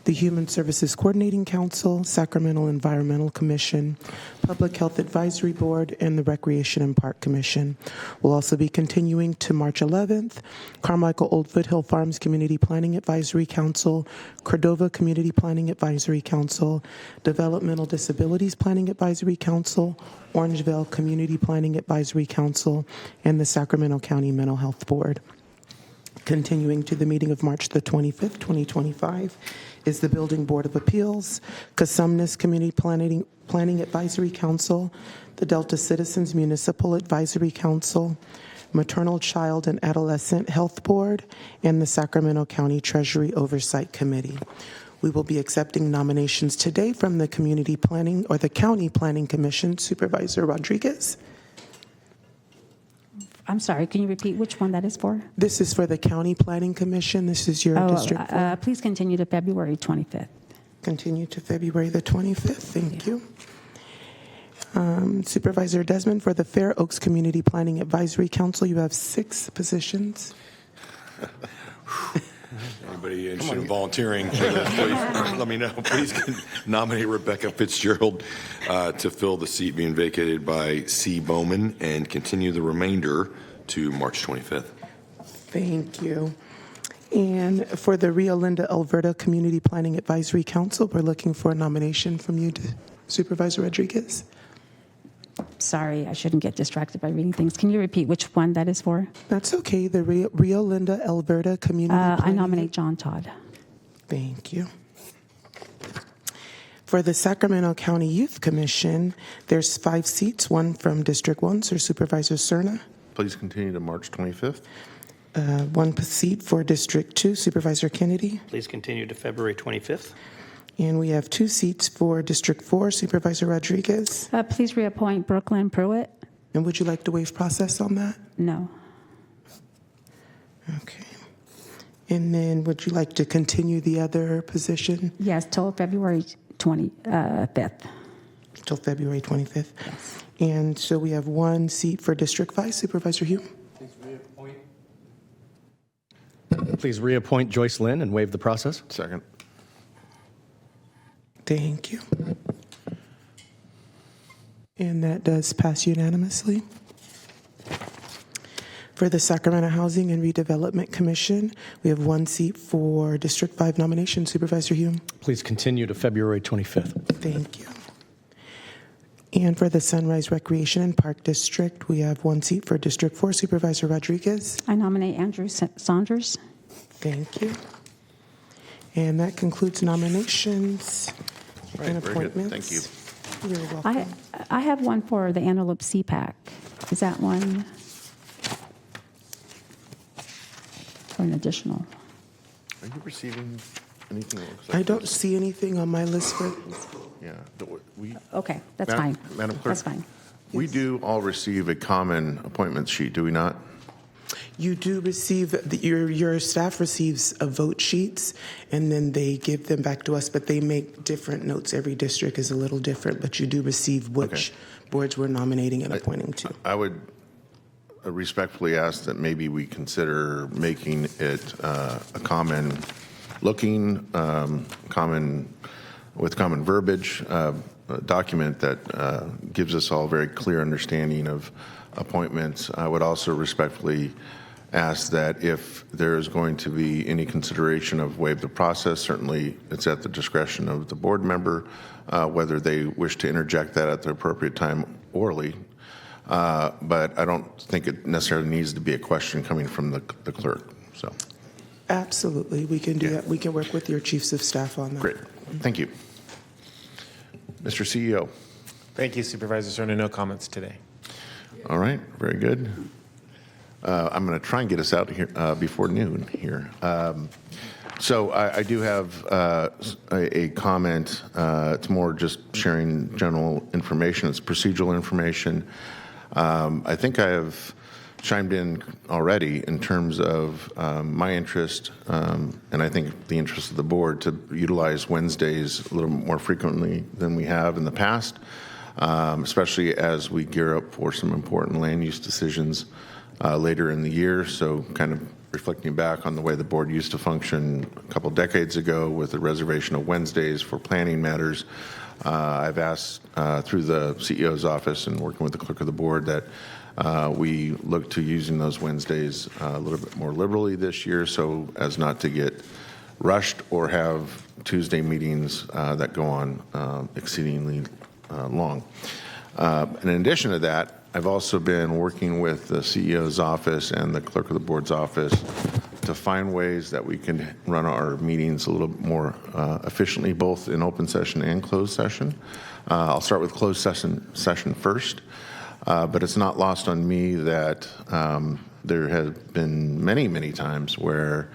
the Human Services Coordinating Council, Sacramento Environmental Commission, Public Health Advisory Board, and the Recreation and Park Commission. We'll also be continuing to March 11th, Carmichael Old Foothill Farms Community Planning Advisory Council, Cordova Community Planning Advisory Council, Developmental Disabilities Planning Advisory Council, Orangevale Community Planning Advisory Council, and the Sacramento County Mental Health Board. Continuing to the meeting of March the 25th, 2025, is the Building Board of Appeals, Casumnas Community Planning Advisory Council, the Delta Citizens Municipal Advisory Council, Maternal, Child, and Adolescent Health Board, and the Sacramento County Treasury Oversight Committee. We will be accepting nominations today from the Community Planning or the County Planning Commission. Supervisor Rodriguez. I'm sorry, can you repeat which one that is for? This is for the County Planning Commission. This is your district. Please continue to February 25th. Continue to February the 25th. Thank you. Supervisor Desmond, for the Fair Oaks Community Planning Advisory Council, you have 6 positions. Anybody interested in volunteering for this, please let me know. Please nominate Rebecca Fitzgerald to fill the seat being vacated by C. Bowman and continue the remainder to March 25th. Thank you. And for the Rio Linda Alberta Community Planning Advisory Council, we're looking for a nomination from you, Supervisor Rodriguez. Sorry, I shouldn't get distracted by reading things. Can you repeat which one that is for? That's okay. The Rio Linda Alberta Community I Planning. nominate John Todd. Thank you. For the Sacramento County Youth Commission, there's 5 seats, 1 from District 1, so Supervisor Cerna. Please continue to March 25th. 1 seat for District 2, Supervisor Kennedy. Please continue to February 25th. And we have 2 seats for District 4, Supervisor Rodriguez. Please reappoint Brooklyn Pruitt. And would you like to waive process on that? No. Okay. And then would you like to continue the other position? Yes, till February 25th. Till February 25th. Yes. And so we have 1 seat for District 5, Supervisor Hume. Please reappoint Joyce Lynn and waive the process. Second. Thank you. And that does pass unanimously. For the Sacramento Housing and Redevelopment Commission, we have 1 seat for District 5 nomination. Supervisor Hume. Please continue to February 25th. Thank you. And for the Sunrise Recreation and Park District, we have 1 seat for District 4. Supervisor Rodriguez. I nominate Andrew Saunders. Thank you. And that concludes nominations and appointments. Thank you. You're welcome. I have one for the Antelope CPAC. Is that one for an additional? Are you receiving anything else? I don't see anything on my list for. Yeah. Okay, that's fine. Madam Clerk, That's fine. we do all receive a common appointments sheet, do we not? You do receive, your staff receives vote sheets, and then they give them back to us, but they make different notes. Every district is a little different, but you do receive which boards we're nominating and appointing to. I would respectfully ask that maybe we consider making it a common looking, with common verbiage, a document that gives us all very clear understanding of appointments. I would also respectfully ask that if there is going to be any consideration of waive the process, certainly it's at the discretion of the board member, whether they wish to interject that at the appropriate time orally. But I don't think it necessarily needs to be a question coming from the clerk. So, absolutely, we can do that. We can work with your chiefs of staff on that. Great, thank you. Mr. CEO. Thank you, Supervisor Cerna. No comments today. All right, very good. I'm going to try and get us out here before noon here. So I do have a comment. It's more just sharing general information. It's procedural information. I think I have chimed in already in terms of my interest, and I think the interest of the board, to utilize Wednesdays a little more frequently than we have in the past, especially as we gear up for some important land use decisions later in the year. So kind of reflecting back on the way the board used to function a couple decades ago with the reservation of Wednesdays for planning matters, I've asked through the CEO's office and working with the clerk of the board that we look to using those Wednesdays a little bit more liberally this year, so as not to get rushed or have Tuesday meetings that go on exceedingly long. In addition to that, I've also been working with the CEO's office and the clerk of the board's office to find ways that we can run our meetings a little more efficiently, both in open session and closed session. I'll start with closed session first, but it's not lost on me that there have been many times where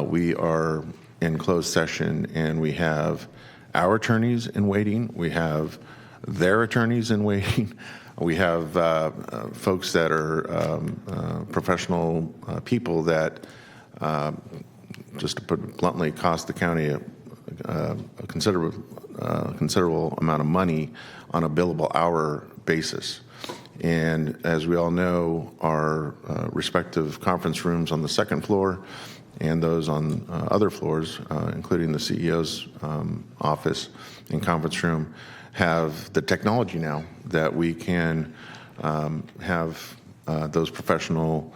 we are in closed session and we have our attorneys in waiting, we have their attorneys in waiting. We have folks that are professional people that, just to put it bluntly, cost the county a considerable amount of money on a billable hour basis. And as we all know, our respective conference rooms on the second floor and those on other floors, including the CEO's office and conference room, have the technology now that we can have those professional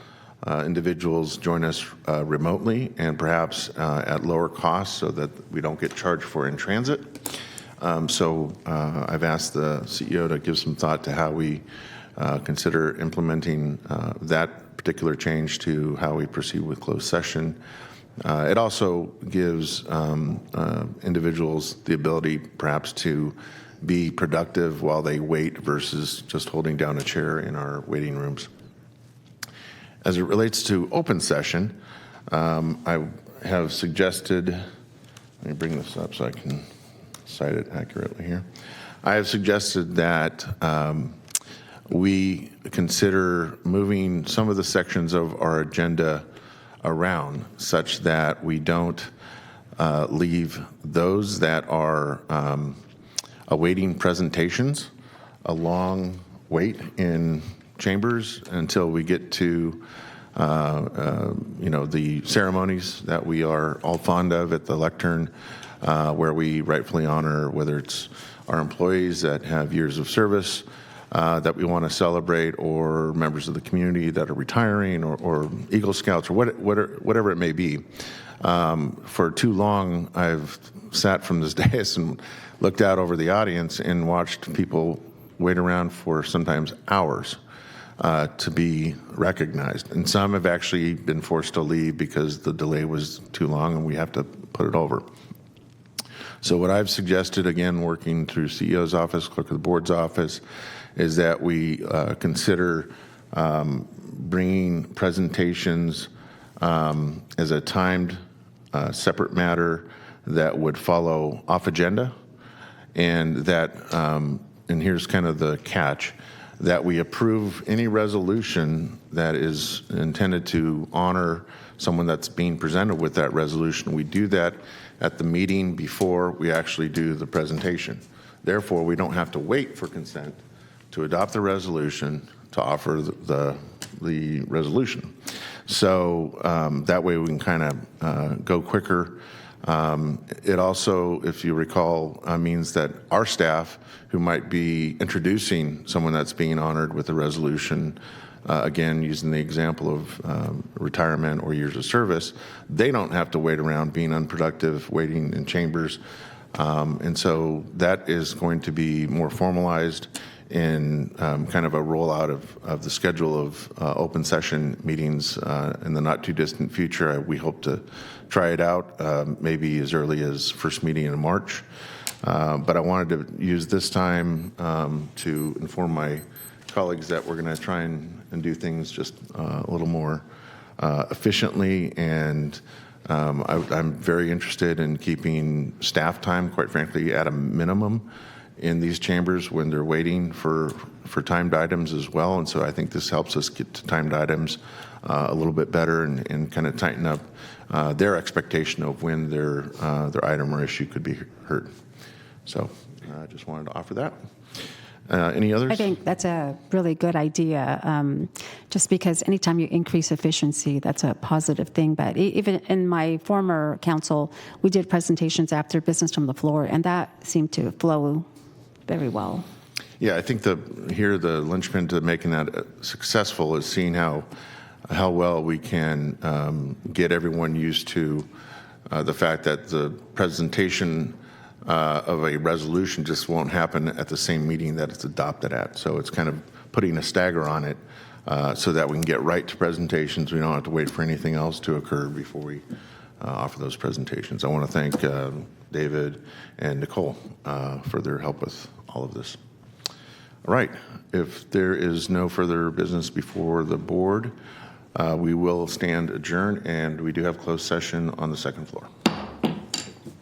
individuals join us remotely and perhaps at lower costs so that we don't get charged for in transit. So I've asked the CEO to give some thought to how we consider implementing that particular change to how we proceed with closed session. It also gives individuals the ability perhaps to be productive while they wait versus just holding down a chair in our waiting rooms. As it relates to open session, I have suggested, let me bring this up so I can cite it accurately here. I have suggested that we consider moving some of the sections of our agenda around such that we don't leave those that are awaiting presentations a long wait in chambers until we get to the ceremonies that we are all fond of at the lectern, where we rightfully honor whether it's our employees that have years of service that we want to celebrate, or members of the community that are retiring, or Eagle Scouts, or whatever it may be. For too long, I've sat from this dais and looked out over the audience and watched people wait around for sometimes hours to be recognized. And some have actually been forced to leave because the delay was too long and we have to put it over. So what I've suggested, again, working through CEO's office, clerk of the board's office, is that we consider bringing presentations as a timed separate matter that would follow off agenda, and that, and here's kind of the catch, that we approve any resolution that is intended to honor someone that's being presented with that resolution. We do that at the meeting before we actually do the presentation. Therefore, we don't have to wait for consent to adopt the resolution to offer the resolution. So that way we can kind of go quicker. It also, if you recall, means that our staff who might be introducing someone that's being honored with a resolution, again, using the example of retirement or years of service, they don't have to wait around being unproductive, waiting in chambers. And so that is going to be more formalized in kind of a rollout of the schedule of open session meetings in the not too distant future. We hope to try it out maybe as early as first meeting in March. But I wanted to use this time to inform my colleagues that we're going to try and do things just a little more efficiently, and I'm very interested in keeping staff time, quite frankly, at a minimum in these chambers when they're waiting for timed items as well. And so I think this helps us get to timed items a little bit better and kind of tighten up their expectation of when their item or issue could be heard. So I just wanted to offer that. Any others? I think that's a really good idea, just because anytime you increase efficiency, that's a positive thing. But even in my former council, we did presentations after business from the floor, and that seemed to flow very well. Yeah, I think the linchpin to making that successful is seeing how well we can get everyone used to the fact that the presentation of a resolution just won't happen at the same meeting that it's adopted at. So it's kind of putting a stagger on it so that we can get right to presentations. We don't have to wait for anything else to occur before we offer those presentations. I want to thank David and Nicole for their help with all of this. All right. If there is no further business before the board, we will stand adjourned, and we do have closed session on the second floor.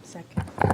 Second.